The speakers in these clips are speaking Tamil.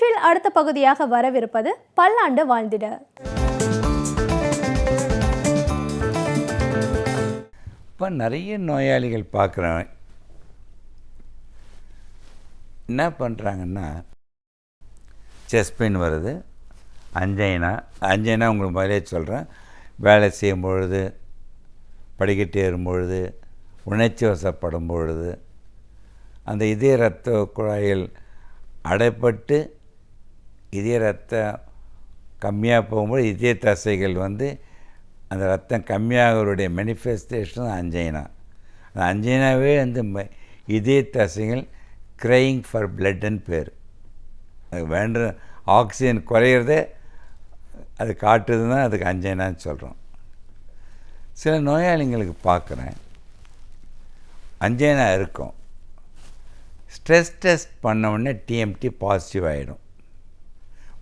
நிகழ்ச்சியில் அடுத்த பகுதியாக வரவிருப்பது பல்லாண்டு வாழ்ந்திட. இப்போ நிறைய நோயாளிகள் பார்க்குறேன், என்ன பண்ணுறாங்கன்னா, செஸ்ட் பெயின் வருது, அஞ்சைனா உங்களுக்கு முதலே சொல்கிறேன், வேலை செய்யும் பொழுது, படிக்கட்டு ஏறும் பொழுது, உணர்ச்சி வசப்படும் பொழுது, அந்த இதய இரத்த குழாயில் அடைப்பட்டு இதய ரத்தம் கம்மியாக போகும்போது இதய தசைகள் அந்த ரத்தம் கம்மியாகிறதுடைய மேனிஃபெஸ்டேஷன் அஞ்சைனா. அந்த அஞ்சைனாவே இதய தசைகள் க்ரையிங் ஃபார் பிளட்டுன்னு பேர். அது வேண்ட ஆக்சிஜன் குறையிறதே அது காட்டுதுன்னா அதுக்கு அஞ்சைனான்னு சொல்கிறோம். சில நோயாளிங்களுக்கு பார்க்குறேன், அஞ்சைனா இருக்கும், ஸ்ட்ரெஸ் டெஸ்ட் பண்ண உடனே டிஎம்டி பாசிட்டிவ் ஆகிடும்.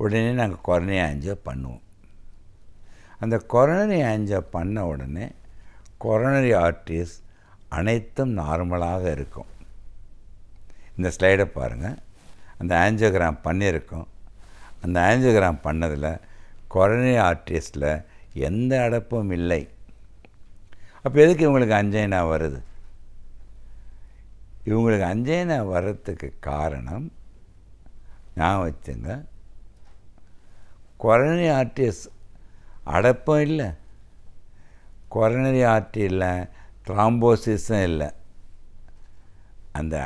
உடனே நாங்கள் கொரோனரி ஆஞ்சியோ பண்ணுவோம். அந்த கொரோனரி ஆஞ்சியோ பண்ண உடனே கொரோனரி ஆர்டரிஸ் அனைத்தும் நார்மலாக இருக்கும். இந்த ஸ்லைடை பாருங்கள், அந்த ஆஞ்சியோகிராம் பண்ணியிருக்கோம். அந்த ஆஞ்சியோகிராம் பண்ணதில் கொரோனரி ஆர்டரிஸில் எந்த அடைப்பும் இல்லை. அப்போ எதுக்கு இவங்களுக்கு அஞ்சைனா வருது? இவங்களுக்கு அஞ்சைனா வர்றதுக்கு காரணம் நான் வச்சுங்க, கொரோனரி ஆர்டரிஸ் அடைப்பும் இல்லை, கொரோனரி ஆர்டரியில் த்ராம்போசிஸும் இல்லை. அந்த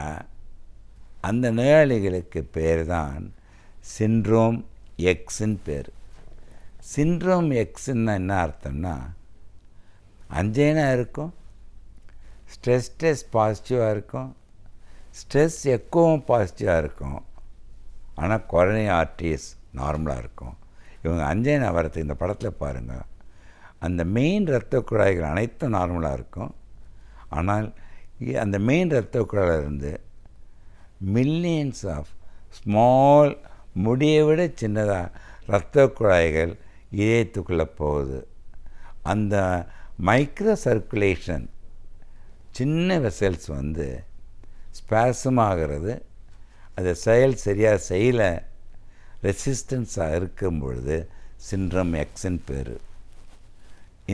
அந்த நோயாளிகளுக்கு பேர் தான் சிண்ட்ரோம் எக்ஸ்ன்னு பேர். சிண்ட்ரோம் எக்ஸ்ன்னா என்ன அர்த்தம்னா, அஞ்சைனா இருக்கும், ஸ்ட்ரெஸ் டெஸ்ட் பாசிட்டிவாக இருக்கும், ஸ்ட்ரெஸ் எக்கோவும் பாசிட்டிவாக இருக்கும், ஆனால் கொரோனரி ஆர்டரிஸ் நார்மலாக இருக்கும். இவங்க அஞ்சைனா வரது இந்த படத்தில் பாருங்கள், அந்த மெயின் இரத்த குழாய்கள் அனைத்தும் நார்மலாக இருக்கும். ஆனால் அந்த மெயின் இரத்த குழாயிலிருந்து மில்லியன்ஸ் ஆஃப் ஸ்மால் முடியை விட சின்னதாக இரத்த குழாய்கள் இதயத்துக்குள்ளே போகுது. அந்த மைக்ரோ சர்க்குலேஷன் சின்ன வெசல்ஸ் ஸ்பாசம் ஆகிறது. அது சரியாக செய்யலை, ரெசிஸ்டன்ஸாக இருக்கும் பொழுது சிண்ட்ரோம் எக்ஸ்ன்னு பேர்.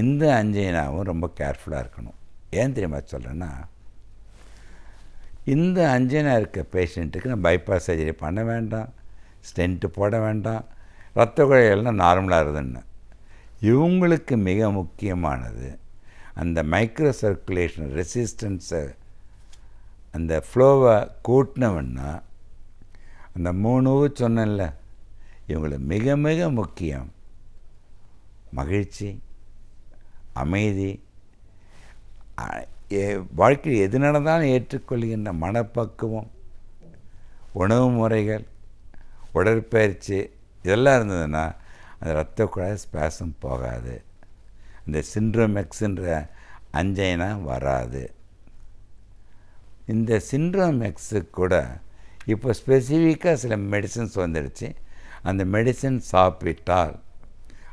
இந்த அஞ்சைனாவும் ரொம்ப கேர்ஃபுல்லாக இருக்கணும். ஏன் தெரியுமா சொல்கிறேன்னா, இந்த அஞ்சைனா இருக்க பேஷண்ட்டுக்கு நான் பைபாஸ் சர்ஜரி பண்ண வேண்டாம், ஸ்டென்ட்டு போட வேண்டாம், இரத்த குழாய்கள்லாம் நார்மலாக இருக்குதுன்னு. இவங்களுக்கு மிக முக்கியமானது அந்த மைக்ரோ சர்க்குலேஷன் ரெசிஸ்டன்ஸை, அந்த ஃப்ளோவை கூட்டினவன்னா, அந்த 3 சொன்னேன்ல, இவங்களுக்கு மிக மிக முக்கியம் மகிழ்ச்சி, அமைதி, வாழ்க்கையில் எது நடந்தாலும் ஏற்றுக்கொள்கின்ற மனப்பக்குவம், உணவு முறைகள், உடற்பயிற்சி, இதெல்லாம் இருந்ததுன்னா அந்த இரத்த குழாய் ஸ்பாசம் போகாது, இந்த சிண்ட்ரோம் எக்ஸ்ன்ற அஞ்சைனா வராது. இந்த சிண்ட்ரோம் எக்ஸுக்கு கூட இப்போ ஸ்பெசிஃபிக்காக சில மெடிசன்ஸ் வந்துடுச்சு. அந்த மெடிசன் சாப்பிட்டால்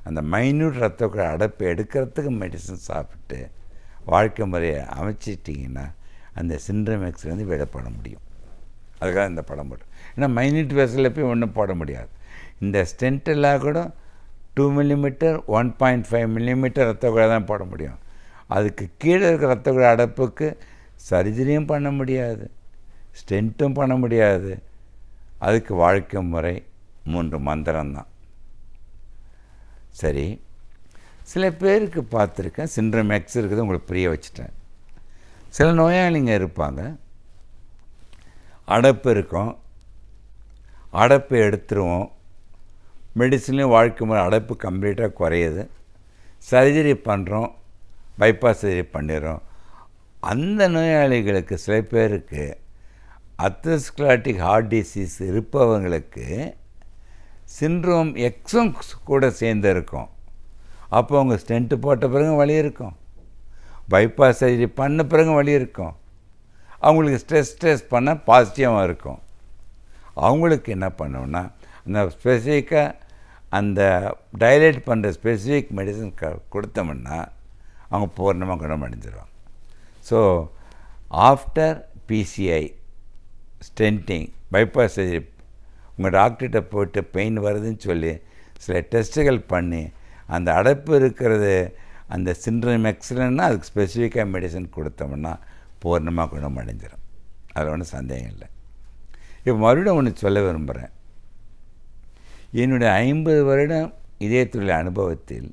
அந்த மைன்யூட் இரத்த குழாய் அடைப்பு எடுக்கிறதுக்கு மெடிசன் சாப்பிட்டு வாழ்க்கை முறையை அமைச்சிட்டிங்கன்னா அந்த சிண்ட்ரோம் எக்ஸ்லேருந்து விடப்பட முடியும். அதுக்காக இந்த படம் போட்டு, ஏன்னா மைன்யூட் வெசலில் போய் ஒன்றும் போட முடியாது. இந்த ஸ்டென்ட்டெல்லாம் கூட 2 மில்லிமீட்டர் 1.5 மில்லிமீட்டர் இரத்த குழாய் தான் போட முடியும். அதுக்கு கீழே இருக்கிற இரத்த குழாய் அடைப்புக்கு சர்ஜரியும் பண்ண முடியாது, ஸ்டென்ட்டும் பண்ண முடியாது. அதுக்கு வாழ்க்கை முறை 3 மந்திரம்தான். சரி, சில பேருக்கு பார்த்துருக்கேன், சிண்ட்ரோம் எக்ஸ் இருக்குது, உங்களுக்கு புரிய வச்சுட்டேன். சில நோயாளிங்க இருப்பாங்க, அடைப்பு இருக்கும், அடைப்பு எடுத்துருவோம், மெடிசன்லேயும் வாழ்க்கை முறை அடைப்பு கம்ப்ளீட்டாக குறையுது, சர்ஜரி பண்ணுறோம், பைபாஸ் சர்ஜரி பண்ணிடுறோம். அந்த நோயாளிகளுக்கு சில பேருக்கு அத்தெரோஸ்க்லரோட்டிக் ஹார்ட் டிசீஸ் இருப்பவங்களுக்கு சிண்ட்ரோம் எக்ஸும் கூட சேர்ந்து இருக்கும். அப்போ அவங்க ஸ்டென்ட்டு போட்ட பிறகு வலி இருக்கும், பைபாஸ் சர்ஜரி பண்ண பிறகு வலி இருக்கும், அவங்களுக்கு ஸ்ட்ரெஸ் பண்ணால் பாசிட்டிவாக இருக்கும். அவங்களுக்கு என்ன பண்ணோன்னா, அந்த ஸ்பெசிஃபிக்காக அந்த டைலேட் பண்ணுற ஸ்பெசிஃபிக் மெடிசன் கொடுத்தோம்னா அவங்க பூர்ணமாக குணமடைஞ்சிருவாங்க. So after PCI stenting bypass surgery உங்கள் டாக்டர்கிட்ட போய்ட்டு பெயின் வருதுன்னு சொல்லி சில டெஸ்ட்டுகள் பண்ணி அந்த அடைப்பு இருக்கிறது அந்த சிண்ட்ரோம் எக்ஸலன்னா அதுக்கு ஸ்பெசிஃபிக்காக மெடிசன் கொடுத்தோம்னா பூர்ணமாக குணமடைஞ்சிடும். அதில் ஒன்றும் சந்தேகம் இல்லை. இப்போ மறுபடியும் ஒன்று சொல்ல விரும்புகிறேன். என்னுடைய 50 வருடம் இதயத்துறை அனுபவத்தில்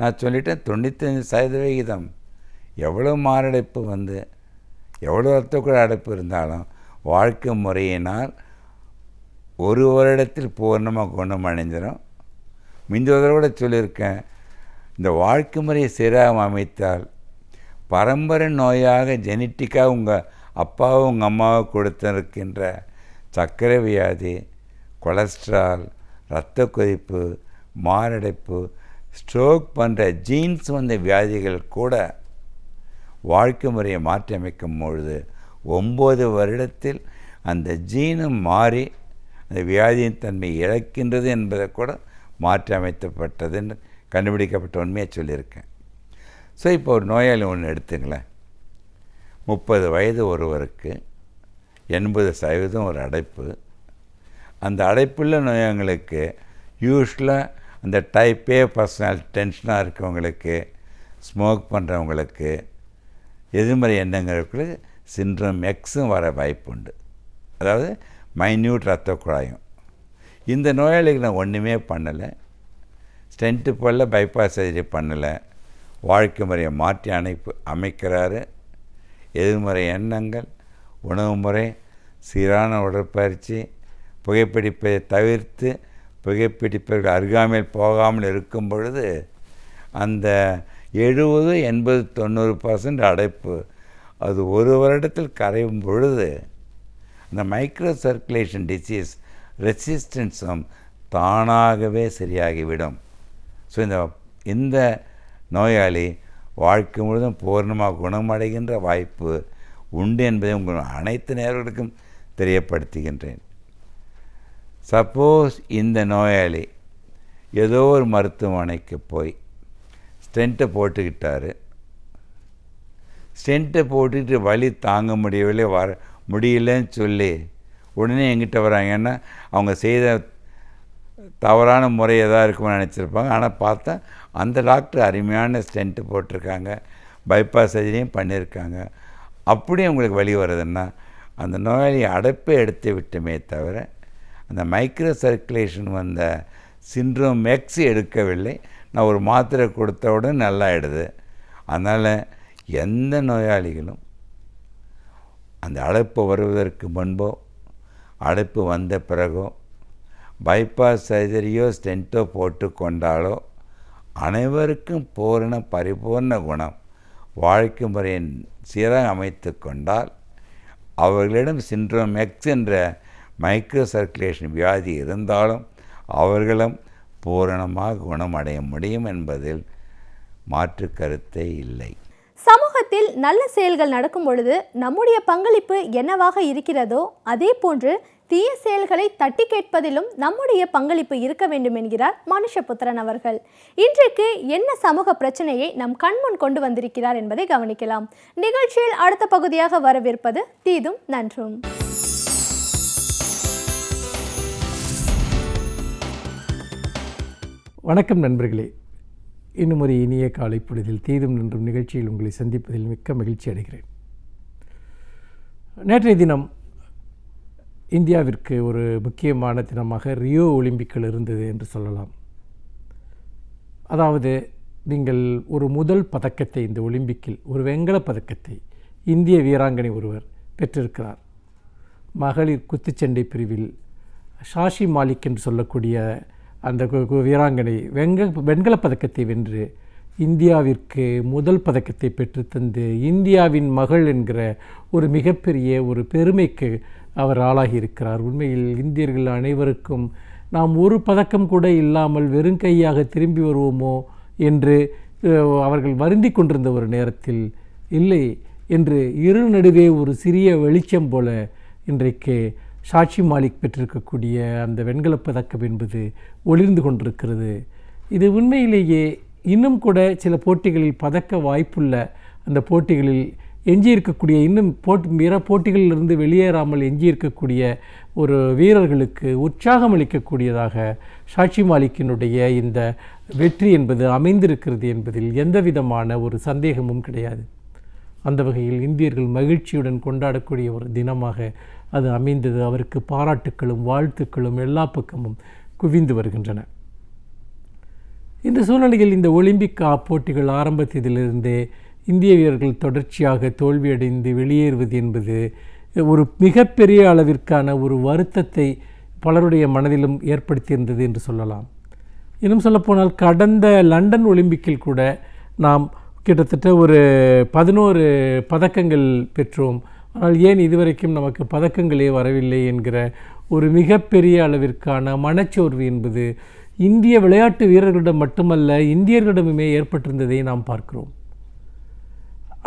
நான் சொல்லிட்டேன் 95% எவ்வளோ மாரடைப்பு வந்து எவ்வளோ ரத்தக்குழாய் அடைப்பு இருந்தாலும் வாழ்க்கை முறையினால் 1 வருடத்தில் பூர்ணமாக குணமடைஞ்சிடும். முந்தைய கூட சொல்லியிருக்கேன், இந்த வாழ்க்கை முறையை சீராக அமைத்தால் பரம்பரை நோயாக ஜெனட்டிக்காக உங்கள் அப்பாவோ உங்கள் அம்மாவோ கொடுத்திருக்கின்ற சர்க்கரை வியாதி, கொலஸ்ட்ரால், இரத்த கொதிப்பு, மாரடைப்பு, ஸ்ட்ரோக் போன்ற ஜீன்ஸ் வந்த வியாதிகள் கூட வாழ்க்கை முறையை மாற்றி அமைக்கும் பொழுது 9 வருடத்தில் அந்த ஜீனும் மாறி அந்த வியாதியின் தன்மை இழக்கின்றது என்பதை கூட மாற்றி அமைக்கப்பட்டதுன்னு கண்டுபிடிக்கப்பட்ட உண்மையை சொல்லியிருக்கேன். ஸோ இப்போ ஒரு நோயாளி ஒன்று எடுத்துங்களேன். 30 வயது ஒருவருக்கு 80% ஒரு அடைப்பு. அந்த அடைப்புள்ள நோயாளிகளுக்கு யூஸ்வலாக அந்த டைப் ஏ பர்சனாலிட்டி டென்ஷனாக இருக்கவங்களுக்கு, ஸ்மோக் பண்ணுறவங்களுக்கு, எதிர்மறை எண்ணங்களுக்கு சிண்ட்ரோம் எக்ஸும் வர வாய்ப்பு உண்டு. அதாவது மைன்யூட் இரத்த குழாயும். இந்த நோயாளிக்கு நான் ஒன்றுமே பண்ணலை, ஸ்டென்ட்டு போல பைபாஸ் சர்ஜரி பண்ணலை, வாழ்க்கை முறையை மாற்றி அமைக்கிறாரு. எதிர்மறை எண்ணங்கள், உணவு முறை, சீரான உடற்பயிற்சி, புகைப்பிடிப்பை தவிர்த்து புகைப்பிடிப்பவர்கள் அருகாமையில் போகாமல் இருக்கும் பொழுது அந்த 70, 80, 90% அடைப்பு அது 1 வருடத்தில் கரையும் பொழுது அந்த மைக்ரோ சர்க்குலேஷன் டிசீஸ் ரெசிஸ்டன்ஸும் தானாகவே சரியாகிவிடும். ஸோ இந்த நோயாளி வாழ்க்கை முழுவதும் பூர்ணமாக குணமடைகின்ற வாய்ப்பு உண்டு என்பதை உங்கள் அனைத்து நேயர்களுக்கும் தெரியப்படுத்துகின்றேன். சப்போஸ் இந்த நோயாளி ஏதோ ஒரு மருத்துவமனைக்கு போய் ஸ்டென்ட்டை போட்டுக்கிட்டார், ஸ்டென்ட்டை போட்டுக்கிட்டு வலி தாங்க முடியவில்லை, முடியலன்னு சொல்லி உடனே எங்கிட்ட வராங்கன்னா அவங்க செய்த தவறான முறை எதாவது இருக்குன்னு நினச்சிருப்பாங்க. ஆனால் பார்த்தா அந்த டாக்டர் அருமையான ஸ்டென்ட்டு போட்டிருக்காங்க, பைபாஸ் சர்ஜரியும் பண்ணியிருக்காங்க. அப்படியே உங்களுக்கு வலி வருதுன்னா அந்த நோயாளி அடைப்பை எடுத்து விட்டுமே தவிர அந்த மைக்ரோ சர்க்குலேஷன் வந்த சிண்ட்ரோம் எக்ஸ் எடுக்கவில்லை. நான் ஒரு மாத்திரை கொடுத்தவுடன் நல்லாயிடுது. அதனால் எந்த நோயாளிகளும் அந்த அடைப்பு வருவதற்கு முன்போ அடைப்பு வந்த பிறகோ பைபாஸ் சர்ஜரியோ ஸ்டென்ட்டோ போட்டு கொண்டாலோ அனைவருக்கும் பரிபூர்ண குணம் வாழ்க்கை முறையை சீராக அமைத்து கொண்டால் அவர்களிடம் சிண்ட்ரோம் எக்ஸ் என்ற மைக்ரோ சர்க்குலேஷன் வியாதி இருந்தாலும் அவர்களும் பூரணமாக குணமடைய முடியும் என்பதில் மாற்று கருத்தே இல்லை. சமூகத்தில் நல்ல செயல்கள் நடக்கும் பொழுது நம்முடைய பங்களிப்பு என்னவாக இருக்கிறதோ அதே போன்று தீய செயல்களை தட்டி கேட்பதிலும் நம்முடைய பங்களிப்பு இருக்க வேண்டும் என்கிறார் மனுஷபுத்திரன் அவர்கள். இன்றைக்கு என்ன சமூக பிரச்சனையை நம் கண்முன் கொண்டு வந்திருக்கிறார் என்பதை கவனிக்கலாம். நிகழ்ச்சியில் அடுத்த பகுதியாக வரவிருப்பது தீதும் நன்றும். வணக்கம் நண்பர்களே, இன்னும் ஒரு இனிய காலை பொழுதில் தீதும் நன்றும் நிகழ்ச்சியில் உங்களை சந்திப்பதில் மிக்க மகிழ்ச்சி அடைகிறேன். நேற்றைய தினம் இந்தியாவிற்கு ஒரு முக்கியமான தினமாக ரியோ ஒலிம்பிக்கள் இருந்தது என்று சொல்லலாம். அதாவது நீங்கள் ஒரு முதல் பதக்கத்தை இந்த ஒலிம்பிக்கில் ஒரு வெண்கலப் பதக்கத்தை இந்திய வீராங்கனை ஒருவர் பெற்றிருக்கிறார். மகளிர் குத்துச்சண்டை பிரிவில் ஷாஷி மாலிக் என்று சொல்லக்கூடிய அந்த வீராங்கனை வெண்கலப் பதக்கத்தை வென்று இந்தியாவிற்கு முதல் பதக்கத்தை பெற்றுத்தந்து இந்தியாவின் மகள் என்கிற ஒரு மிகப்பெரிய ஒரு பெருமைக்கு அவர் ஆளாகி இருக்கிறார். உண்மையில் இந்தியர்கள் அனைவருக்கும் நாம் ஒரு பதக்கம் கூட இல்லாமல் வெறும் கையாக திரும்பி வருவோமோ என்று அவர்கள் வருந்தி கொண்டிருந்த ஒரு நேரத்தில் இல்லை என்று இருள் நடுவே ஒரு சிறிய வெளிச்சம் போல இன்றைக்கு ஷாஷி மாலிக் பெற்றிருக்கக்கூடிய அந்த வெண்கலப் பதக்கம் என்பது ஒளிர்ந்து கொண்டிருக்கிறது. இது உண்மையிலேயே இன்னும் கூட சில போட்டிகளில் பதக்க வாய்ப்புள்ள அந்த போட்டிகளில் எஞ்சி இருக்கக்கூடிய இன்னும் பிற போட்டிகளிலிருந்து வெளியேறாமல் எஞ்சி இருக்கக்கூடிய ஒரு வீரர்களுக்கு உற்சாகம் அளிக்கக்கூடியதாக சாட்சி மாலிக்கினுடைய இந்த வெற்றி என்பது அமைந்திருக்கிறது என்பதில் எந்த விதமான ஒரு சந்தேகமும் கிடையாது. அந்த வகையில் இந்தியர்கள் மகிழ்ச்சியுடன் கொண்டாடக்கூடிய ஒரு தினமாக அது அமைந்தது. அவருக்கு பாராட்டுக்களும் வாழ்த்துக்களும் எல்லா பக்கமும் குவிந்து வருகின்றன. இந்த சூழ்நிலையில் இந்த ஒலிம்பிக் போட்டிகள் ஆரம்பத்திலிருந்தே இந்திய வீரர்கள் தொடர்ச்சியாக தோல்வியடைந்து வெளியேறுவது என்பது ஒரு மிகப்பெரிய அளவிற்கான ஒரு வருத்தத்தை பலருடைய மனதிலும் ஏற்படுத்தியிருந்தது என்று சொல்லலாம். இன்னும் சொல்லப்போனால் கடந்த லண்டன் ஒலிம்பிக்கில் கூட நாம் கிட்டத்தட்ட ஒரு 11 பதக்கங்கள் பெற்றோம். ஆனால் ஏன் இதுவரைக்கும் நமக்கு பதக்கங்களே வரவில்லை என்கிற ஒரு மிகப்பெரிய அளவிற்கான மனச்சோர்வு என்பது இந்திய விளையாட்டு வீரர்களிடம் மட்டுமல்ல இந்தியர்களிடமுமே ஏற்பட்டிருந்ததை நாம் பார்க்கிறோம்.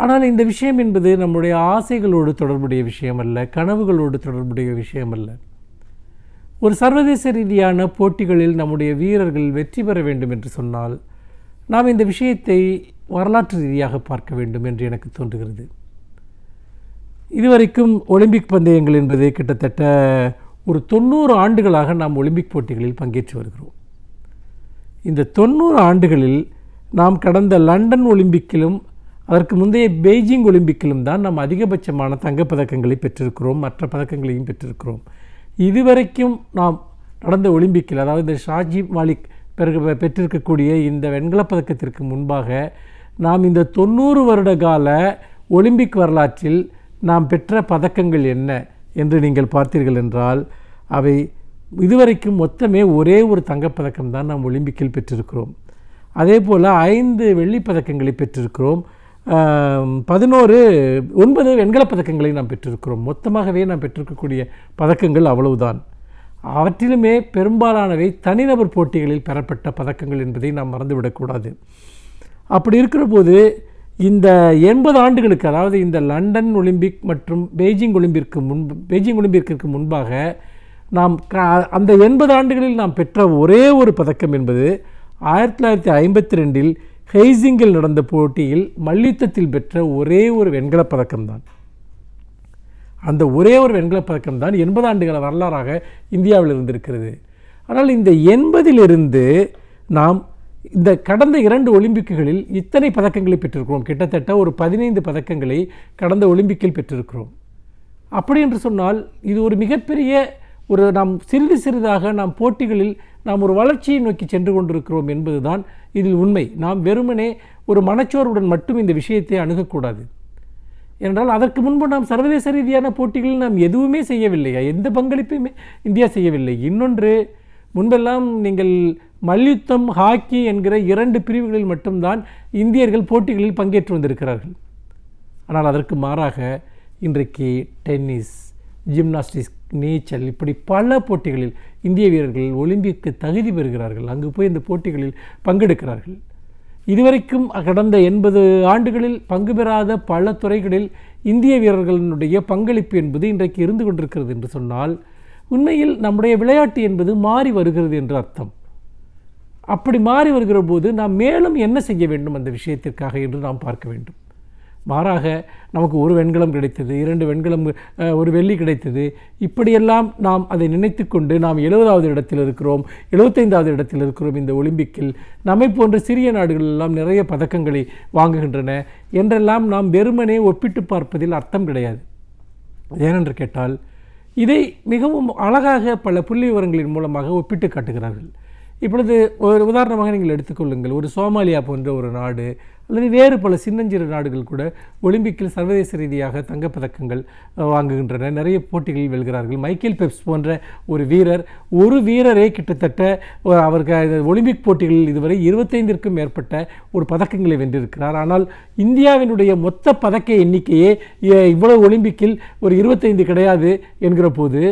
ஆனால் இந்த விஷயம் என்பது நம்முடைய ஆசைகளோடு தொடர்புடைய விஷயம் அல்ல, கனவுகளோடு தொடர்புடைய விஷயம் அல்ல. ஒரு சர்வதேச ரீதியான போட்டிகளில் நம்முடைய வீரர்கள் வெற்றி பெற வேண்டும் என்று சொன்னால் நாம் இந்த விஷயத்தை வரலாற்று ரீதியாக பார்க்க வேண்டும் என்று எனக்கு தோன்றுகிறது. இதுவரைக்கும் ஒலிம்பிக் பந்தயங்கள் என்பது கிட்டத்தட்ட ஒரு 90 ஆண்டுகளாக நாம் ஒலிம்பிக் போட்டிகளில் பங்கேற்று வருகிறோம். இந்த 90 ஆண்டுகளில் நாம் கடந்த லண்டன் ஒலிம்பிக்கிலும் அதற்கு முந்தைய பெய்ஜிங் ஒலிம்பிக்கிலும் தான் நாம் அதிகபட்சமான தங்கப்பதக்கங்களை பெற்றிருக்கிறோம், மற்ற பதக்கங்களையும் பெற்றிருக்கிறோம். இதுவரைக்கும் நாம் நடந்த ஒலிம்பிக்கில், அதாவது ஷாஜி மாலிக் பெற்றிருக்கக்கூடிய இந்த வெண்கலப் பதக்கத்திற்கு முன்பாக நாம் இந்த 90 வருட கால ஒலிம்பிக் வரலாற்றில் நாம் பெற்ற பதக்கங்கள் என்ன என்று நீங்கள் பார்த்தீர்கள் என்றால் அவை இதுவரைக்கும் மொத்தமே ஒரே ஒரு தங்கப்பதக்கம் தான் நாம் ஒலிம்பிக்கில் பெற்றிருக்கிறோம். அதே போல் 5 வெள்ளிப் பதக்கங்களை பெற்றிருக்கிறோம், 9 வெண்கலப் பதக்கங்களை நாம் பெற்றிருக்கிறோம். மொத்தமாகவே நாம் பெற்றிருக்கக்கூடிய பதக்கங்கள் அவ்வளவுதான். அவற்றிலுமே பெரும்பாலானவை தனிநபர் போட்டிகளில் பெறப்பட்ட பதக்கங்கள் என்பதை நாம் மறந்துவிடக்கூடாது. அப்படி இருக்கிற போது இந்த 80 ஆண்டுகளுக்கு, அதாவது இந்த லண்டன் ஒலிம்பிக் மற்றும் பெய்ஜிங் ஒலிம்பிக்கிற்கு முன்பாக நாம் அந்த 80 ஆண்டுகளில் நாம் பெற்ற ஒரே ஒரு பதக்கம் என்பது 1952 ஹெய்சிங்கில் நடந்த போட்டியில் மல்யுத்தத்தில் பெற்ற ஒரே ஒரு வெண்கலப் பதக்கம்தான். அந்த ஒரே ஒரு வெண்கலப் பதக்கம்தான் 80 ஆண்டுகள வரலாறாக இந்தியாவில் இருந்திருக்கிறது. ஆனால் இந்த 80லிருந்து நாம் இந்த கடந்த 2 ஒலிம்பிக்குகளில் இத்தனை பதக்கங்களை பெற்றிருக்கிறோம். கிட்டத்தட்ட ஒரு 15 பதக்கங்களை கடந்த ஒலிம்பிக்கில் பெற்றிருக்கிறோம். அப்படி என்று சொன்னால் இது ஒரு மிகப்பெரிய ஒரு நாம் சிறிது சிறிதாக நாம் போட்டிகளில் நாம் ஒரு வளர்ச்சியை நோக்கி சென்று கொண்டிருக்கிறோம் என்பதுதான் இதில் உண்மை. நாம் வெறுமனே ஒரு மனச்சோர்வுடன் மட்டும் இந்த விஷயத்தை அணுகக்கூடாது. என்றால் அதற்கு முன்பு நாம் சர்வதேச ரீதியான போட்டிகளில் நாம் எதுவுமே செய்யவில்லையா, எந்த பங்களிப்பையுமே இந்தியா செய்யவில்லை. இன்னொன்று, முன்பெல்லாம் நீங்கள் மல்யுத்தம், ஹாக்கி என்கிற 2 பிரிவுகளில் மட்டும்தான் இந்தியர்கள் போட்டிகளில் பங்கேற்று வந்திருக்கிறார்கள். ஆனால் அதற்கு மாறாக இன்றைக்கு டென்னிஸ், ஜிம்னாஸ்டிக்ஸ், நீச்சல், இப்படி பல போட்டிகளில் இந்திய வீரர்கள் ஒலிம்பிக்கு தகுதி பெறுகிறார்கள். அங்கு போய் இந்த போட்டிகளில் பங்கெடுக்கிறார்கள். இதுவரைக்கும் கடந்த 80 ஆண்டுகளில் பங்கு பெறாத பல துறைகளில் இந்திய வீரர்களுடைய பங்களிப்பு என்பது இன்றைக்கு இருந்து கொண்டிருக்கிறது என்று சொன்னால் உண்மையில் நம்முடைய விளையாட்டு என்பது மாறி வருகிறது என்று அர்த்தம். அப்படி மாறி வருகிற போது நாம் மேலும் என்ன செய்ய வேண்டும் அந்த விஷயத்திற்காக என்று நாம் பார்க்க வேண்டும். மாறாக நமக்கு ஒரு வெண்கலம் கிடைத்தது, 2 வெண்கலம், ஒரு வெள்ளி கிடைத்தது, இப்படியெல்லாம் நாம் அதை நினைத்து கொண்டு நாம் 70வது இடத்தில் இருக்கிறோம், 75வது இடத்தில் இருக்கிறோம் இந்த ஒலிம்பிக்கில், நம்மை போன்ற சிறிய நாடுகள் எல்லாம் நிறைய பதக்கங்களை வாங்குகின்றன என்றெல்லாம் நாம் வெறுமனே ஒப்பிட்டு பார்ப்பதில் அர்த்தம் கிடையாது. ஏனென்று கேட்டால் இதை மிகவும் அழகாக பல புள்ளி விவரங்களின் மூலமாக ஒப்பிட்டு காட்டுகிறார்கள். இப்பொழுது ஒரு உதாரணமாக நீங்கள் எடுத்துக்கொள்ளுங்கள், ஒரு சோமாலியா போன்ற ஒரு நாடு அல்லது வேறு பல சின்னஞ்சிறு நாடுகள் கூட ஒலிம்பிக்கில் சர்வதேச ரீதியாக தங்கப்பதக்கங்கள் வாங்குகின்றன, நிறைய போட்டிகளில் வெல்கிறார்கள். மைக்கேல் பெப்ஸ் போன்ற ஒரு வீரரே கிட்டத்தட்ட அவருக்கு ஒலிம்பிக் போட்டிகளில் இதுவரை 25க்கும் மேற்பட்ட ஒரு பதக்கங்களை வென்றிருக்கிறார். ஆனால் இந்தியாவினுடைய மொத்த பதக்க எண்ணிக்கையே இவ்வளவு ஒலிம்பிக்கில் ஒரு 25 கிடையாது என்கிற போது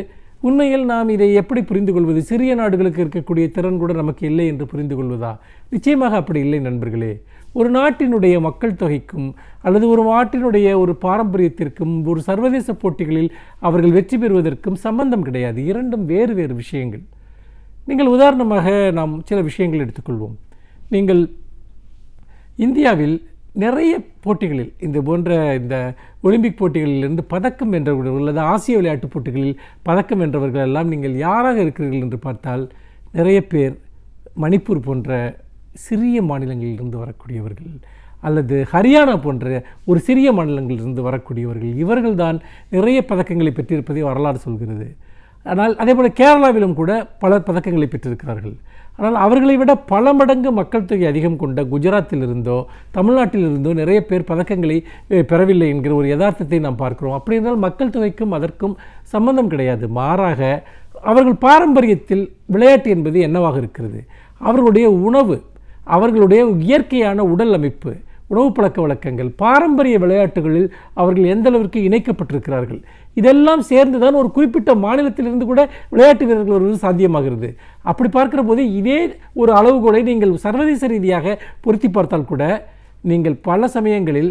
உண்மையில் நாம் இதை எப்படி புரிந்து கொள்வது? சிறிய நாடுகளுக்கு இருக்கக்கூடிய திறன் கூட நமக்கு இல்லை என்று புரிந்து கொள்வதா? நிச்சயமாக அப்படி இல்லை நண்பர்களே. ஒரு நாட்டினுடைய மக்கள் தொகைக்கும் அல்லது ஒரு நாட்டினுடைய ஒரு பாரம்பரியத்திற்கும் ஒரு சர்வதேச போட்டிகளில் அவர்கள் வெற்றி பெறுவதற்கும் சம்பந்தம் கிடையாது. இரண்டும் வேறு வேறு விஷயங்கள். நீங்கள் உதாரணமாக நாம் சில விஷயங்கள் எடுத்துக்கொள்வோம். நீங்கள் இந்தியாவில் நிறைய போட்டிகளில் இந்த ஒலிம்பிக் போட்டிகளிலிருந்து பதக்கம் வென்றவர்கள் அல்லது ஆசிய விளையாட்டுப் போட்டிகளில் பதக்கம் வென்றவர்கள் எல்லாம் நீங்கள் யாராக இருக்கிறீர்கள் என்று பார்த்தால் நிறைய பேர் மணிப்பூர் போன்ற சிறிய மாநிலங்களிலிருந்து வரக்கூடியவர்கள் அல்லது ஹரியானா போன்ற ஒரு சிறிய மாநிலங்களிலிருந்து வரக்கூடியவர்கள். இவர்கள்தான் நிறைய பதக்கங்களை பெற்றிருப்பதை வரலாறு சொல்கிறது. ஆனால் அதேபோல் கேரளாவிலும் கூட பல பதக்கங்களை பெற்றிருக்கிறார்கள். ஆனால் அவர்களை விட பல மடங்கு மக்கள் தொகை அதிகம் கொண்ட குஜராத்திலிருந்தோ தமிழ்நாட்டிலிருந்தோ நிறைய பேர் பதக்கங்களை பெறவில்லை என்கிற ஒரு யதார்த்தத்தை நாம் பார்க்கிறோம். அப்படி என்றால் மக்கள் தொகைக்கும் அதற்கும் சம்பந்தம் கிடையாது. மாறாக அவர்கள் பாரம்பரியத்தில் விளையாட்டு என்பது என்னவாக இருக்கிறது, அவர்களுடைய உணவு, அவர்களுடைய இயற்கையான உடல் அமைப்பு, உணவு பழக்க வழக்கங்கள், பாரம்பரிய விளையாட்டுகளில் அவர்கள் எந்த அளவிற்கு இணைக்கப்பட்டிருக்கிறார்கள், இதெல்லாம் சேர்ந்து தான் ஒரு குறிப்பிட்ட மாநிலத்திலிருந்து கூட விளையாட்டு வீரர்கள் வருவது சாத்தியமாகிறது. அப்படி பார்க்கிற போது இதே ஒரு அளவுகோலை நீங்கள் சர்வதேச ரீதியாக பொருத்தி பார்த்தால் கூட நீங்கள் பல சமயங்களில்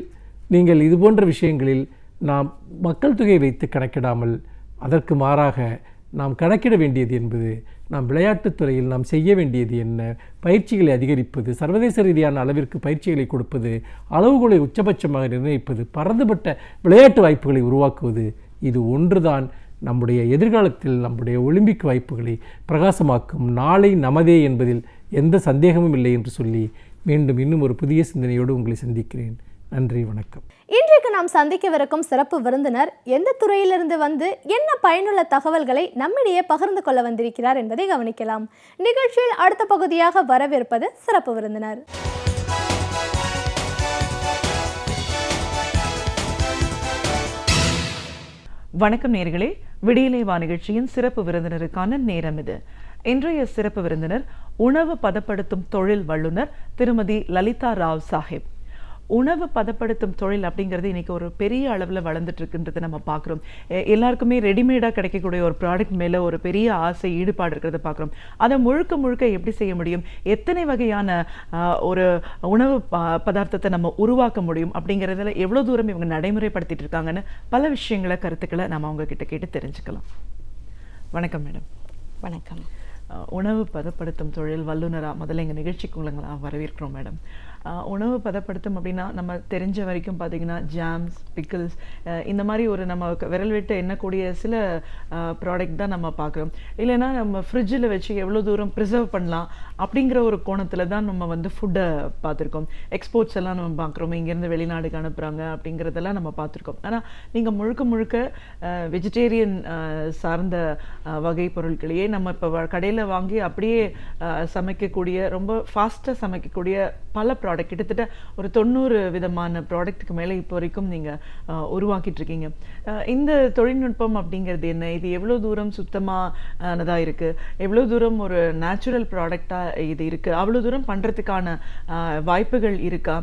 நீங்கள் இது போன்ற விஷயங்களில் நாம் மக்கள் தொகையை வைத்து கணக்கிடாமல் அதற்கு மாறாக நாம் கணக்கிட வேண்டியது என்பது நாம் விளையாட்டுத் துறையில் நாம் செய்ய வேண்டியது என்ன, பயிற்சிகளை அதிகரிப்பது, சர்வதேச ரீதியான அளவிற்கு பயிற்சிகளை கொடுப்பது, அளவுகோலை உச்சபட்சமாக நிர்ணயிப்பது, பரந்துபட்ட விளையாட்டு வாய்ப்புகளை உருவாக்குவது, இது ஒன்றுதான் நம்முடைய எதிர்காலத்தில் நம்முடைய ஒலிம்பிக் வாய்ப்புகளை பிரகாசமாக்கும். நாளை நமதே என்பதில் எந்த சந்தேகமும் இல்லை என்று சொல்லி மீண்டும் இன்னும் ஒரு புதிய சிந்தனையோடு உங்களை சந்திக்கிறேன். நன்றி, வணக்கம். இன்றைக்கு நாம் சந்திக்கவிருக்கும் சிறப்பு விருந்தினர் எந்த துறையிலிருந்து வந்து என்ன பயனுள்ள தகவல்களை நம்மிடையே பகிர்ந்து கொள்ள வந்திருக்கிறார் என்பதை கவனிக்கலாம். நிகழ்ச்சியில் அடுத்த பகுதியாக வரவிருப்பது சிறப்பு விருந்தினர். வணக்கம் நேயர்களே, விடியலை வா நிகழ்ச்சியின் சிறப்பு விருந்தினருக்கான நேரம் இது. இன்றைய சிறப்பு விருந்தினர் உணவு பதப்படுத்தும் தொழில் வல்லுநர் திருமதி லலிதா ராவ் சாஹிப். உணவு பதப்படுத்தும் தொழில் அப்படிங்கிறது இன்றைக்கி ஒரு பெரிய அளவில் வளர்ந்துட்டு இருக்குன்றதை நம்ம பார்க்குறோம். எல்லாருக்குமே ரெடிமேடாக கிடைக்கக்கூடிய ஒரு ப்ராடக்ட் மேலே ஒரு பெரிய ஆசை, ஈடுபாடு இருக்கிறத பார்க்குறோம். அதை முழுக்க எப்படி செய்ய முடியும், எத்தனை வகையான ஒரு உணவு பதார்த்தத்தை நம்ம உருவாக்க முடியும் அப்படிங்கிறதுல எவ்வளோ தூரம் இவங்க நடைமுறைப்படுத்திட்டு இருக்காங்கன்னு பல விஷயங்களை, கருத்துக்களை நம்ம அவங்கக்கிட்ட கேட்டு தெரிஞ்சுக்கலாம். வணக்கம் மேடம். வணக்கம். உணவு பதப்படுத்தும் தொழில் வல்லுநராக முதல்ல எங்கள் நிகழ்ச்சிக்கு உங்களை வரவேற்கிறோம் மேடம். உணவு பதப்படுத்தும் அப்படின்னா நம்ம தெரிஞ்ச வரைக்கும் பார்த்தீங்கன்னா ஜாம்ஸ், பிக்கிள்ஸ், இந்த மாதிரி ஒரு நம்ம விரல் விட்டு எண்ணக்கூடிய சில ப்ராடக்ட் தான் நம்ம பார்க்குறோம். இல்லைன்னா நம்ம ஃப்ரிட்ஜில் வச்சு எவ்வளோ தூரம் ப்ரிசர்வ் பண்ணலாம் அப்படிங்கிற ஒரு கோணத்தில் தான் நம்ம வந்து ஃபுட்டை பார்த்துருக்கோம். எக்ஸ்போர்ட்ஸ் எல்லாம் நம்ம பார்க்குறோம், இங்கேருந்து வெளிநாடுக்கு அனுப்புகிறாங்க அப்படிங்கிறதெல்லாம் நம்ம பார்த்துருக்கோம். ஆனால் நீங்கள் முழுக்க வெஜிடேரியன் சார்ந்த வகை பொருட்களையே நம்ம இப்போ கடையில் வாங்கி அப்படியே சமைக்கக்கூடிய, ரொம்ப ஃபாஸ்ட்டாக சமைக்கக்கூடிய பல ப்ராடக்ட், கிட்டத்தட்ட ஒரு 90 விதமான ப்ராடக்ட்டுக்கு மேலே இப்போ வரைக்கும் நீங்கள் உருவாக்கிட்டு இருக்கீங்க. இந்த தொழில்நுட்பம் அப்படிங்கிறது என்ன, இது எவ்வளோ தூரம் சுத்தமானதாக இருக்குது, எவ்வளோ தூரம் ஒரு நேச்சுரல் ப்ராடக்டாக இது இருக்குது, அவ்வளோ தூரம் பண்ணுறதுக்கான வாய்ப்புகள் இருக்கா,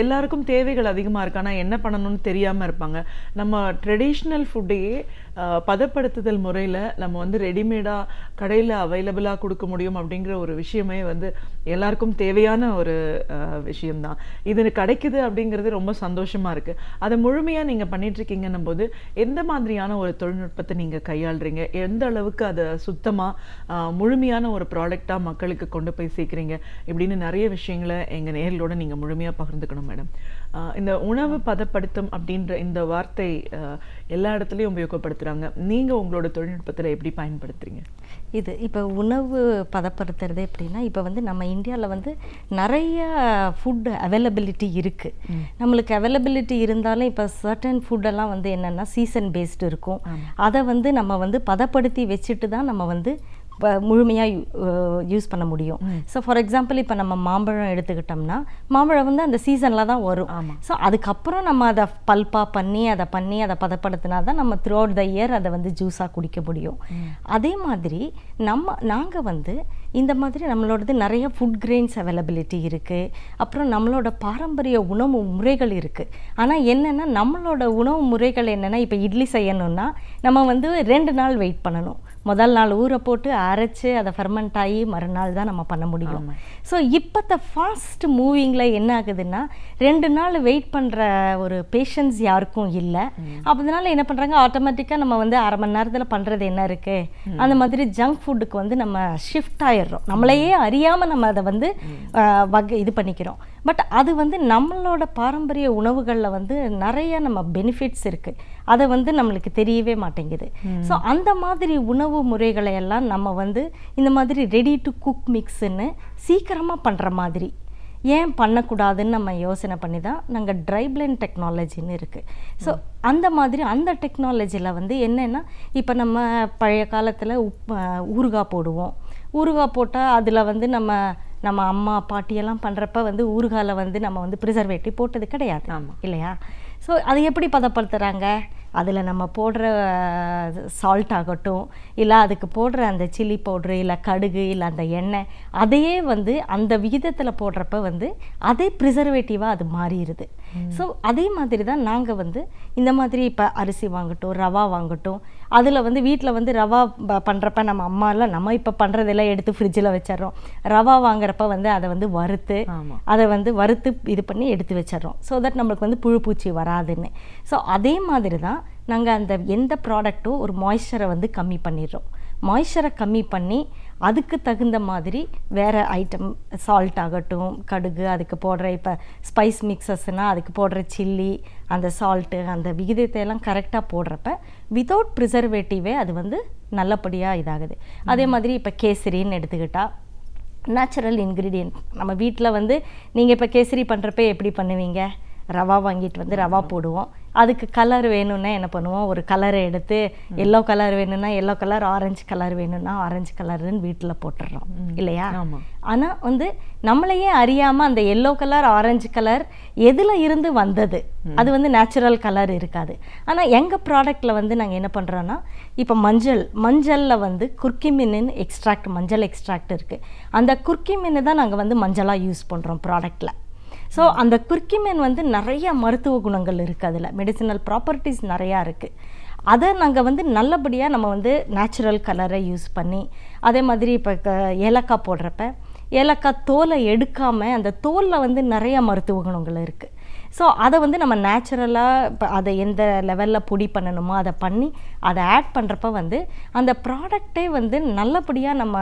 எல்லாருக்கும் தேவைகள் அதிகமாக இருக்கா, ஆனால் என்ன பண்ணணும்னு தெரியாமல் இருப்பாங்க. நம்ம ட்ரெடிஷ்னல் ஃபுட்டையே பதப்படுத்துதல் முறையில் நம்ம வந்து ரெடிமேடாக கடையில் அவைலபிளாக கொடுக்க முடியும் அப்படிங்கிற ஒரு விஷயமே வந்து எல்லாருக்கும் தேவையான ஒரு விஷயம்தான். இது கிடைக்குது அப்படிங்கிறது ரொம்ப சந்தோஷமாக இருக்குது. அதை முழுமையாக நீங்கள் பண்ணிகிட்ருக்கீங்கன்னும் போது எந்த மாதிரியான ஒரு தொழில்நுட்பத்தை நீங்கள் கையாளுறீங்க, எந்த அளவுக்கு அதை சுத்தமாக முழுமையான ஒரு ப்ராடக்டாக மக்களுக்கு கொண்டு போய் சேர்க்குறீங்க இப்படின்னு நிறைய விஷயங்களை எங்கள் நேர்களோட நீங்கள் முழுமையாக பகிர்ந்துக்கணும் மேடம். இந்த உணவு பதப்படுத்தும் அப்படின்ற இந்த வார்த்தை எல்லா இடத்துலையும் உபயோகப்படுத்துகிறாங்க. நீங்கள் உங்களோட தொழில்நுட்பத்தில் எப்படி பயன்படுத்துறீங்க? இது இப்போ உணவு பதப்படுத்துறது எப்படின்னா, இப்போ வந்து நம்ம இந்தியாவில் வந்து நிறைய ஃபுட் அவைலபிலிட்டி இருக்குது. நம்மளுக்கு அவைலபிலிட்டி இருந்தாலும் இப்போ சர்டன் ஃபுட்டெல்லாம் வந்து என்னென்னா சீசன் பேஸ்டு இருக்கும். அதை வந்து நம்ம வந்து பதப்படுத்தி வச்சுட்டு தான் நம்ம வந்து இப்போ முழுமையாக யூஸ் பண்ண முடியும். ஸோ ஃபார் எக்ஸாம்பிள் இப்போ நம்ம மாம்பழம் எடுத்துக்கிட்டோம்னா, மாம்பழம் வந்து அந்த சீசனில் தான் வரும். ஸோ அதுக்கப்புறம் நம்ம அதை பல்பாக பண்ணி அதை பதப்படுத்தினா தான் நம்ம த்ரூ அவுட் த இயர் அதை வந்து ஜூஸாக குடிக்க முடியும். அதே மாதிரி நாங்கள் வந்து இந்த மாதிரி நம்மளோடது நிறைய ஃபுட் கிரெயின்ஸ் அவைலபிலிட்டி இருக்குது. அப்புறம் நம்மளோட பாரம்பரிய உணவு முறைகள் இருக்குது. ஆனால் என்னென்னா நம்மளோட உணவு முறைகள் என்னென்னா, இப்போ இட்லி செய்யணும்னா நம்ம வந்து 2 நாள் வெயிட் பண்ணணும். முதல் நாள் ஊற போட்டு அரைச்சி அதை ஃபெர்மெண்ட் ஆகி மறுநாள் தான் நம்ம பண்ண முடியும். ஸோ இப்போ ஃபாஸ்ட் மூவிங்கில் என்ன ஆகுதுன்னா 2 நாள் வெயிட் பண்ணுற ஒரு பேஷன்ஸ் யாருக்கும் இல்லை. அதனால என்ன பண்ணுறாங்க, ஆட்டோமேட்டிக்காக நம்ம வந்து அரை மணி நேரத்தில் பண்ணுறது என்ன இருக்குது, அந்த மாதிரி ஜங்க் ஃபுட்டுக்கு வந்து நம்ம ஷிஃப்ட் ஆயிடுறோம். நம்மளையே அறியாமல் நம்ம அதை வந்து இது பண்ணிக்கிறோம். பட் அது வந்து நம்மளோட பாரம்பரிய உணவுகளில் வந்து நிறைய நம்ம பெனிஃபிட்ஸ் இருக்குது, அதை வந்து நம்மளுக்கு தெரியவே மாட்டேங்குது. ஸோ அந்த மாதிரி உணவு முறைகளை எல்லாம் நம்ம வந்து இந்த மாதிரி ரெடி டு குக் மிக்ஸுன்னு சீக்கிரமாக பண்ணுற மாதிரி ஏன் பண்ணக்கூடாதுன்னு நம்ம யோசனை பண்ணி தான் நாங்கள் ட்ரை பிளெண்ட் டெக்னாலஜின்னு இருக்குது. ஸோ அந்த மாதிரி அந்த டெக்னாலஜியில் வந்து என்னென்னா, இப்போ நம்ம பழைய காலத்தில் ஊறுகாய் போடுவோம். ஊறுகாய் போட்டால் அதில் வந்து நம்ம அம்மா பாட்டியெல்லாம் பண்ணுறப்ப வந்து ஊறுகாயில் வந்து நம்ம வந்து ப்ரிசர்வேட்டிவ் போட்டது கிடையாது இல்லையா? ஸோ அது எப்படி பதப்படுத்துகிறாங்க? அதில் நம்ம போடுற சால்ட் ஆகட்டும், இல்லை அதுக்கு போடுற அந்த சில்லி பவுட்ரு, இல்லை கடுகு, இல்லை அந்த எண்ணெய், அதையே வந்து அந்த விகிதத்தில் போடுறப்ப வந்து அதே ப்ரிசர்வேட்டிவாக அது மாறிடுது. ஸோ அதே மாதிரி தான் நாங்கள் வந்து இந்த மாதிரி இப்போ அரிசி வாங்கட்டும், ரவா வாங்கட்டும், அதில் வந்து வீட்டில் வந்து ரவா பண்ணுறப்ப நம்ம அம்மாலாம் நம்ம இப்போ பண்ணுறதெல்லாம் எடுத்து ஃப்ரிட்ஜில் வச்சிடறோம். ரவா வாங்குறப்ப வந்து அதை வந்து வறுத்து இது பண்ணி எடுத்து வச்சிடறோம். ஸோ தட் நம்மளுக்கு வந்து புழு பூச்சி வராதுன்னு. ஸோ அதே மாதிரி தான் நாங்கள் அந்த எந்த ப்ராடக்ட்டும் ஒரு மாய்ஸ்சரை வந்து கம்மி பண்ணிடுறோம். மாய்ஸ்சரை கம்மி பண்ணி அதுக்கு தகுந்த மாதிரி வேறு ஐட்டம், சால்ட் ஆகட்டும், கடுகு, அதுக்கு போடுற இப்போ ஸ்பைஸ் மிக்சஸ்னால் அதுக்கு போடுற சில்லி, அந்த சால்ட்டு, அந்த விகிதத்தை எல்லாம் கரெக்டாக போடுறப்ப வித்தவுட் ப்ரிசர்வேட்டிவே அது வந்து நல்லபடியாக இதாகுது. அதே மாதிரி இப்போ கேசரின்னு எடுத்துக்கிட்டால் நேச்சுரல் இன்க்ரீடியன்ட். நம்ம வீட்டில் வந்து நீங்கள் இப்போ கேசரி பண்ணுறப்ப எப்படி பண்ணுவீங்க? ரவா வாங்கிட்டு வந்து ரவா போடுவோம். அதுக்கு கலர் வேணும்னா என்ன பண்ணுவோம்? ஒரு கலரை எடுத்து எல்லோ கலர் வேணும்னா எல்லோ கலர், ஆரஞ்சு கலர் வேணும்னா ஆரஞ்சு கலருன்னு வீட்டில் போட்டுடுறோம் இல்லையா? ஆனால் வந்து நம்மளையே அறியாமல் அந்த எல்லோ கலர், ஆரஞ்சு கலர் எதில் இருந்து வந்தது, அது வந்து நேச்சுரல் கலர் இருக்காது. ஆனால் எங்கள் ப்ராடக்டில் வந்து நாங்கள் என்ன பண்ணுறோன்னா, இப்போ மஞ்சளில் வந்து குர்கிமின்னு எக்ஸ்ட்ராக்ட், மஞ்சள் எக்ஸ்ட்ராக்ட் இருக்குது. அந்த குர்கிமின்னு தான் நாங்கள் வந்து மஞ்சளாக யூஸ் பண்ணுறோம் ப்ராடக்டில். ஸோ அந்த குர்கிமின் வந்து நிறைய மருத்துவ குணங்கள் இருக்குது, அதில் மெடிசினல் ப்ராப்பர்ட்டிஸ் நிறையா இருக்குது. அதை நாங்கள் வந்து நல்லபடியாக நம்ம வந்து நேச்சுரல் கலரை யூஸ் பண்ணி, அதே மாதிரி இப்போ ஏலக்காய் போடுறப்ப ஏலக்காய் தோலை எடுக்காமல் அந்த தோலில் வந்து நிறைய மருத்துவ குணங்கள் இருக்குது. ஸோ அதை வந்து நம்ம நேச்சுரலாக இப்போ அதை எந்த லெவலில் பொடி பண்ணணுமோ அதை பண்ணி அதை ஆட் பண்ணுறப்ப வந்து அந்த ப்ராடக்டே வந்து நல்லபடியாக நம்ம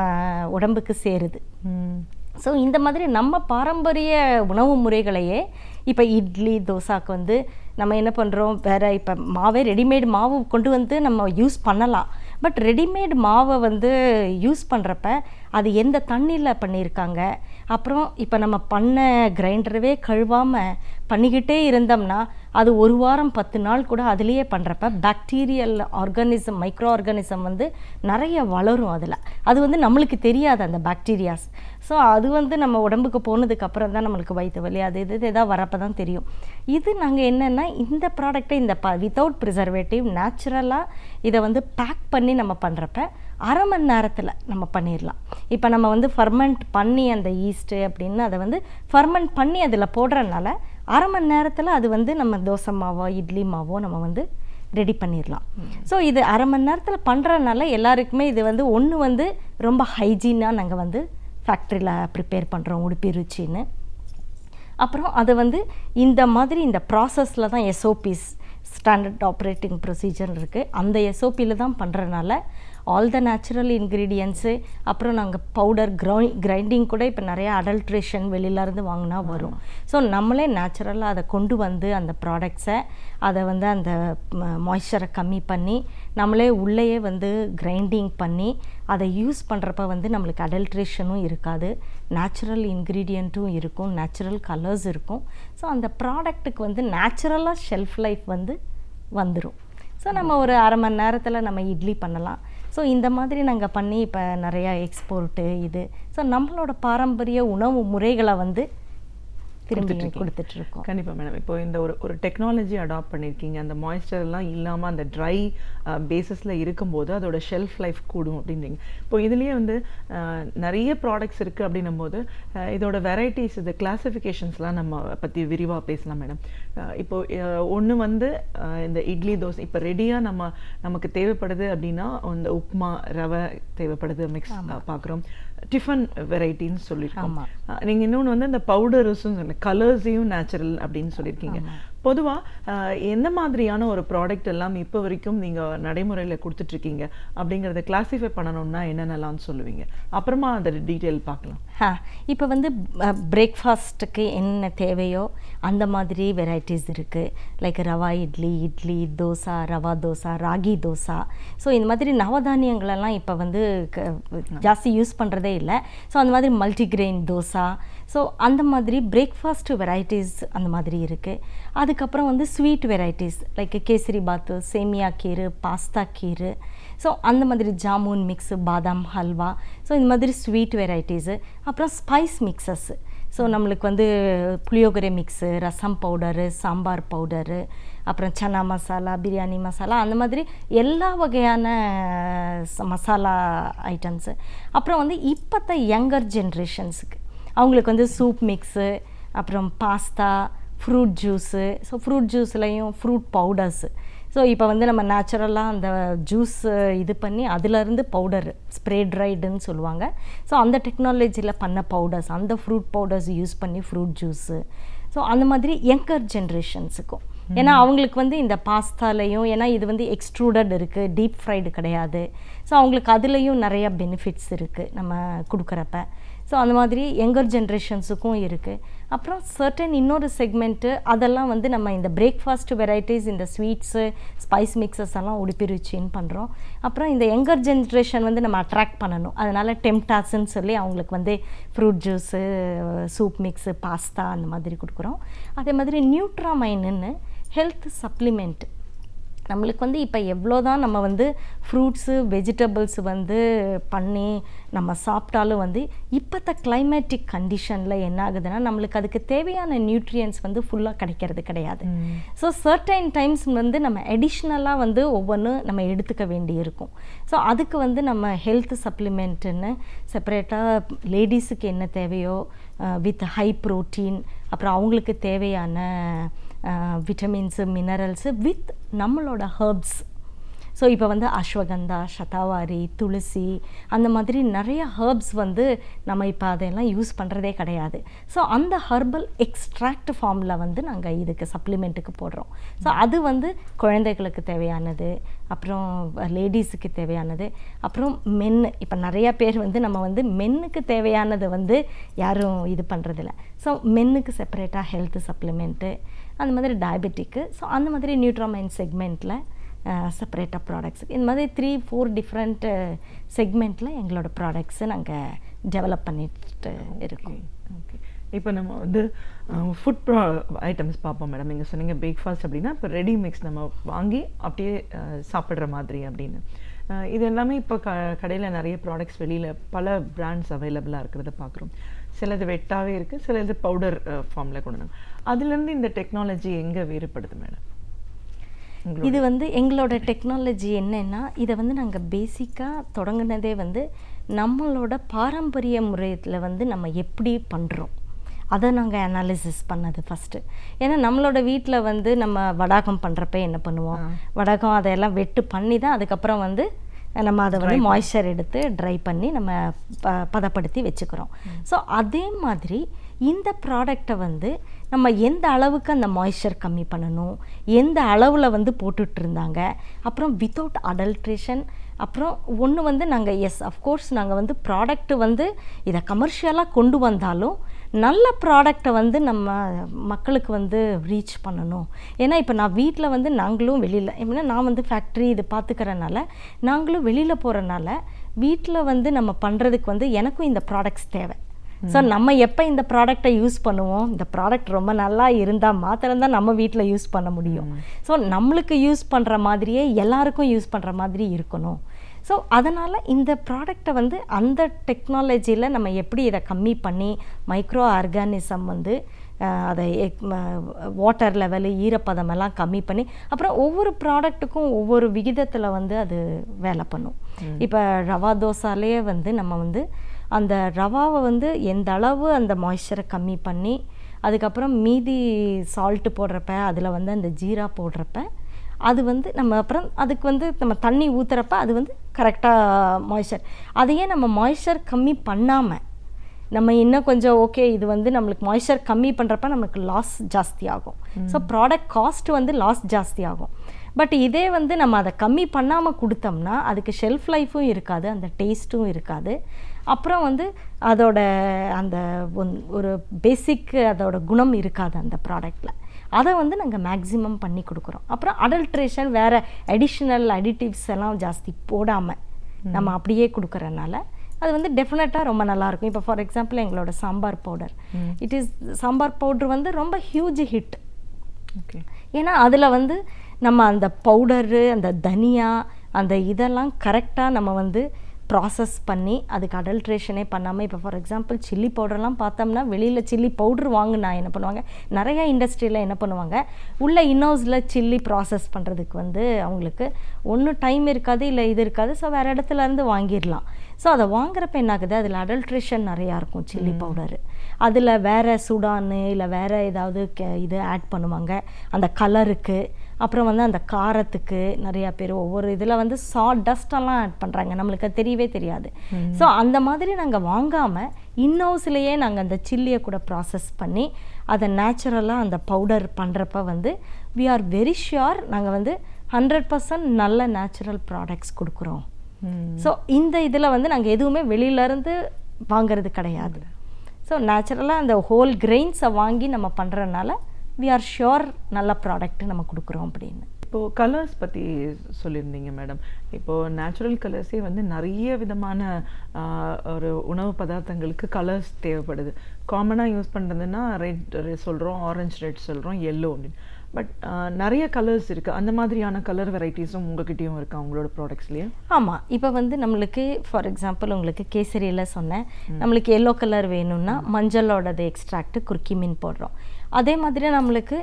உடம்புக்கு சேருது. ஸோ இந்த மாதிரி நம்ம பாரம்பரிய உணவு முறைகளையே இப்போ இட்லி, தோசாக்கு வந்து நம்ம என்ன பண்ணுறோம், வேறு இப்போ மாவே ரெடிமேட் மாவு கொண்டு வந்து நம்ம யூஸ் பண்ணலாம். பட் ரெடிமேட் மாவை வந்து யூஸ் பண்ணுறப்ப அது எந்த தண்ணியில் பண்ணியிருக்காங்க, அப்புறம் இப்போ நம்ம பண்ண கிரைண்டரவே கழுவாமல் பண்ணிக்கிட்டே இருந்தோம்னா அது ஒரு வாரம் 10 நாள் கூட அதுலேயே பண்ணுறப்ப பாக்டீரியல் ஆர்கானிசம், மைக்ரோ ஆர்கானிசம் வந்து நிறைய வளரும் அதில். அது வந்து நம்மளுக்கு தெரியாது அந்த பாக்டீரியாஸ். ஸோ அது வந்து நம்ம உடம்புக்கு போனதுக்கப்புறம் தான் நம்மளுக்கு வயிற்று வலி அது எதாவது வரப்போ தான் தெரியும். இது நாங்கள் என்னென்னா இந்த ப்ராடக்டை இந்த வித்தவுட் ப்ரிசர்வேட்டிவ் நேச்சுரலாக இதை வந்து பேக் பண்ணி நம்ம பண்ணுறப்ப அரை மணி நேரத்தில் நம்ம பண்ணிடலாம். இப்போ நம்ம வந்து ஃபர்மெண்ட் பண்ணி அந்த ஈஸ்ட்டு அப்படின்னு அதை வந்து ஃபர்மெண்ட் பண்ணி அதில் போடுறதுனால அரை மணி நேரத்தில் அது வந்து நம்ம தோசை மாவோ இட்லி மாவோ நம்ம வந்து ரெடி பண்ணிடலாம். ஸோ இது அரை மணி நேரத்தில் பண்ணுறதுனால எல்லாருக்குமே இது வந்து ஒன்று வந்து ரொம்ப ஹைஜீனாக நாங்கள் வந்து ஃபேக்ட்ரியில் ப்ரிப்பேர் பண்ணுறோம், உடுப்பி ருச்சின்னு. அப்புறம் அதை வந்து இந்த மாதிரி இந்த ப்ராசஸில் தான் எஸ்ஓபிஸ், ஸ்டாண்டர்ட் ஆப்ரேட்டிங் ப்ரொசீஜர் இருக்குது, அந்த எஸ்ஓபியில் தான் பண்ணுறதுனால ஆல் த நேச்சுரல் இன்க்ரீடியன்ஸு, அப்புறம் நாங்கள் பவுடர் கிரைண்டிங் கூட இப்போ நிறையா அடல்ட்ரேஷன் வெளியிலேருந்து வாங்கினா வரும். ஸோ நம்மளே நேச்சுரலாக அதை கொண்டு வந்து அந்த ப்ராடக்ட்ஸை அதை வந்து அந்த மாய்ஸ்சரை கம்மி பண்ணி நம்மளே உள்ளேயே வந்து கிரைண்டிங் பண்ணி அதை யூஸ் பண்ணுறப்ப வந்து நம்மளுக்கு அடல்ட்ரேஷனும் இருக்காது, நேச்சுரல் இன்க்ரீடியண்ட்டும் இருக்கும், நேச்சுரல் கலர்ஸ் இருக்கும். ஸோ அந்த ப்ராடக்ட்டுக்கு வந்து நேச்சுரலாக ஷெல்ஃப் லைஃப் வந்து வந்துடும். ஸோ நம்ம ஒரு அரை மணி நேரத்தில் நம்ம இட்லி பண்ணலாம். ஸோ இந்த மாதிரி நாங்கள் பண்ணி இப்போ நிறையா எக்ஸ்போர்ட்டு இது. ஸோ நம்மளோட பாரம்பரிய உணவு முறைகளை வந்து திரும்பி கொடுத்துட்ருக்கோம். கண்டிப்பாக மேடம். இப்போ இந்த ஒரு டெக்னாலஜி அடாப்ட் பண்ணியிருக்கீங்க, அந்த மாய்ஸ்சர்லாம் இல்லாமல் அந்த ட்ரை பேஸஸில் இருக்கும்போது அதோட ஷெல்ஃப் லைஃப் கூடும் அப்படின்றீங்க. இப்போ இதுலேயே வந்து நிறைய ப்ராடக்ட்ஸ் இருக்குது அப்படின்னும் போது இதோட வெரைட்டிஸ், இது கிளாஸிஃபிகேஷன்ஸ்லாம் நம்ம பற்றி விரிவாக பேசலாம் மேடம். இப்போது ஒன்று வந்து இந்த இட்லி தோசை இப்போ ரெடியாக நமக்கு தேவைப்படுது அப்படின்னா இந்த உப்மா ரவை தேவைப்படுது, மிக்ஸ் பார்க்குறோம், டிஃபன் வெரைட்டின்னு சொல்லியிருக்கோம். நீங்கள் இன்னொன்று வந்து இந்த பவுடர்ஸும் கலர்ஸையும் நேச்சுரல் அப்படின்னு சொல்லியிருக்கீங்க. பொதுவாக எந்த மாதிரியான ஒரு ப்ராடக்ட் எல்லாம் இப்போ வரைக்கும் நீங்கள் நடைமுறையில் கொடுத்துட்ருக்கீங்க அப்படிங்கிறத கிளாஸிஃபை பண்ணணும்னா என்னென்னலாம்னு சொல்லுவீங்க? அப்புறமா அந்த டீட்டெயில் பார்க்கலாம். இப்போ வந்து பிரேக்ஃபாஸ்ட்டுக்கு என்ன தேவையோ அந்த மாதிரி வெரைட்டிஸ் இருக்குது. லைக் ரவா இட்லி தோசை, ரவா தோசை, ராகி தோசை. ஸோ இந்த மாதிரி நவதானியங்களெல்லாம் இப்போ வந்து ஜாஸ்தி யூஸ் பண்ணுறதே இல்லை. ஸோ அந்த மாதிரி மல்டிக்ரெயின் தோசை, ஸோ அந்த மாதிரி பிரேக்ஃபாஸ்ட் வெரைட்டிஸ் அந்த மாதிரி இருக்குது. அதுக்கப்புறம் வந்து ஸ்வீட் வெரைட்டிஸ் லைக் கேசரி பாத்து, சேமியா கீரு, பாஸ்தா கீரு, ஸோ அந்த மாதிரி ஜாமுன் மிக்ஸு, பாதாம் ஹல்வா, ஸோ இந்த மாதிரி ஸ்வீட் வெரைட்டிஸு. அப்புறம் ஸ்பைஸ் மிக்சஸ்ஸு, ஸோ நம்மளுக்கு வந்து புளியோகரை மிக்ஸு, ரசம் பவுடரு, சாம்பார் பவுடரு, அப்புறம் சன்னா மசாலா, பிரியாணி மசாலா, அந்த மாதிரி எல்லா வகையான மசாலா ஐட்டம்ஸு. அப்புறம் வந்து இப்போத்த யங்கர் ஜென்ரேஷன்ஸுக்கு அவங்களுக்கு வந்து சூப் மிக்ஸு, அப்புறம் pasta, fruit juice. So fruit ஜூஸ்லேயும் ஃப்ரூட் பவுடர்ஸு. ஸோ இப்போ வந்து நம்ம நேச்சுரலாக அந்த ஜூஸ் இது பண்ணி அதிலருந்து பவுடர் ஸ்ப்ரே ட்ரைடுன்னு சொல்லுவாங்க. ஸோ அந்த டெக்னாலஜியில் பண்ண பவுடர்ஸ், அந்த ஃப்ரூட் பவுடர்ஸ் யூஸ் பண்ணி ஃப்ரூட் ஜூஸு. ஸோ அந்த மாதிரி யங்கர் ஜென்ரேஷன்ஸுக்கும், ஏன்னா அவங்களுக்கு வந்து இந்த பாஸ்தாலையும், ஏன்னா இது வந்து எக்ஸ்ட்ரூடட் இருக்குது, டீப் ஃப்ரைடு கிடையாது. ஸோ அவங்களுக்கு அதுலேயும் நிறையா பெனிஃபிட்ஸ் இருக்குது நம்ம கொடுக்குறப்ப. ஸோ அந்த மாதிரி யங்கர் ஜென்ரேஷன்ஸுக்கும் இருக்குது. அப்புறம் சர்டன் இன்னொரு செக்மெண்ட்டு, அதெல்லாம் வந்து நம்ம இந்த பிரேக்ஃபாஸ்ட் வெரைட்டிஸ், இந்த ஸ்வீட்ஸு, ஸ்பைஸ் மிக்சஸ் எல்லாம் உடுப்பிருச்சின்னு பண்ணுறோம். அப்புறம் இந்த யங்கர் ஜென்ரேஷன் வந்து நம்ம அட்ராக்ட் பண்ணணும். அதனால் டெம்டாஸ்ன்னு சொல்லி அவங்களுக்கு வந்து fruit juice, soup mix, pasta அந்த மாதிரி கொடுக்குறோம். அதே மாதிரி நியூட்ராமைன்னு ஹெல்த் சப்ளிமெண்ட். நம்மளுக்கு வந்து இப்போ எவ்வளோ தான் நம்ம வந்து ஃப்ரூட்ஸு, வெஜிடபிள்ஸ் வந்து பண்ணி நம்ம சாப்பிட்டாலும் வந்து இப்போத்த கிளைமேட்டிக் கண்டிஷனில் என்ன ஆகுதுன்னா நம்மளுக்கு அதுக்கு தேவையான நியூட்ரியன்ஸ் வந்து ஃபுல்லாக கிடைக்கிறது கிடையாது. ஸோ சர்டைன் டைம்ஸ் வந்து நம்ம அடிஷ்னலாக வந்து ஒவ்வொன்றும் நம்ம எடுத்துக்க வேண்டி இருக்கும். ஸோ அதுக்கு வந்து நம்ம ஹெல்த் சப்ளிமெண்ட்டுன்னு செப்பரேட்டாக லேடிஸுக்கு என்ன தேவையோ வித் ஹை ப்ரோட்டீன், அப்புறம் அவங்களுக்கு தேவையான விட்டமின்ஸு, மினரல்ஸு வித் நம்மளோட ஹர்ப்ஸ். ஸோ இப்போ வந்து அஸ்வகந்தா, சதாவாரி, துளசி, அந்த மாதிரி நிறைய ஹர்ப்ஸ் வந்து நம்ம இப்போ அதெல்லாம் யூஸ் பண்ணுறதே கிடையாது. ஸோ அந்த ஹர்பல் எக்ஸ்ட்ராக்ட் ஃபார்மில் வந்து நாங்கள் இதுக்கு சப்ளிமெண்ட்டுக்கு போடுறோம். ஸோ அது வந்து குழந்தைகளுக்கு தேவையானது, அப்புறம் லேடிஸுக்கு தேவையானது, அப்புறம் மென்னு. இப்போ நிறையா பேர் வந்து நம்ம வந்து மென்னுக்கு தேவையானது வந்து யாரும் இது பண்ணுறதில்ல. ஸோ மென்னுக்கு செப்பரேட்டாக ஹெல்த் சப்ளிமெண்ட்டு, அந்த மாதிரி டயபெட்டிக்கு. ஸோ அந்த மாதிரி நியூட்ராமைன் செக்மெண்ட்டில் செப்பரேட்டாக ப்ராடக்ட்ஸ், இந்த மாதிரி 3-4 டிஃப்ரெண்ட் செக்மெண்ட்டில் எங்களோட ப்ராடக்ட்ஸை நாங்கள் டெவலப் பண்ணிட்டு இருக்கோம். ஓகே, இப்போ நம்ம வந்து ஃபுட் ஐட்டம்ஸ் பார்ப்போம் மேடம். நீங்கள் சொன்னீங்க பிரேக்ஃபாஸ்ட் அப்படின்னா இப்போ ரெடி மிக்ஸ் நம்ம வாங்கி அப்படியே சாப்பிட்ற மாதிரி அப்படின்னு. இது எல்லாமே இப்போ கடையில் நிறைய ப்ராடக்ட்ஸ் வெளியில் பல பிராண்ட்ஸ் அவைலபிளாக இருக்கிறத பார்க்குறோம். சிலது வெட்டாகவே இருக்குது, சிலது பவுடர் ஃபார்மில் கொண்டு வந்தாங்க. அதுலேருந்து இந்த டெக்னாலஜி எங்கே வேறுபடுது மேடம்? இது வந்து எங்களோட டெக்னாலஜி என்னென்னா, இதை வந்து நாங்கள் பேசிக்காக தொடங்கினதே வந்து நம்மளோட பாரம்பரிய முறையில் வந்து நம்ம எப்படி பண்ணுறோம் அதை நாங்கள் அனாலிசிஸ் பண்ணது ஃபஸ்ட்டு. ஏன்னா நம்மளோட வீட்டில் வந்து நம்ம வடாகம் பண்ணுறப்ப என்ன பண்ணுவோம், வடாகம் அதையெல்லாம் வெட்டு பண்ணி தான் அதுக்கப்புறம் வந்து நம்ம அதை வந்து மாய்ஸ்சர் எடுத்து ட்ரை பண்ணி நம்ம பதப்படுத்தி வச்சுக்கிறோம். ஸோ அதே மாதிரி இந்த ப்ராடக்டை வந்து நம்ம எந்த அளவுக்கு அந்த மாய்ஸ்சர் கம்மி பண்ணணும், எந்த அளவில் வந்து போட்டுட்டு இருந்தாங்க, அப்புறம் வித்தவுட் அடல்ட்ரேஷன். அப்புறம் ஒன்று வந்து நாங்கள் அஃப்கோர்ஸ் நாங்கள் வந்து ப்ராடக்ட்டு வந்து இதை கமர்ஷியலாக கொண்டு வந்தாலும் நல்ல ப்ராடக்டை வந்து நம்ம மக்களுக்கு வந்து ரீச் பண்ணணும். ஏன்னா இப்போ நான் வீட்டில் வந்து நாங்களும் வெளியில், எப்படின்னா நான் வந்து ஃபேக்ட்ரி இது பார்த்துக்கிறனால நாங்களும் வெளியில் போகிறனால வீட்டில் வந்து நம்ம பண்ணுறதுக்கு வந்து எனக்கும் இந்த ப்ராடக்ட்ஸ் தேவை. ஸோ நம்ம எப்போ இந்த ப்ராடக்டை யூஸ் பண்ணுவோம், இந்த ப்ராடக்ட் ரொம்ப நல்லா இருந்தால் மாத்திரம்தான் நம்ம வீட்டில் யூஸ் பண்ண முடியும். ஸோ நம்மளுக்கு யூஸ் பண்ணுற மாதிரியே எல்லாருக்கும் யூஸ் பண்ணுற மாதிரி இருக்கணும். ஸோ அதனால் இந்த ப்ராடக்டை வந்து அந்த டெக்னாலஜியில் நம்ம எப்படி இதை கம்மி பண்ணி மைக்ரோ ஆர்கானிசம் வந்து அதை வாட்டர் லெவலு, ஈரப்பதமெல்லாம் கம்மி பண்ணி, அப்புறம் ஒவ்வொரு ப்ராடக்ட்டுக்கும் ஒவ்வொரு விகிதத்தில் வந்து அது வேலை பண்ணும். இப்போ ரவா தோசாலேயே வந்து நம்ம வந்து அந்த ரவாவை வந்து எந்த அளவு அந்த மாய்ஸ்சரை கம்மி பண்ணி, அதுக்கப்புறம் மீதி சால்ட்டு போடுறப்ப அதில் வந்து அந்த ஜீரா போடுறப்ப அது வந்து நம்ம அப்புறம் அதுக்கு வந்து நம்ம தண்ணி ஊற்றுறப்ப அது வந்து கரெக்டாக மாய்ஸ்சர். அதையே நம்ம மாய்ஸ்சர் கம்மி பண்ணாமல் நம்ம இன்னும் கொஞ்சம் ஓகே இது வந்து நம்மளுக்கு மாய்ஸ்சர் கம்மி பண்ணுறப்ப நமக்கு லாஸ் ஜாஸ்தி ஆகும். ஸோ ப்ராடக்ட் காஸ்ட் வந்து லாஸ் ஜாஸ்தி ஆகும். பட் இதே வந்து நம்ம அதை கம்மி பண்ணாமல் கொடுத்தோம்னா அதுக்கு ஷெல்ஃப் லைஃப்பும் இருக்காது, அந்த டேஸ்ட்டும் இருக்காது. அப்புறம் வந்து அதோட அந்த ஒரு பேசிக் அதோட குணம் இருக்காது அந்த ப்ராடக்டில். அதை வந்து நாங்கள் மேக்ஸிமம் பண்ணி கொடுக்குறோம். அப்புறம் அடல்ட்ரேஷன் வேறு அடிஷ்னல் அடிட்டிவ்ஸ் எல்லாம் ஜாஸ்தி போடாமல் நம்ம அப்படியே கொடுக்குறனால அது வந்து டெஃபினட்டாக ரொம்ப நல்லாயிருக்கும். இப்போ ஃபார் எக்ஸாம்பிள் எங்களோட சாம்பார் பவுடர், சாம்பார் பவுடர் வந்து ரொம்ப ஹியூஜ் ஹிட். ஓகே. ஏன்னா அதில் வந்து நம்ம அந்த பவுடரு, அந்த தனியா, அந்த இதெல்லாம் கரெக்டாக நம்ம வந்து ப்ராசஸ் பண்ணி அதுக்கு அடல்ட்ரேஷனே பண்ணாமல், இப்போ ஃபார் எக்ஸாம்பிள் சில்லி பவுடர்லாம் பார்த்தோம்னா வெளியில் சில்லி பவுட்ரு வாங்கினா என்ன பண்ணுவாங்க, நிறையா இண்டஸ்ட்ரியில் என்ன பண்ணுவாங்க, உள்ள இன்னோஸில் சில்லி ப்ராசஸ் பண்ணுறதுக்கு வந்து அவங்களுக்கு ஒன்றும் டைம் இருக்காது, இல்லை இது இருக்காது. ஸோ வேறு இடத்துலேருந்து வாங்கிடலாம். ஸோ அதை வாங்குறப்ப என்ன ஆகுது, அதில் அடல்ட்ரேஷன் நிறையா இருக்கும் சில்லி பவுடரு. அதில் வேறு சுடானு இல்லை வேறு ஏதாவது இது ஆட் பண்ணுவாங்க அந்த கலருக்கு. அப்புறம் வந்து அந்த காரத்துக்கு நிறையா பேர் ஒவ்வொரு இதில் வந்து டஸ்டெல்லாம் ஆட் பண்ணுறாங்க, நம்மளுக்கு அது தெரியவே தெரியாது. ஸோ அந்த மாதிரி நாங்கள் வாங்காமல் இன்னோஸ்லேயே நாங்கள் அந்த சில்லியை கூட ப்ராசஸ் பண்ணி அதை நேச்சுரலாக அந்த பவுடர் பண்ணுறப்ப வந்து வி ஆர் வெரி ஷியோர் நாங்கள் வந்து 100% நல்ல நேச்சுரல் ப்ராடக்ட்ஸ் கொடுக்குறோம். ஸோ இந்த இதில் வந்து நாங்கள் எதுவுமே வெளியிலேருந்து வாங்கிறது கிடையாது. ஸோ நேச்சுரலாக அந்த ஹோல் கிரெயின்ஸை வாங்கி நம்ம பண்ணுறதுனால வி ஆர் ஷியோர் நல்ல ப்ராடக்ட் நம்ம கொடுக்குறோம் அப்படின்னு. இப்போது கலர்ஸ் பற்றி சொல்லியிருந்தீங்க மேடம். இப்போது நேச்சுரல் கலர்ஸே வந்து நிறைய விதமான ஒரு உணவு பதார்த்தங்களுக்கு கலர்ஸ் தேவைப்படுது. காமனாக யூஸ் பண்ணுறதுன்னா ரெட் சொல்கிறோம், ஆரஞ்சு ரெட் சொல்கிறோம், எல்லோ அப்படின்னு. பட் நிறைய கலர்ஸ் இருக்குது. அந்த மாதிரியான கலர் வெரைட்டிஸும் உங்ககிட்டயும் இருக்கா உங்களோட ப்ராடக்ட்ஸ்லேயே? ஆமாம். இப்போ வந்து நம்மளுக்கு ஃபார் எக்ஸாம்பிள் உங்களுக்கு கேசரியில் சொன்னேன், நம்மளுக்கு எல்லோ கலர் வேணும்னா மஞ்சளோடது எக்ஸ்ட்ராக்ட் குர்கிமின் போடுறோம். அதே மாதிரி நம்மளுக்கு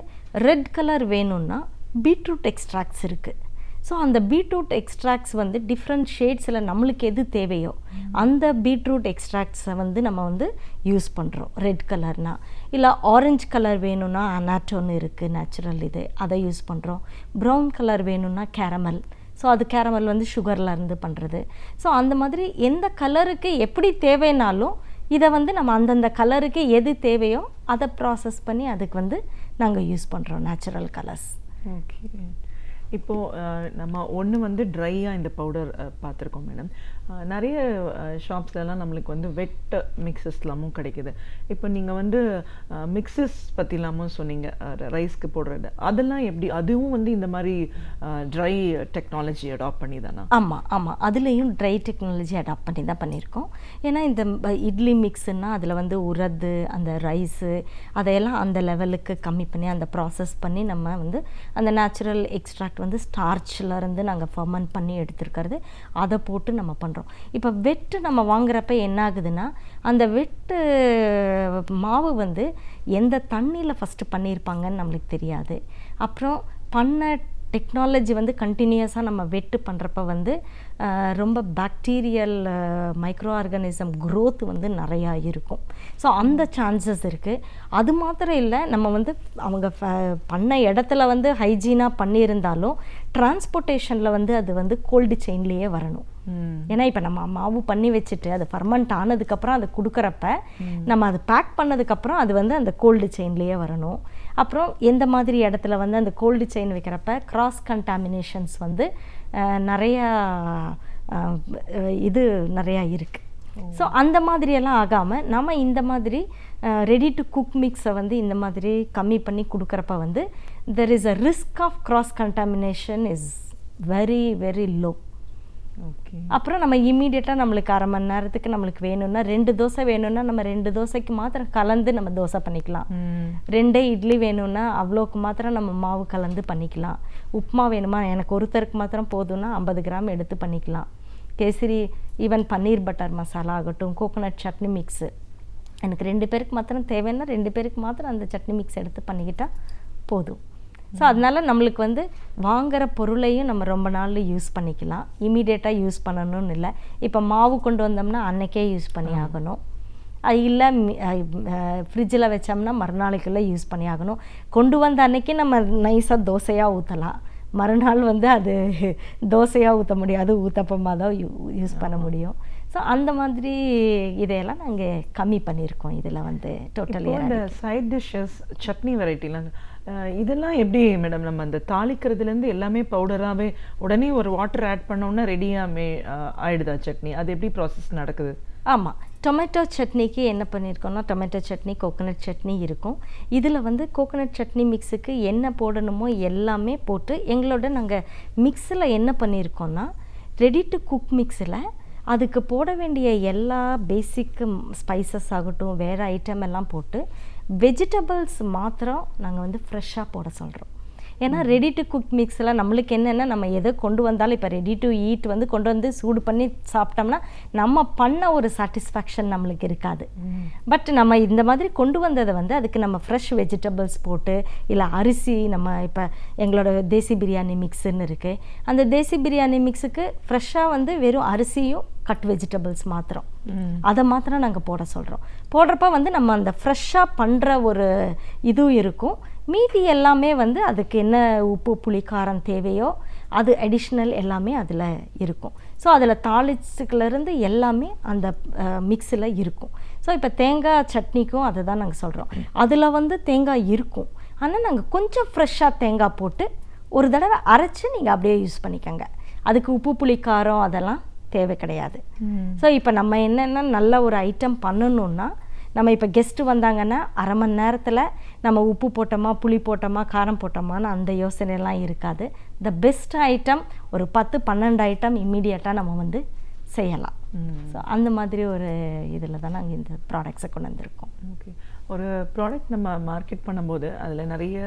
ரெட் கலர் வேணும்னா பீட்ரூட் எக்ஸ்ட்ராக்ட்ஸ் இருக்குது. ஸோ அந்த பீட்ரூட் எக்ஸ்ட்ராக்ட்ஸ் வந்து டிஃப்ரெண்ட் ஷேட்ஸில் நம்மளுக்கு எது தேவையோ அந்த பீட்ரூட் எக்ஸ்ட்ராக்ட்ஸை வந்து நம்ம வந்து யூஸ் பண்ணுறோம் ரெட் கலர்னால். இல்லை ஆரஞ்சு கலர் வேணும்னா அனாட்டோன்னு இருக்குது நேச்சுரல் இது, அதை யூஸ் பண்ணுறோம். ப்ரௌன் கலர் வேணும்னா கேரமல். ஸோ அது கேரமல் வந்து சுகர்லேருந்து பண்ணுறது. ஸோ அந்த மாதிரி எந்த கலருக்கு எப்படி தேவைனாலும் இதை வந்து நம்ம அந்தந்த கலருக்கு எது தேவையோ அதை ப்ராசஸ் பண்ணி அதுக்கு வந்து நாங்கள் யூஸ் பண்ணுறோம் நேச்சுரல் கலர்ஸ். ஓகே. இப்போது நம்ம ஒன்று வந்து ட்ரையாக இந்த பவுடர் பார்த்துருக்கோம் மேடம். நிறைய ஷாப்ஸ்லலாம் நம்மளுக்கு வந்து வெட் மிக்சஸ்லாமும் கிடைக்குது. இப்போ நீங்கள் வந்து மிக்சஸ் பற்றிலாமும் சொன்னீங்க, ரைஸ்க்கு போடுறது, அதெல்லாம் எப்படி, அதுவும் வந்து இந்த மாதிரி ட்ரை டெக்னாலஜி அடாப்ட் பண்ணி தானா? ஆமாம் ஆமாம், அதுலேயும் ட்ரை டெக்னாலஜி அடாப்ட் பண்ணி தான் பண்ணியிருக்கோம். ஏன்னா இந்த இட்லி மிக்ஸுன்னா அதில் வந்து உரது அந்த ரைஸு அதையெல்லாம் அந்த லெவலுக்கு கம்மி பண்ணி அந்த ப்ராசஸ் பண்ணி நம்ம வந்து அந்த நேச்சுரல் எக்ஸ்ட்ராக்ட் வந்து ஸ்டார்ச்லேருந்து நாங்கள் ஃபர்மெண்ட் பண்ணி எடுத்துருக்கிறது, அதை போட்டு நம்ம பண்ணுறோம். இப்போ வெட்டு நம்ம வாங்குறப்ப என்ன ஆகுதுன்னா அந்த வெட்டு மாவு வந்து எந்த தண்ணியில் ஃபஸ்ட்டு பண்ணியிருப்பாங்கன்னு நம்மளுக்கு தெரியாது. அப்புறம் பண்ண டெக்னாலஜி வந்து கண்டினியூஸாக நம்ம வெட்டு பண்ணுறப்ப வந்து ரொம்ப பாக்டீரியல் மைக்ரோ ஆர்கானிசம் க்ரோத் வந்து நிறையா இருக்கும். ஸோ அந்த சான்சஸ் இருக்குது. அது மாத்திரம் இல்லை, நம்ம வந்து அவங்க பண்ண இடத்துல வந்து ஹைஜீனாக பண்ணியிருந்தாலும் டிரான்ஸ்போர்ட்டேஷனில் வந்து அது வந்து கோல்டு செயின்லேயே வரணும். ஏன்னா இப்போ நம்ம மாவு பண்ணி வச்சுட்டு அது ஃபர்மெண்ட் ஆனதுக்கப்புறம் அதை கொடுக்குறப்ப நம்ம அது பேக் பண்ணதுக்கப்புறம் அது வந்து அந்த கோல்டு செயின்லேயே வரணும். அப்புறம் எந்த மாதிரி இடத்துல வந்து அந்த கோல்டு செயின் வைக்கிறப்ப கிராஸ் கண்டாமினேஷன்ஸ் வந்து நிறையா இது நிறையா இருக்குது. ஸோ அந்த மாதிரியெல்லாம் ஆகாமல் நம்ம இந்த மாதிரி ரெடி டு குக் மிக்ஸை வந்து இந்த மாதிரி கம்மி பண்ணி கொடுக்குறப்ப வந்து there is a risk of cross contamination is very very low. Okay. அப்புறம் நம்ம இமீடியட்டாக நம்மளுக்கு அரை மணி நேரத்துக்கு நம்மளுக்கு வேணும்னா 2 தோசை வேணும்னா நம்ம 2 தோசைக்கு மாத்திரம் கலந்து நம்ம தோசை பண்ணிக்கலாம். 2 இட்லி வேணும்னா அவ்வளோக்கு மாத்திரம் நம்ம மாவு கலந்து பண்ணிக்கலாம். உப்புமா வேணுமா எனக்கு ஒருத்தருக்கு மாத்திரம் போதும்னா 50 கிராம் எடுத்து பண்ணிக்கலாம். கேசரி ஈவன் பன்னீர் பட்டர் மசாலா ஆகட்டும், கோகோனட் சட்னி மிக்ஸு எனக்கு 2 பேருக்கு மாத்திரம் தேவைன்னா 2 பேருக்கு மாத்திரம் அந்த சட்னி மிக்ஸ் எடுத்து பண்ணிக்கிட்டால் போதும். ஸோ அதனால் நம்மளுக்கு வந்து வாங்குகிற பொருளையும் நம்ம ரொம்ப நாள் யூஸ் பண்ணிக்கலாம். இமீடியட்டாக யூஸ் பண்ணணும்னு இல்லை. இப்போ மாவு கொண்டு வந்தோம்னா அன்னைக்கே யூஸ் பண்ணி ஆகணும். அது இல்லை ஃப்ரிட்ஜில் வச்சோம்னா மறுநாளைக்குள்ளே யூஸ் பண்ணி ஆகணும். கொண்டு வந்த அன்னைக்கு நம்ம நைஸாக தோசையாக ஊற்றலாம், மறுநாள் வந்து அது தோசையாக ஊற்ற முடியாது, ஊத்தப்பமாக தான் யூஸ் பண்ண முடியும். ஸோ அந்த மாதிரி இதையெல்லாம் நாங்கள் கம்மி பண்ணியிருக்கோம். இதில் வந்து டோட்டலி இந்த சைட் டிஷ்ஷஸ் சட்னி வெரைட்டிலாம் இதெல்லாம் எப்படி மேடம் நம்ம அந்த தாளிக்கிறதுலேருந்து எல்லாமே பவுடராகவே உடனே ஒரு வாட்டர் ஆட் பண்ணோன்னா ரெடியாகவே ஆயிடுதா சட்னி? அது எப்படி ப்ராசஸ் நடக்குது? ஆமாம், டொமேட்டோ சட்னிக்கு என்ன பண்ணியிருக்கோம்னா டொமேட்டோ சட்னி, கோகோனட் சட்னி இருக்கும். இதில் வந்து கோகோனட் சட்னி மிக்ஸுக்கு என்ன போடணுமோ எல்லாமே போட்டு எங்களோட நாங்கள் மிக்ஸில் என்ன பண்ணியிருக்கோம்னா ரெடி டு குக் மிக்ஸில் அதுக்கு போட வேண்டிய எல்லா பேசிக் ஸ்பைசஸ் ஆகட்டும் வேறு ஐட்டம் எல்லாம் போட்டு வெஜிடபிள்ஸ் மாத்திரம் நாங்கள் வந்து ஃப்ரெஷ்ஷாக போட சொல்கிறோம். ஏன்னா ரெடி டு குக் மிக்ஸில் நம்மளுக்கு என்னென்னா நம்ம எதை கொண்டு வந்தாலும் இப்போ ரெடி டு ஈட் வந்து கொண்டு வந்து சூடு பண்ணி சாப்பிட்டோம்னா நம்ம பண்ண ஒரு சாட்டிஸ்ஃபேக்ஷன் நம்மளுக்கு இருக்காது. பட் நம்ம இந்த மாதிரி கொண்டு வந்ததை வந்து அதுக்கு நம்ம ஃப்ரெஷ் வெஜிடபிள்ஸ் போட்டு இல்லை அரிசி, நம்ம இப்போ எங்களோட தேசி பிரியாணி மிக்ஸுன்னு இருக்குது, அந்த தேசி பிரியாணி மிக்ஸுக்கு ஃப்ரெஷ்ஷாக வந்து வெறும் அரிசியும் கட் வெஜிடபிள்ஸ் மாத்திரம் அதை மாத்திரம் நாங்கள் போட சொல்கிறோம். போடுறப்ப வந்து நம்ம அந்த ஃப்ரெஷ்ஷாக பண்ணுற ஒரு இதுவும் இருக்கும். மீதி எல்லாமே வந்து அதுக்கு என்ன உப்பு புளி காரம் தேவையோ அது அடிஷ்னல் எல்லாமே அதில் இருக்கும். ஸோ அதில் தாளிச்சுக்குலேருந்து எல்லாமே அந்த மிக்ஸில் இருக்கும். ஸோ இப்போ தேங்காய் சட்னிக்கும் அதை தான் நாங்கள் சொல்கிறோம். அதில் வந்து தேங்காய் இருக்கும், ஆனால் நாங்கள் கொஞ்சம் ஃப்ரெஷ்ஷாக தேங்காய் போட்டு ஒரு தடவை அரைச்சி நீங்கள் அப்படியே யூஸ் பண்ணிக்கோங்க. அதுக்கு உப்பு புளி காரம் அதெல்லாம் தேவை கிடையாது. ஸோ இப்போ நம்ம என்னென்னா நல்ல ஒரு ஐட்டம் பண்ணணுன்னா நம்ம இப்போ கெஸ்ட்டு வந்தாங்கன்னா அரை மணி நேரத்தில் நம்ம உப்பு போட்டோமா புளி போட்டோமா காரம் போட்டோமான்னு அந்த யோசனையெல்லாம் இருக்காது. த பெஸ்ட் ஐட்டம் ஒரு 10-12 ஐட்டம் இம்மீடியட்டாக நம்ம வந்து செய்யலாம். ஸோ அந்த மாதிரி ஒரு இதில் தான் நாங்கள் இந்த ப்ராடக்ட்ஸை கொண்டு வந்திருக்கோம். ஓகே, ஒரு ப்ராடக்ட் நம்ம மார்க்கெட் பண்ணும்போது அதில் நிறைய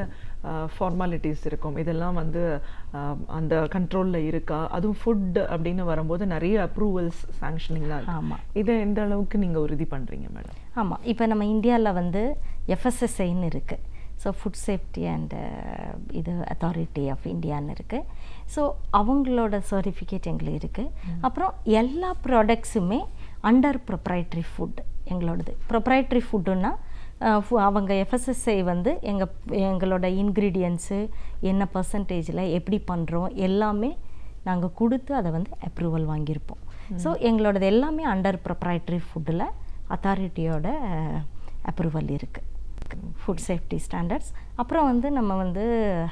ஃபார்மாலிட்டிஸ் இருக்கும். இதெல்லாம் வந்து அந்த கண்ட்ரோலில் இருக்கா? அதுவும் ஃபுட் அப்படின்னு வரும்போது நிறைய அப்ரூவல்ஸ் சாங்ஷனிங்லாம் இருக்கு. ஆமாம், இதை எந்த அளவுக்கு நீங்கள் உறுதி பண்ணுறீங்க மேடம்? ஆமாம், இப்போ நம்ம இந்தியாவில் வந்து FSSAIன்னு இருக்குது. ஸோ ஃபுட் சேஃப்டி அண்ட் இது அத்தாரிட்டி ஆஃப் இந்தியான்னு இருக்குது. ஸோ அவங்களோட சர்டிஃபிகேட் எங்களுக்கு இருக்குது. அப்புறம் எல்லா ப்ராடக்ட்ஸுமே அண்டர் ப்ரொப்ரைட்ரி ஃபுட் எங்களோடது. ப்ரொப்ரைட்ரி ஃபுட்டுன்னா அவங்க FSSAI வந்து எங்களோட இன்க்ரீடியன்ஸு என்ன பர்சன்டேஜில் எப்படி பண்ணுறோம் எல்லாமே நாங்கள் கொடுத்து அதை வந்து அப்ரூவல் வாங்கியிருப்போம். ஸோ எங்களோடது எல்லாமே அண்டர் ப்ரொப்ரைட்ரி ஃபுட்டில் அத்தாரிட்டியோட அப்ரூவல் இருக்குது, ஃபுட் சேஃப்டி ஸ்டாண்டர்ட்ஸ். அப்புறம் வந்து நம்ம வந்து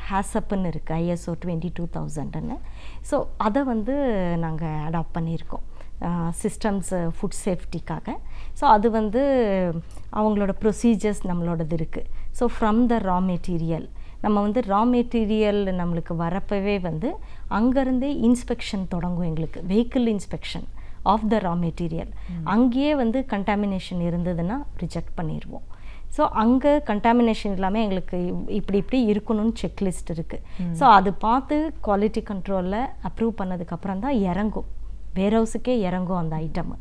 ஹேசப்னு இருக்குது, ISO 22000ன்னு. ஸோ அதை வந்து நாங்கள் அடாப்ட் பண்ணியிருக்கோம் சிஸ்டம்ஸ் ஃபுட் சேஃப்டிக்காக. ஸோ அது வந்து அவங்களோட ப்ரொசீஜர்ஸ் நம்மளோடது இருக்குது. So from the raw material நம்ம வந்து ரா மெட்டீரியல் நம்மளுக்கு வரப்பவே வந்து அங்கேருந்தே இன்ஸ்பெக்ஷன் தொடங்கும். எங்களுக்கு vehicle inspection of the raw material. அங்கேயே வந்து கண்டாமினேஷன் இருந்ததுன்னா ரிஜெக்ட் பண்ணிடுவோம். ஸோ அங்கே கண்டாமினேஷன் இல்லாமல் எங்களுக்கு இப்படி இருக்கணும்னு செக்லிஸ்ட் இருக்குது. ஸோ அது பார்த்து குவாலிட்டி கண்ட்ரோலில் அப்ரூவ் பண்ணதுக்கப்புறம் தான் இறங்கும், வேர்ஹவுஸுக்கே இறங்கும் அந்த ஐட்டம்.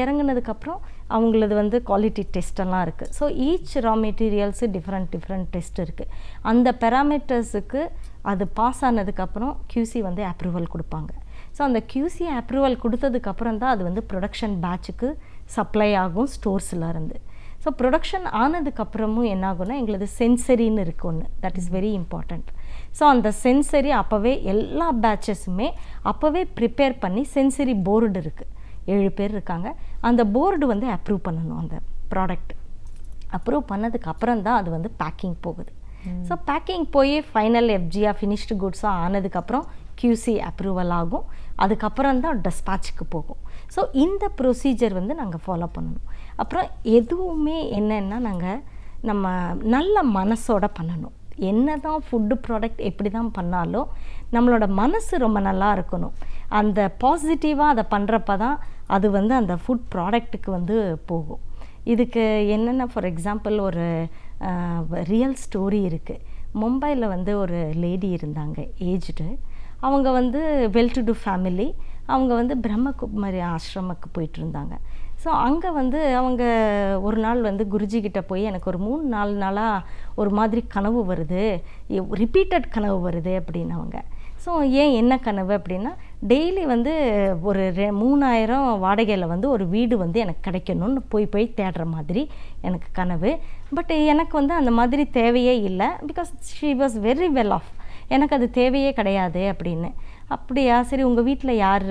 இறங்குனதுக்கப்புறம் அவங்களது வந்து குவாலிட்டி டெஸ்டெல்லாம் இருக்குது. So each raw materials different test இருக்குது. அந்த பெராமீட்டர்ஸுக்கு அது பாஸ் ஆனதுக்கப்புறம் QC வந்து அப்ரூவல் கொடுப்பாங்க. ஸோ அந்த QC அப்ரூவல் கொடுத்ததுக்கப்புறம் தான் அது வந்து ப்ரொடக்ஷன் பேட்சுக்கு சப்ளை ஆகும் ஸ்டோர்ஸில் இருந்து. ஸோ ப்ரொடக்ஷன் ஆனதுக்கப்புறமும் என்ன ஆகும்னா எங்களது சென்சரின்னு இருக்குது ஒன்று, that is very important. So அந்த சென்சரி அப்போவே எல்லா பேட்சஸுமே அப்போவே ப்ரிப்பேர் பண்ணி சென்சரி போர்டு இருக்குது, 7 பேர் இருக்காங்க. அந்த போர்டு வந்து அப்ரூவ் பண்ணணும். அந்த ப்ராடக்ட் அப்ரூவ் பண்ணதுக்கு அப்புறம் தான் அது வந்து பேக்கிங் போகுது. ஸோ பேக்கிங் போய் ஃபைனல் FGA ஃபினிஷ்டு குட்ஸாக ஆனதுக்கப்புறம் QC அப்ரூவல் ஆகும். அதுக்கப்புறம் தான் டெஸ்பாச்சுக்கு போகும். ஸோ இந்த ப்ரொசீஜர் வந்து நாங்கள் ஃபாலோ பண்ணணும். அப்புறம் எதுவுமே என்னென்னா நாங்கள் நம்ம நல்ல மனசோட பண்ணணும். என்ன தான் ஃபுட்டு ப்ராடக்ட் எப்படி தான் பண்ணாலும் நம்மளோட மனசு ரொம்ப நல்லா இருக்கணும். அந்த பாசிட்டிவாக அதை பண்ணுறப்ப தான் அது வந்து அந்த ஃபுட் ப்ராடக்ட்டுக்கு வந்து போகும். இதுக்கு என்னென்ன ஃபார் எக்ஸாம்பிள் ஒரு ரியல் ஸ்டோரி இருக்குது. மும்பையில் வந்து ஒரு லேடி இருந்தாங்க, ஏஜ்டு. அவங்க வந்து வெல் டு டூ ஃபேமிலி. அவங்க வந்து பிரம்மகுமாரி ஆசிரமக்கு போயிட்டு இருந்தாங்க. ஸோ அங்கே வந்து அவங்க ஒரு நாள் வந்து குருஜிக்கிட்ட போய் எனக்கு ஒரு 3-4 நாளாக ஒரு மாதிரி கனவு வருது, ரிப்பீட்டட் கனவு வருது அப்படின்னவங்க. ஸோ ஏன் என்ன கனவு அப்படின்னா டெய்லி வந்து ஒரு 3000 வாடகையில் வந்து ஒரு வீடு வந்து எனக்கு கிடைக்கணும்னு போய் தேடுற மாதிரி எனக்கு கனவு. பட் எனக்கு வந்து அந்த மாதிரி தேவையே இல்லை, because she was very well off. எனக்கு அது தேவையே கிடையாது அப்படின்னு. அப்படியா, சரி உங்கள் வீட்டில் யார்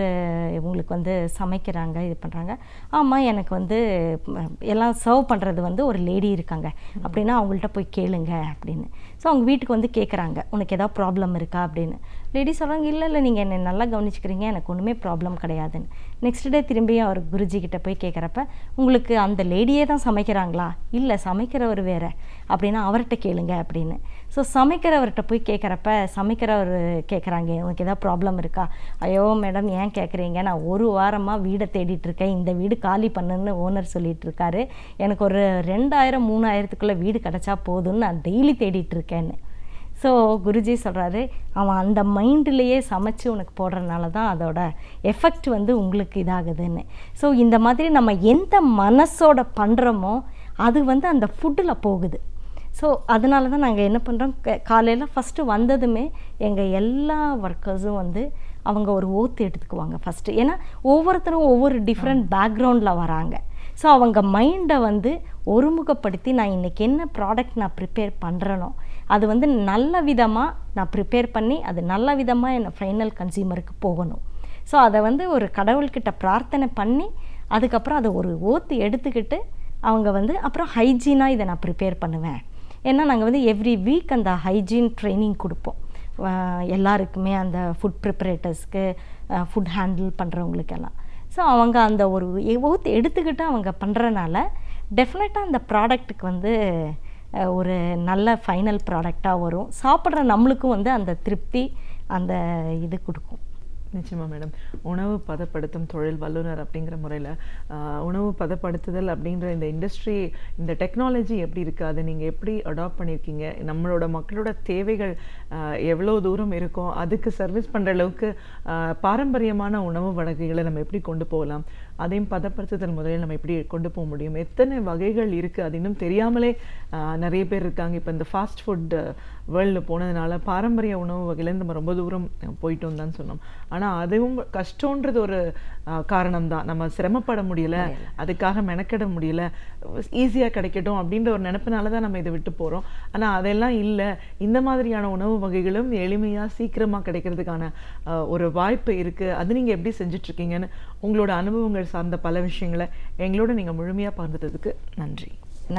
உங்களுக்கு வந்து சமைக்கிறாங்க இது பண்ணுறாங்க? ஆமாம், எனக்கு வந்து எல்லாம் சர்வ் பண்ணுறது வந்து ஒரு லேடி இருக்காங்க அப்படின்னா அவங்கள்ட்ட போய் கேளுங்க அப்படின்னு. ஸோ அவங்க வீட்டுக்கு வந்து கேட்குறாங்க, உனக்கு ஏதாவது ப்ராப்ளம் இருக்கா அப்படின்னு. லேடி சொல்கிறாங்க, இல்லை நீங்கள் என்னை நல்லா கவனிச்சுக்கிறீங்க, எனக்கு ஒன்றுமே ப்ராப்ளம் கிடையாதுன்னு. நெக்ஸ்ட் டே திரும்பியும் அவர் குருஜி கிட்ட போய் கேட்குறப்ப, உங்களுக்கு அந்த லேடியே தான் சமைக்கிறாங்களா? இல்லை, சமைக்கிறவர் வேறு அப்படின்னா அவர்கிட்ட கேளுங்க அப்படின்னு. ஸோ சமைக்கிறவர்கிட்ட போய் கேட்குறப்ப சமைக்கிறவர் கேட்குறாங்க, உனக்கு ஏதாவது ப்ராப்ளம் இருக்கா? ஐயோ மேடம் ஏன் கேட்குறீங்க, நான் ஒரு வாரமாக வீடை தேடிட்டுருக்கேன், இந்த வீடு காலி பண்ணுன்னு ஓனர் சொல்லிகிட்டு இருக்காரு, எனக்கு ஒரு 2000-3000க்குள்ளே வீடு கிடச்சா போதும்னு நான் டெய்லி தேடிட்டுருக்கேன்னு. ஸோ குருஜி சொல்கிறாரு, அவன் அந்த மைண்டிலேயே சமைச்சு உனக்கு போடுறதுனால தான் அதோட எஃபெக்ட் வந்து உங்களுக்கு இதாகுதுன்னு. ஸோ இந்த மாதிரி நம்ம எந்த மனசோட பண்ணுறோமோ அது வந்து அந்த ஃபுட்டில் போகுது. ஸோ அதனால தான் நாங்கள் என்ன பண்ணுறோம், காலையில் ஃபஸ்ட்டு வந்ததுமே எங்கள் எல்லா ஒர்க்கர்ஸும் வந்து அவங்க ஒரு ஓத்து எடுத்துக்குவாங்க ஃபஸ்ட்டு. ஏன்னா ஒவ்வொருத்தரும் ஒவ்வொரு டிஃப்ரெண்ட் பேக்ரவுண்டில் வராங்க. ஸோ அவங்க மைண்டை வந்து ஒருமுகப்படுத்தி நான் இன்றைக்கி என்ன ப்ராடக்ட் நான் ப்ரிப்பேர் பண்ணுறனோ அது வந்து நல்ல விதமாக நான் ப்ரிப்பேர் பண்ணி அது நல்ல விதமாக என்னை ஃபைனல் கன்சியூமருக்கு போகணும். ஸோ அதை வந்து ஒரு கடவுள்கிட்ட பிரார்த்தனை பண்ணி அதுக்கப்புறம் அதை ஒரு ஓத்து எடுத்துக்கிட்டு அவங்க வந்து அப்புறம் ஹைஜீனாக இதை நான் ப்ரிப்பேர் பண்ணுவேன். ஏன்னா நாங்கள் வந்து எவ்ரி வீக் அந்த ஹைஜீன் ட்ரைனிங் கொடுப்போம் எல்லாருக்குமே, அந்த ஃபுட் ப்ரிப்பரேட்டர்ஸ்க்கு, ஃபுட் ஹேண்டில் பண்ணுறவங்களுக்கெல்லாம். ஸோ அவங்க அந்த ஒரு ஓத்து எடுத்துக்கிட்டு அவங்க பண்ணுறனால டெஃபினட்டாக அந்த ப்ராடக்ட்டுக்கு வந்து ஒரு நல்ல ஃபைனல் ப்ராடக்டாக வரும். சாப்பிட்ற நம்மளுக்கும் வந்து அந்த திருப்தி அந்த இது கொடுக்கும். நிச்சயமாக மேடம். உணவு பதப்படுத்தும் தொழில் வல்லுநர் அப்படிங்கிற முறையில் உணவு பதப்படுத்துதல் அப்படின்ற இந்த இண்டஸ்ட்ரி, இந்த டெக்னாலஜி எப்படி இருக்குது, அதை நீங்கள் எப்படி அடாப்ட் பண்ணியிருக்கீங்க, நம்மளோட மக்களோட தேவைகள் எவ்வளோ தூரம் இருக்கும், அதுக்கு சர்வீஸ் பண்ணுற அளவுக்கு பாரம்பரியமான உணவு வகைகளை நம்ம எப்படி கொண்டு போகலாம், அதையும் பதப்படுத்துதல் முறையில் நம்ம எப்படி கொண்டு போக முடியும், எத்தனை வகைகள் இருக்குது அது இன்னும் தெரியாமலே நிறைய பேர் இருக்காங்க. இப்போ இந்த ஃபாஸ்ட் ஃபுட் வேர்ல்டில் போனதுனால பாரம்பரிய உணவு வகையிலேருந்து நம்ம ரொம்ப தூரம் போயிட்டோம் தான் சொன்னோம். ஆனால் அதுவும் கஷ்டன்றது ஒரு காரணம் தான். நம்ம சிரமப்பட முடியல, அதுக்காக மெனக்கெட முடியல, ஈஸியாக கிடைக்கட்டும் அப்படின்ற ஒரு நினைப்பினால தான் நம்ம இதை விட்டு போகிறோம். ஆனால் அதெல்லாம் இல்லை, இந்த மாதிரியான உணவு வகைகளும் எளிமையாக சீக்கிரமாக கிடைக்கிறதுக்கான ஒரு வாய்ப்பு இருக்குது. அது நீங்கள் எப்படி செஞ்சிட்ருக்கீங்கன்னு உங்களோட அனுபவங்கள் சார்ந்த பல விஷயங்களை எங்களோட நீங்கள் முழுமையாக பகிர்ந்ததுக்கு நன்றி.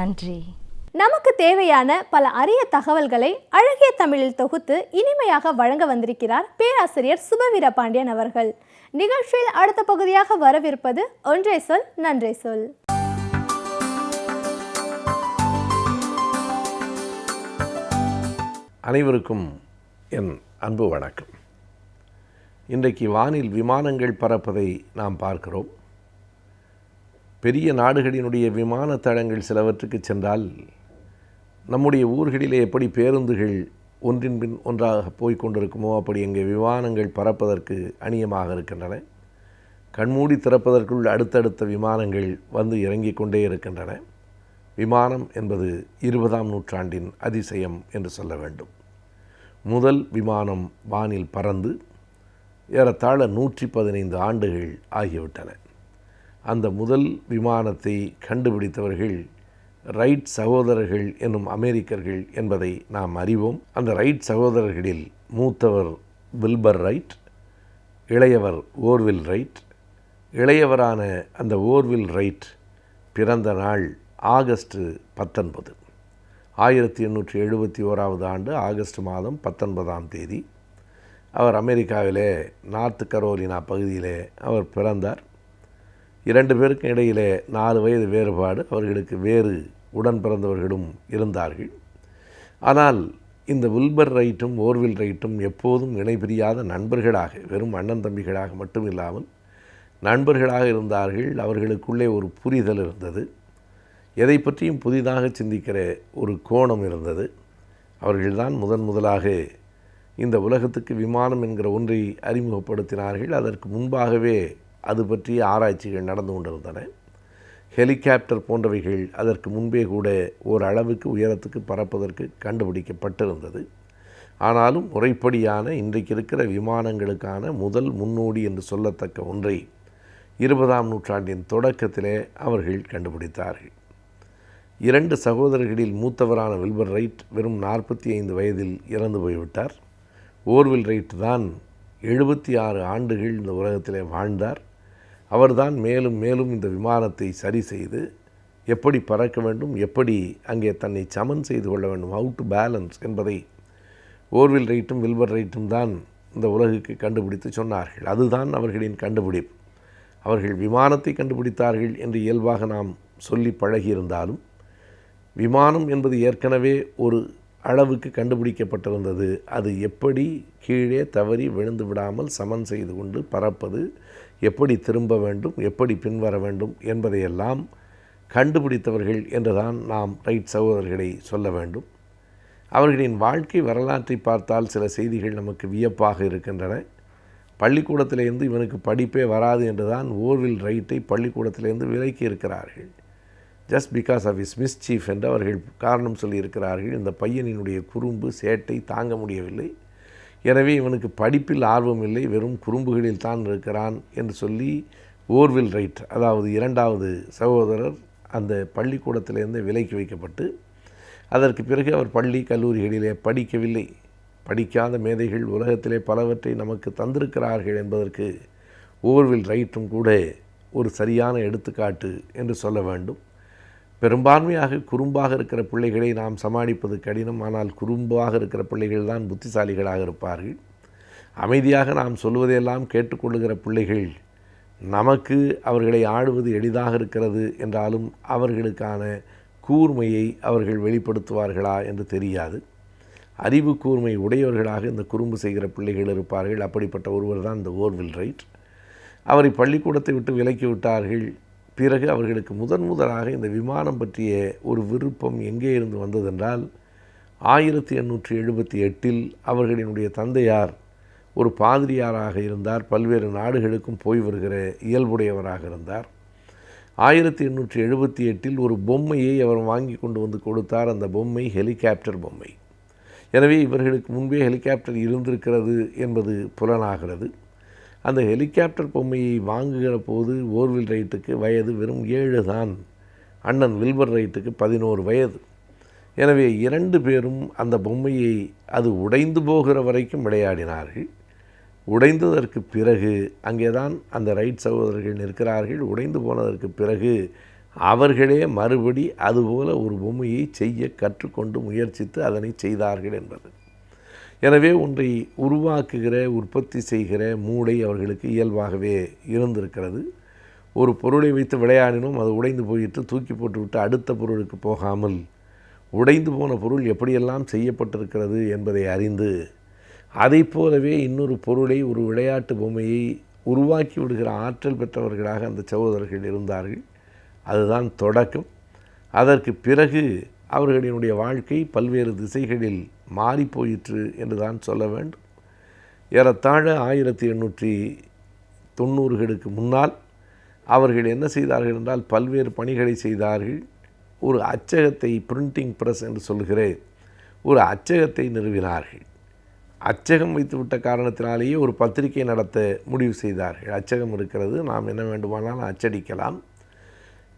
நன்றி. நமக்கு தேவையான பல அரிய தகவல்களை அழகிய தமிழில் தொகுத்து இனிமையாக வழங்க வந்திருக்கிறார் பேராசிரியர் சுபவீர பாண்டியன் அவர்கள். நிகழ்ச்சியில் அடுத்த பகுதியாக வரவிருப்பது ஒன்றே சொல் நன்றே சொல். அனைவருக்கும் என் அன்பு வணக்கம். இன்றைக்கு வானில் விமானங்கள் பறப்பதை நாம் பார்க்கிறோம். பெரிய நாடுகளினுடைய விமான தளங்கள் சிலவற்றுக்கு சென்றால் நம்முடைய ஊர்களிலே எப்படி பேருந்துகள் ஒன்றின் பின் ஒன்றாக போய்கொண்டிருக்குமோ அப்படி இங்கே விமானங்கள் பறப்பதற்கு அணியமாக இருக்கின்றன. கண்மூடி திறப்பதற்குள் அடுத்தடுத்த விமானங்கள் வந்து இறங்கிக் கொண்டே இருக்கின்றன. விமானம் என்பது 20ஆம் நூற்றாண்டின் அதிசயம் என்று சொல்ல வேண்டும். முதல் விமானம் வானில் பறந்து ஏறத்தாழ 115 ஆண்டுகள் ஆகிவிட்டன. அந்த முதல் விமானத்தை கண்டுபிடித்தவர்கள் ரைட் சகோதரர்கள் என்னும் அமெரிக்கர்கள் என்பதை நாம் அறிவோம். அந்த ரைட் சகோதரர்களில் மூத்தவர் வில்பர் ரைட், இளையவர் ஓர்வில் ரைட். இளையவரான அந்த ஓர்வில் ரைட் பிறந்த நாள் ஆகஸ்ட் 19, 1871 ஆண்டு ஆகஸ்ட் மாதம் 19ஆம் தேதி. அவர் அமெரிக்காவிலே நார்த் கரோலினா பகுதியிலே அவர் பிறந்தார். 2 பேருக்கும் இடையிலே 4 வயது வேறுபாடு. அவர்களுக்கு வேறு உடன் பிறந்தவர்களும் இருந்தார்கள். ஆனால் இந்த வில்பர் ரைட்டும் ஓர்வில் ரைட்டும் எப்போதும் இணைபிரியாத நண்பர்களாக, வெறும் அண்ணன் தம்பிகளாக மட்டும் இல்லாமல் நண்பர்களாக இருந்தார்கள். அவர்களுக்குள்ளே ஒரு புரிதல் இருந்தது. எதை பற்றியும் புதிதாக சிந்திக்கிற ஒரு கோணம் இருந்தது. அவர்கள்தான் முதலாக இந்த உலகத்துக்கு விமானம் என்கிற ஒன்றை அறிமுகப்படுத்தினார்கள். அதற்கு முன்பாகவே அது பற்றிய ஆராய்ச்சிகள் நடந்து கொண்டிருந்தன. ஹெலிகாப்டர் போன்றவைகள் அதற்கு முன்பே கூட ஓரளவுக்கு உயரத்துக்கு பறப்பதற்கு கண்டுபிடிக்கப்பட்டிருந்தது. ஆனாலும் முறைப்படியான இன்றைக்கு இருக்கிற விமானங்களுக்கான முதல் முன்னோடி என்று சொல்லத்தக்க ஒன்றை 20ஆம் நூற்றாண்டின் தொடக்கத்திலே அவர்கள் கண்டுபிடித்தார்கள். 2 சகோதரர்களில் மூத்தவரான வில்பர் ரைட் வெறும் 45 வயதில் இறந்து போய்விட்டார். ஓர்வில் ரைட் தான் 76 ஆண்டுகள் இந்த உலகத்திலே வாழ்ந்தார். அவர்தான் மேலும் மேலும் இந்த விமானத்தை சரி செய்து எப்படி பறக்க வேண்டும், எப்படி அங்கே தன்னை சமன் செய்து கொள்ள வேண்டும், ஹவு டு பேலன்ஸ் என்பதை ஓர்வில் ரைட்டும் வில்பர் ரைட்டும் தான் இந்த உலகுக்கு கண்டுபிடித்து சொன்னார்கள். அதுதான் அவர்களின் கண்டுபிடிப்பு. அவர்கள் விமானத்தை கண்டுபிடித்தார்கள் என்று இயல்பாக நாம் சொல்லி பழகியிருந்தாலும், விமானம் என்பது ஏற்கனவே ஒரு அளவுக்கு கண்டுபிடிக்கப்பட்டிருந்தது. அது எப்படி கீழே தவறி விழுந்து விடாமல் சமன் செய்து கொண்டு பறப்பது, எப்படி திரும்ப வேண்டும், எப்படி பின்வர வேண்டும் என்பதையெல்லாம் கண்டுபிடித்தவர்கள் என்றுதான் நாம் ரைட் சகோதரர்களை சொல்ல வேண்டும். அவர்களின் வாழ்க்கை வரலாற்றை பார்த்தால் சில செய்திகள் நமக்கு வியப்பாக இருக்கின்றன. பள்ளிக்கூடத்திலேருந்து இவனுக்கு படிப்பே வராது என்று தான் ஓர்வில் ரைட்டை பள்ளிக்கூடத்திலேருந்து விலக்கி இருக்கிறார்கள். Just because of is mischief என்று அவர்கள் காரணம் சொல்லியிருக்கிறார்கள். இந்த பையனினுடைய குறும்பு சேட்டை தாங்க முடியவில்லை, எனவே இவனுக்கு படிப்பில் ஆர்வம் இல்லை, வெறும் குறும்புகளில் தான் இருக்கிறான் என்று சொல்லி ஓர்வில் ரைட், அதாவது இரண்டாவது சகோதரர், அந்த பள்ளிக்கூடத்திலிருந்து விலக்கி வைக்கப்பட்டு, அதற்கு பிறகு அவர் பள்ளி கல்லூரிகளிலே படிக்கவில்லை. படிக்காத மேதைகள் உலகத்திலே பலவற்றை நமக்கு தந்திருக்கிறார்கள் என்பதற்கு ஓர்வில் ரைட்டும் கூட ஒரு சரியான எடுத்துக்காட்டு என்று சொல்ல வேண்டும். பெரும்பான்மையாக குறும்பாக இருக்கிற பிள்ளைகளை நாம் சமாளிப்பது கடினம். ஆனால் குறும்பாக இருக்கிற பிள்ளைகள் தான் புத்திசாலிகளாக இருப்பார்கள். அமைதியாக நாம் சொல்வதையெல்லாம் கேட்டுக்கொள்ளுகிற பிள்ளைகள் நமக்கு அவர்களை ஆளுவது எளிதாக இருக்கிறது என்றாலும் அவர்களுக்கான கூர்மையை அவர்கள் வெளிப்படுத்துவார்களா என்று தெரியாது. அறிவு கூர்மை உடையவர்களாக இந்த குறும்பு செய்கிற பிள்ளைகள் இருப்பார்கள். அப்படிப்பட்ட ஒருவர் தான் இந்த ஓர்வில் ரைட். அவரை பள்ளிக்கூடத்தை விட்டு விலக்கி விட்டார்கள். பிறகு அவர்களுக்கு முதலாக இந்த விமானம் பற்றிய ஒரு விருப்பம் எங்கே இருந்து வந்ததென்றால், 1878 அவர்களினுடைய தந்தையார் ஒரு பாதிரியாராக இருந்தார். பல்வேறு நாடுகளுக்கும் போய் வருகிற இயல்புடையவராக இருந்தார். 1878 ஒரு பொம்மையை அவர் வாங்கி கொண்டு வந்து கொடுத்தார். அந்த பொம்மை ஹெலிகாப்டர் பொம்மை. எனவே இவர்களுக்கு முன்பே ஹெலிகாப்டர் இருந்திருக்கிறது என்பது புலனாகிறது. அந்த ஹெலிகாப்டர் பொம்மையை வாங்குகிற போது ஓர்வில் ரைட்டுக்கு வயது வெறும் 7 தான். அண்ணன் வில்பர் ரைட்டுக்கு 11 வயது. எனவே 2 பேரும் அந்த பொம்மையை அது உடைந்து போகிற வரைக்கும் விளையாடினார்கள். உடைந்ததற்கு பிறகு அங்கே தான் அந்த ரைட் சகோதரர்கள் நிற்கிறார்கள். உடைந்து போனதற்கு பிறகு அவர்களே மறுபடி அதுபோல ஒரு பொம்மையை செய்ய கற்றுக்கொண்டு முயற்சித்து அதனை செய்தார்கள் என்பது. எனவே ஒன்றை உருவாக்குகிற, உற்பத்தி செய்கிற மூளை அவர்களுக்கு இயல்பாகவே இருந்திருக்கிறது. ஒரு பொருளை வைத்து விளையாடினோம், அது உடைந்து போயிட்டு தூக்கி போட்டுவிட்டு அடுத்த பொருளுக்கு போகாமல் உடைந்து போன பொருள் எப்படியெல்லாம் செய்யப்பட்டிருக்கிறது என்பதை அறிந்து, அதை போலவே இன்னொரு பொருளை, ஒரு விளையாட்டு பொம்மையை உருவாக்கி விடுகிற ஆற்றல் பெற்றவர்களாக அந்த சகோதரர்கள் இருந்தார்கள். அதுதான் தொடக்கம். அதற்கு பிறகு அவர்களினுடைய வாழ்க்கை பல்வேறு திசைகளில் மாறிப்போயிற்று என்று தான் சொல்ல வேண்டும். ஏறத்தாழ 1890களுக்கு முன்னால் அவர்கள் என்ன செய்தார்கள் என்றால் பல்வேறு பணிகளை செய்தார்கள். ஒரு அச்சகத்தை, பிரிண்டிங் ப்ரெஸ் என்று சொல்கிற ஒரு அச்சகத்தை நிறுவினார்கள். அச்சகம் வைத்துவிட்ட காரணத்தினாலேயே ஒரு பத்திரிகை நடத்த முடிவு செய்தார்கள். அச்சகம் இருக்கிறது, நாம் என்ன வேண்டுமானாலும் அச்சடிக்கலாம்.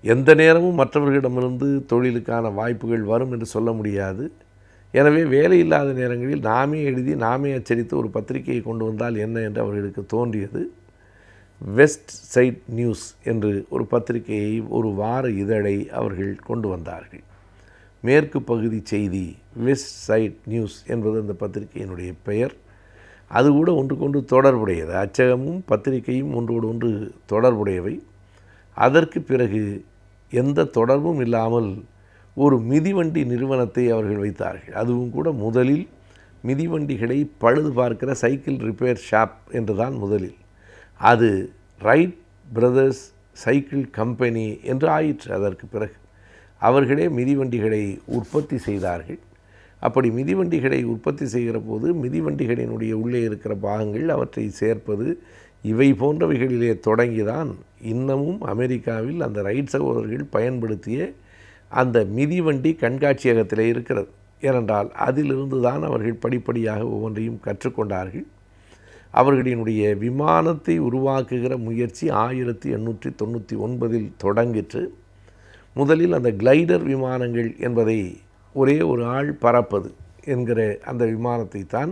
எந்த நேரமும் மற்றவர்களிடமிருந்து தொழிலுக்கான வாய்ப்புகள் வரும் என்று சொல்ல முடியாது. எனவே வேலை இல்லாத நேரங்களில் நாமே எழுதி நாமே அச்சடித்து ஒரு பத்திரிகையை கொண்டு வந்தால் என்ன என்று அவர்களுக்கு தோன்றியது. வெஸ்ட் சைட் நியூஸ் என்று ஒரு பத்திரிகையை, ஒரு வார இதழை அவர்கள் கொண்டு வந்தார்கள். மேற்கு பகுதி செய்தி, வெஸ்ட் சைட் நியூஸ் என்பது அந்த பத்திரிகையினுடைய பெயர். அது கூட ஒன்றுக்கொன்று தொடர்புடையது. அச்சகமும் பத்திரிகையும் ஒன்றோடு ஒன்று தொடர்புடையவை. அதற்கு பிறகு எந்த தொடர்பும் இல்லாமல் ஒரு மிதிவண்டி நிறுவனத்தை அவர்கள் வைத்தார்கள். அதுவும் கூட முதலில் மிதிவண்டிகளை பழுது பார்க்கிற சைக்கிள் ரிப்பேர் ஷாப் என்று தான் முதலில். அது ரைட் பிரதர்ஸ் சைக்கிள் கம்பெனி என்று ஆயிற்று. அதற்கு பிறகு அவர்களே மிதிவண்டிகளை உற்பத்தி செய்தார்கள். அப்படி மிதிவண்டிகளை உற்பத்தி செய்கிற போது மிதிவண்டிகளினுடைய உள்ளே இருக்கிற பாகங்கள், அவற்றை சேர்ப்பது, இவை போன்றவைகளிலே தொடங்கிதான் இன்னமும் அமெரிக்காவில் அந்த ரைட் சகோதரர்கள் பயன்படுத்திய அந்த மிதிவண்டி கண்காட்சியகத்திலே இருக்கிறது. ஏனென்றால் அதிலிருந்து தான் அவர்கள் படிப்படியாக ஒவ்வொன்றையும் கற்றுக்கொண்டார்கள். அவர்களினுடைய விமானத்தை உருவாக்குகிற முயற்சி 1899 தொடங்கிற்று. முதலில் அந்த கிளைடர் விமானங்கள் என்பதை ஒரே ஒரு ஆள் பறப்பது என்கிற அந்த விமானத்தை தான்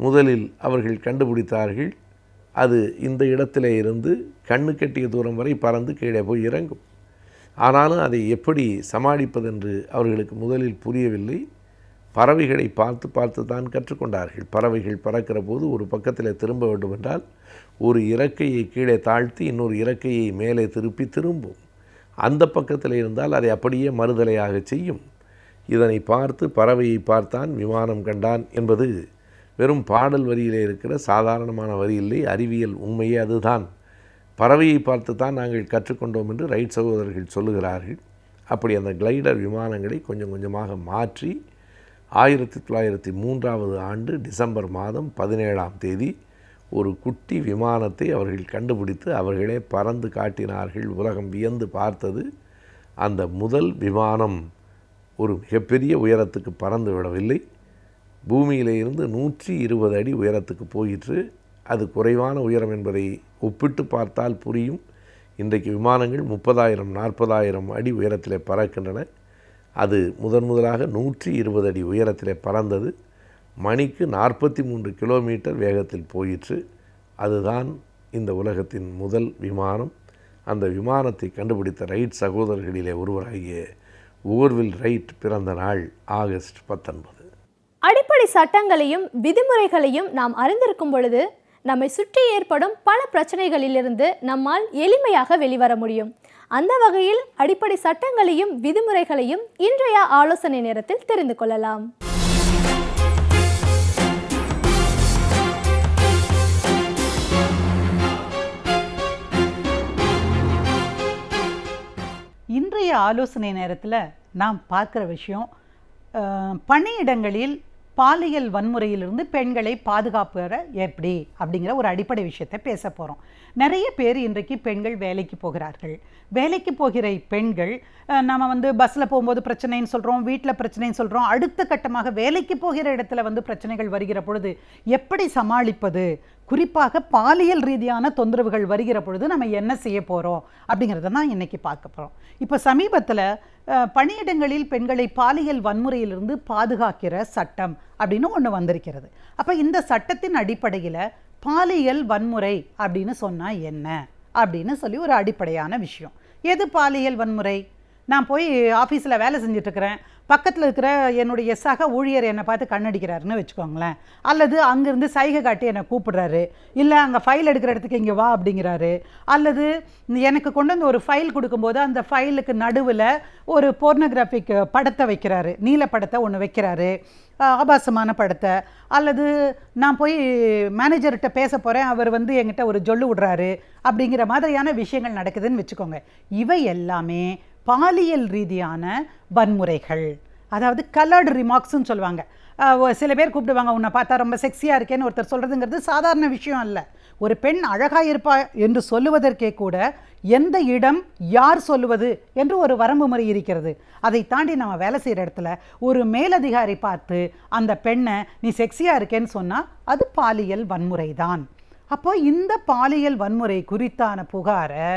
முதலில் அவர்கள் கண்டுபிடித்தார்கள். அது இந்த இடத்திலே இருந்து கண்ணு கட்டிய தூரம் வரை பறந்து கீழே போய் இறங்கும். ஆனாலும் அதை எப்படி சமாளிப்பது என்று அவர்களுக்கு முதலில் புரியவில்லை. பறவைகளை பார்த்து பார்த்து தான் கற்றுக்கொண்டார்கள். பறவைகள் பறக்கிற போது ஒரு பக்கத்தில் திரும்ப வேண்டுமென்றால் ஒரு இறக்கையை கீழே தாழ்த்தி இன்னொரு இறக்கையை மேலே திருப்பி திரும்பும். அந்த பக்கத்தில் இருந்தால் அதை அப்படியே மறுதலையாக செய்யும். இதனை பார்த்து பறவையை பார்த்தான் விமானம் கண்டான் என்பது வெறும் பாடல் வரியிலே இருக்கிற சாதாரணமான வரி இல்லை, அறிவியல் உண்மையே அதுதான். பறவையை பார்த்து தான் நாங்கள் கற்றுக்கொண்டோம் என்று ரைட் சகோதரர்கள் சொல்லுகிறார்கள். அப்படி அந்த கிளைடர் விமானங்களை கொஞ்சம் கொஞ்சமாக மாற்றி 1903 ஆண்டு டிசம்பர் மாதம் 17ஆம் தேதி ஒரு குட்டி விமானத்தை அவர்கள் கண்டுபிடித்து அவர்களே பறந்து காட்டினார்கள். உலகம் வியந்து பார்த்தது. அந்த முதல் விமானம் ஒரு மிகப்பெரிய உயரத்துக்கு பறந்து விடவில்லை. பூமியிலே இருந்து 120 அடி உயரத்துக்கு போயிற்று. அது குறைவான உயரம் என்பதை ஒப்பிட்டு பார்த்தால் புரியும். இன்றைக்கு விமானங்கள் 30,000 40,000 அடி உயரத்தில் பறக்கின்றன. அது முதலாக 120 அடி உயரத்தில் பறந்தது. மணிக்கு 43 கிலோமீட்டர் வேகத்தில் போயிற்று. அதுதான் இந்த உலகத்தின் முதல் விமானம். அந்த விமானத்தை கண்டுபிடித்த ரைட் சகோதரர்களிலே ஒருவராகிய ஓர்வில் ரைட் பிறந்த நாள் ஆகஸ்ட் 19. அடிப்படை சட்டங்களையும் விதிமுறைகளையும் நாம் அறிந்திருக்கும் பொழுது நம்மை சுற்றி ஏற்படும் பல பிரச்சனைகளிலிருந்து நம்மால் எளிமையாக வெளிவர முடியும். அந்த வகையில் அடிப்படை சட்டங்களையும் விதிமுறைகளையும் இன்றைய ஆலோசனை நேரத்தில் தெரிந்து கொள்ளலாம். இன்றைய ஆலோசனை நேரத்தில் நாம் பார்க்குற விஷயம், பணியிடங்களில் பாலியல் வன்முறையிலிருந்து பெண்களை பாதுகாப்புற எப்படி அப்படிங்கிற ஒரு அடிப்படை விஷயத்தை பேச போகிறோம். நிறைய பேர் இன்றைக்கு பெண்கள் வேலைக்கு போகிறார்கள். வேலைக்கு போகிற பெண்கள் நம்ம பஸ்ஸில் போகும்போது பிரச்சனைன்னு சொல்கிறோம், வீட்டில் பிரச்சனைன்னு சொல்கிறோம். அடுத்த கட்டமாக வேலைக்கு போகிற இடத்துல பிரச்சனைகள் வருகிற பொழுது எப்படி சமாளிப்பது, குறிப்பாக பாலியல் ரீதியான தொந்தரவுகள் வருகிற பொழுது நம்ம என்ன செய்ய போகிறோம் அப்படிங்கிறத தான் இன்றைக்கி பார்க்க போகிறோம். இப்போ சமீபத்தில் பணியிடங்களில் பெண்களை பாலியல் வன்முறையிலிருந்து பாதுகாக்கிற சட்டம் அப்படின்னு ஒன்று வந்திருக்கிறது. அப்போ இந்த சட்டத்தின் அடிப்படையில் பாலியல் வன்முறை அப்படின்னு சொன்னால் என்ன அப்படின்னு சொல்லி ஒரு அடிப்படையான விஷயம். எது பாலியல் வன்முறை? நான் போய் ஆஃபீஸில் வேலை செஞ்சிட்ருக்கிறேன், பக்கத்தில் இருக்கிற என்னுடைய சக ஊழியர் என்னை பார்த்து கண்ணடிக்கிறாருன்னு வச்சுக்கோங்களேன், அல்லது அங்கேருந்து சைகை காட்டி என்னை கூப்பிடுறாரு, இல்லை அங்கே ஃபைல் எடுக்கிற இடத்துக்கு இங்கே வா அப்படிங்கிறாரு, அல்லது எனக்கு கொண்டு வந்து ஒரு ஃபைல் கொடுக்கும்போது அந்த ஃபைலுக்கு நடுவில் ஒரு போர்னோகிராஃபிக் படத்தை வைக்கிறாரு, நீல படத்தை ஒன்று வைக்கிறாரு, ஆபாசமான படத்தை. அல்லது நான் போய் மேனேஜர்கிட்ட பேச போகிறேன், அவர் என்கிட்ட ஒரு ஜொல்லு விடுறாரு அப்படிங்கிற மாதிரியான விஷயங்கள் நடக்குதுன்னு வச்சுக்கோங்க. இவை எல்லாமே பாலியல் ரீதியான வன்முறைகள். அதாவது கலர்டு ரிமார்க்ஸ்ன்னு சொல்லுவாங்க. சில பேர் கூப்பிடுவாங்க, உன்னை பார்த்தா ரொம்ப செக்ஸியாக இருக்கேன்னு ஒருத்தர் சொல்கிறதுங்கிறது சாதாரண விஷயம் அல்ல. ஒரு பெண் அழகாக இருப்பா என்று சொல்லுவதற்கே கூட எந்த இடம், யார் சொல்லுவது என்று ஒரு வரம்பு முறை இருக்கிறது. அதை தாண்டி நம்ம வேலை செய்கிற இடத்துல ஒரு மேலதிகாரி பார்த்து அந்த பெண்ணை நீ செக்ஸியாக இருக்கேன்னு சொன்னால் அது பாலியல் வன்முறை தான். அப்போ இந்த பாலியல் வன்முறை குறித்தான புகாரை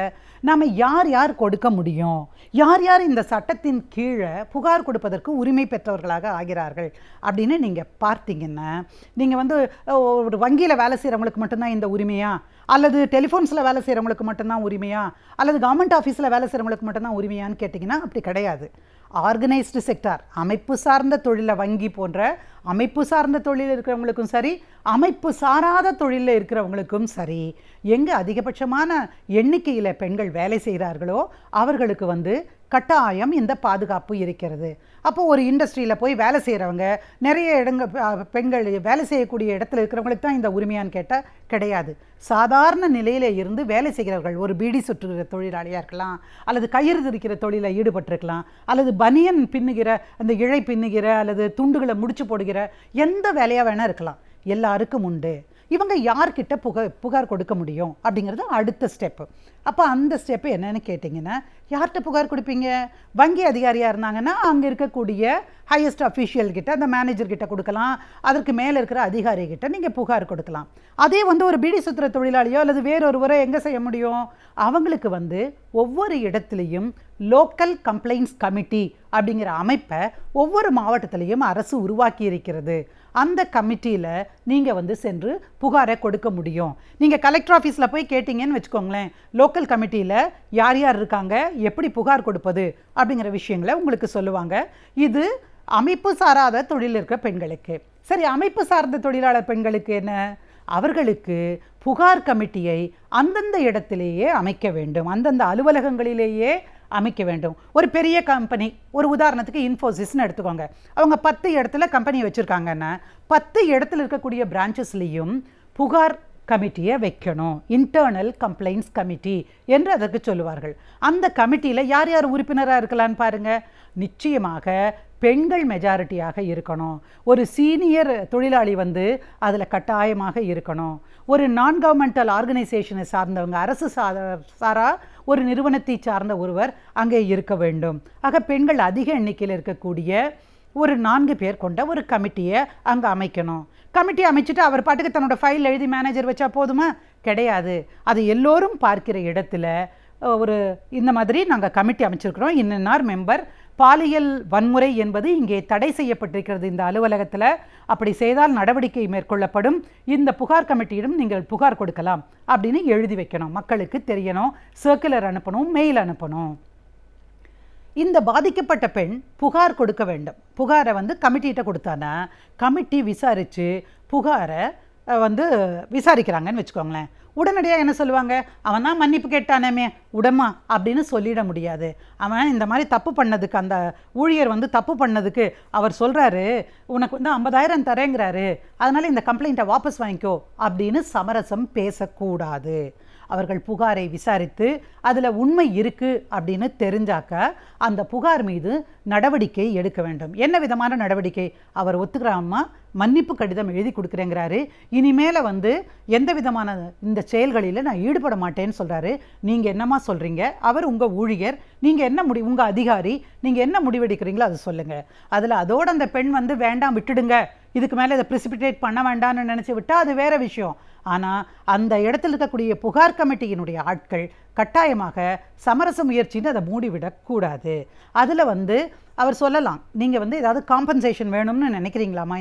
நாம் யார் யார் கொடுக்க முடியும், யார் யார் இந்த சட்டத்தின் கீழே புகார் கொடுப்பதற்கு உரிமை பெற்றவர்களாக ஆகிறார்கள் அப்படின்னு நீங்கள் பார்த்தீங்கன்னா, நீங்கள் ஒரு வங்கியில் வேலை செய்கிறவங்களுக்கு மட்டும்தான் இந்த உரிமையா, அல்லது டெலிஃபோன்ஸில் வேலை செய்கிறவங்களுக்கு மட்டும்தான் உரிமையா, அல்லது கவர்மெண்ட் ஆஃபீஸில் வேலை செய்கிறவங்களுக்கு மட்டும்தான் உரிமையான்னு கேட்டிங்கன்னா அப்படி கிடையாது. ஆர்கனைஸ்டு செக்டார், அமைப்பு சார்ந்த தொழிலில், வங்கி போன்ற அமைப்பு சார்ந்த தொழிலில் இருக்கிறவங்களுக்கும் சரி, அமைப்பு சாராத தொழிலில் இருக்கிறவங்களுக்கும் சரி, எங்கே அதிகபட்சமான எண்ணிக்கையில் பெண்கள் வேலை செய்கிறார்களோ அவர்களுக்கு கட்டாயம் இந்த பாதுகாப்பு இருக்கிறது. அப்போது ஒரு இண்டஸ்ட்ரியில் போய் வேலை செய்கிறவங்க, நிறைய பெண்கள் வேலை செய்யக்கூடிய இடத்துல இருக்கிறவங்களுக்கு தான் இந்த உரிமையான்னு கேட்டால் கிடையாது. சாதாரண நிலையில் இருந்து வேலை செய்கிறவர்கள், ஒரு பீடி சுற்றுகிற தொழிலாளியாக இருக்கலாம், அல்லது கயிறு திரிக்கிற தொழிலில் ஈடுபட்டிருக்கலாம், அல்லது பனியன் பின்னுகிற, அந்த இழை பின்னுகிற, அல்லது துண்டுகளை முடிச்சு போடுகிற எந்த வேலையாக வேணால் இருக்கலாம், எல்லாருக்கும் உண்டு. இவங்க யார்கிட்ட புகார் கொடுக்க முடியும் அப்படிங்கிறது அடுத்த ஸ்டெப்பு. அப்போ அந்த ஸ்டெப்பு என்னன்னு கேட்டிங்கன்னா, யார்கிட்ட புகார் கொடுப்பீங்க? வங்கி அதிகாரியாக இருந்தாங்கன்னா அங்கே இருக்கக்கூடிய ஹையஸ்ட் அஃபீஷியல்கிட்ட, அந்த மேனேஜர்கிட்ட கொடுக்கலாம், அதற்கு மேலே இருக்கிற அதிகாரிகிட்ட நீங்கள் புகார் கொடுக்கலாம். அதே ஒரு பீடி சுத்துற தொழிலாளியோ அல்லது வேறொருவரோ எங்கே செய்ய முடியும்? அவங்களுக்கு ஒவ்வொரு இடத்துலையும் லோக்கல் கம்ப்ளைண்ட்ஸ் கமிட்டி அப்படிங்கிற அமைப்பை ஒவ்வொரு மாவட்டத்திலையும் அரசு உருவாக்கி இருக்கிறது. அந்த கமிட்டியில் நீங்கள் வந்து சென்று புகாரை கொடுக்க முடியும். நீங்கள் கலெக்டர் ஆஃபீஸில் போய் கேட்டிங்கன்னு வச்சுக்கோங்களேன், லோக்கல் கமிட்டியில் யார் யார் இருக்காங்க, எப்படி புகார் கொடுப்பது அப்படிங்கிற விஷயங்களை உங்களுக்கு சொல்லுவாங்க. இது அமைப்பு சாராத தொழில் இருக்கிற பெண்களுக்கு. சரி, அமைப்பு சார்ந்த தொழிலாளர் பெண்களுக்கு என்ன? அவர்களுக்கு புகார் கமிட்டியை அந்தந்த இடத்திலேயே அமைக்க வேண்டும், அந்தந்த அலுவலகங்களிலேயே அமைக்க வேண்டும். ஒரு பெரிய கம்பெனி, ஒரு உதாரணத்துக்கு இன்ஃபோசிஸ்ன்னு எடுத்துக்கோங்க, அவங்க 10 இடத்துல கம்பெனி வச்சுருக்காங்கன்னா 10 இடத்துல இருக்கக்கூடிய பிரான்ச்சஸ்லேயும் புகார் கமிட்டியை வைக்கணும். இன்டர்னல் கம்ப்ளைண்ட்ஸ் கமிட்டி என்று அதற்கு சொல்லுவார்கள். அந்த கமிட்டியில் யார் யார் உறுப்பினராக இருக்கலான்னு பாருங்கள். நிச்சயமாக பெண்கள் மெஜாரிட்டியாக இருக்கணும். ஒரு சீனியர் தொழிலாளி வந்து அதில் கட்டாயமாக இருக்கணும். ஒரு நான் கவர்மெண்டல் ஆர்கனைசேஷனை சார்ந்தவங்க, அரசு சாரா ஒரு நிறுவனத்தை சார்ந்த ஒருவர் அங்கே இருக்க வேண்டும். ஆக பெண்கள் அதிக எண்ணிக்கையில் இருக்கக்கூடிய ஒரு 4 பேர் கொண்ட ஒரு கமிட்டியை அங்கே அமைக்கணும். கமிட்டி அமைச்சிட்டு அவர் பாட்டுக்கு தன்னோட ஃபைல் எழுதி மேனேஜர் வச்சா போதுமா? கிடையாது. அது எல்லோரும் பார்க்கிற இடத்துல ஒரு இந்த மாதிரி நாங்கள் கமிட்டி அமைச்சிருக்கிறோம், இன்னொரு மெம்பர், பாலியல் வன்முறை என்பது இங்கே தடை செய்யப்பட்டிருக்கிறது இந்த அலுவலகத்தில், அப்படி செய்தால் நடவடிக்கை மேற்கொள்ளப்படும், இந்த புகார் கமிட்டியிடம் நீங்கள் புகார் கொடுக்கலாம் அப்படின்னு எழுதி வைக்கணும். மக்களுக்கு தெரியணும், சர்க்குலர் அனுப்பணும், மெயில் அனுப்பணும். இந்த பாதிக்கப்பட்ட பெண் புகார் கொடுக்க வேண்டும். புகாரை வந்து கமிட்டிகிட்ட கொடுத்தானா கமிட்டி விசாரித்து புகாரை வந்து விசாரிக்கிறாங்கன்னு வச்சுக்கோங்களேன். உடனடியாக என்ன சொல்லுவாங்க, அவன் தான் மன்னிப்பு கேட்டானேமே உடமா அப்படின்னு சொல்லிட முடியாது. அவன் இந்த மாதிரி தப்பு பண்ணதுக்கு, அந்த ஊழியர் வந்து தப்பு பண்ணதுக்கு அவர் சொல்கிறாரு, உனக்கு வந்து 50,000 தரேங்கிறாரு, அதனால் இந்த கம்ப்ளைண்ட்டை வாபஸ் வாங்கிக்கோ அப்படின்னு சமரசம் பேசக்கூடாது. அவர்கள் புகாரை விசாரித்து அதில் உண்மை இருக்குது அப்படின்னு தெரிஞ்சாக்க அந்த புகார் மீது நடவடிக்கை எடுக்க வேண்டும். என்ன விதமான நடவடிக்கை? அவர் ஒத்துக்கிறாமா, மன்னிப்பு கடிதம் எழுதி கொடுக்குறேங்கிறாரு, இனிமேல் வந்து எந்த விதமான இந்த செயல்களில் நான் ஈடுபட மாட்டேன்னு சொல்கிறாரு. நீங்கள் என்னம்மா சொல்கிறீங்க? அவர் உங்கள் ஊழியர், நீங்கள் என்ன உங்கள் அதிகாரி, நீங்கள் என்ன முடிவெடுக்கிறீங்களோ அதை சொல்லுங்கள். அதில் அதோடு அந்த பெண் வந்து வேண்டாம் விட்டுடுங்க, இதுக்கு மேலே இதை ப்ரிசிபிடேட் பண்ண வேண்டாம்னு நினச்சி விட்டால் அது வேறு விஷயம். ஆனால் அந்த இடத்துல இருக்கக்கூடிய புகார் கமிட்டியினுடைய ஆட்கள் கட்டாயமாக சமரச முயற்சின்னு அதை மூடிவிடக்கூடாது. அதில் வந்து அவர் சொல்லலாம், நீங்கள் வந்து ஏதாவது காம்பன்சேஷன் வேணும்னு நினைக்கிறீங்களாம்மா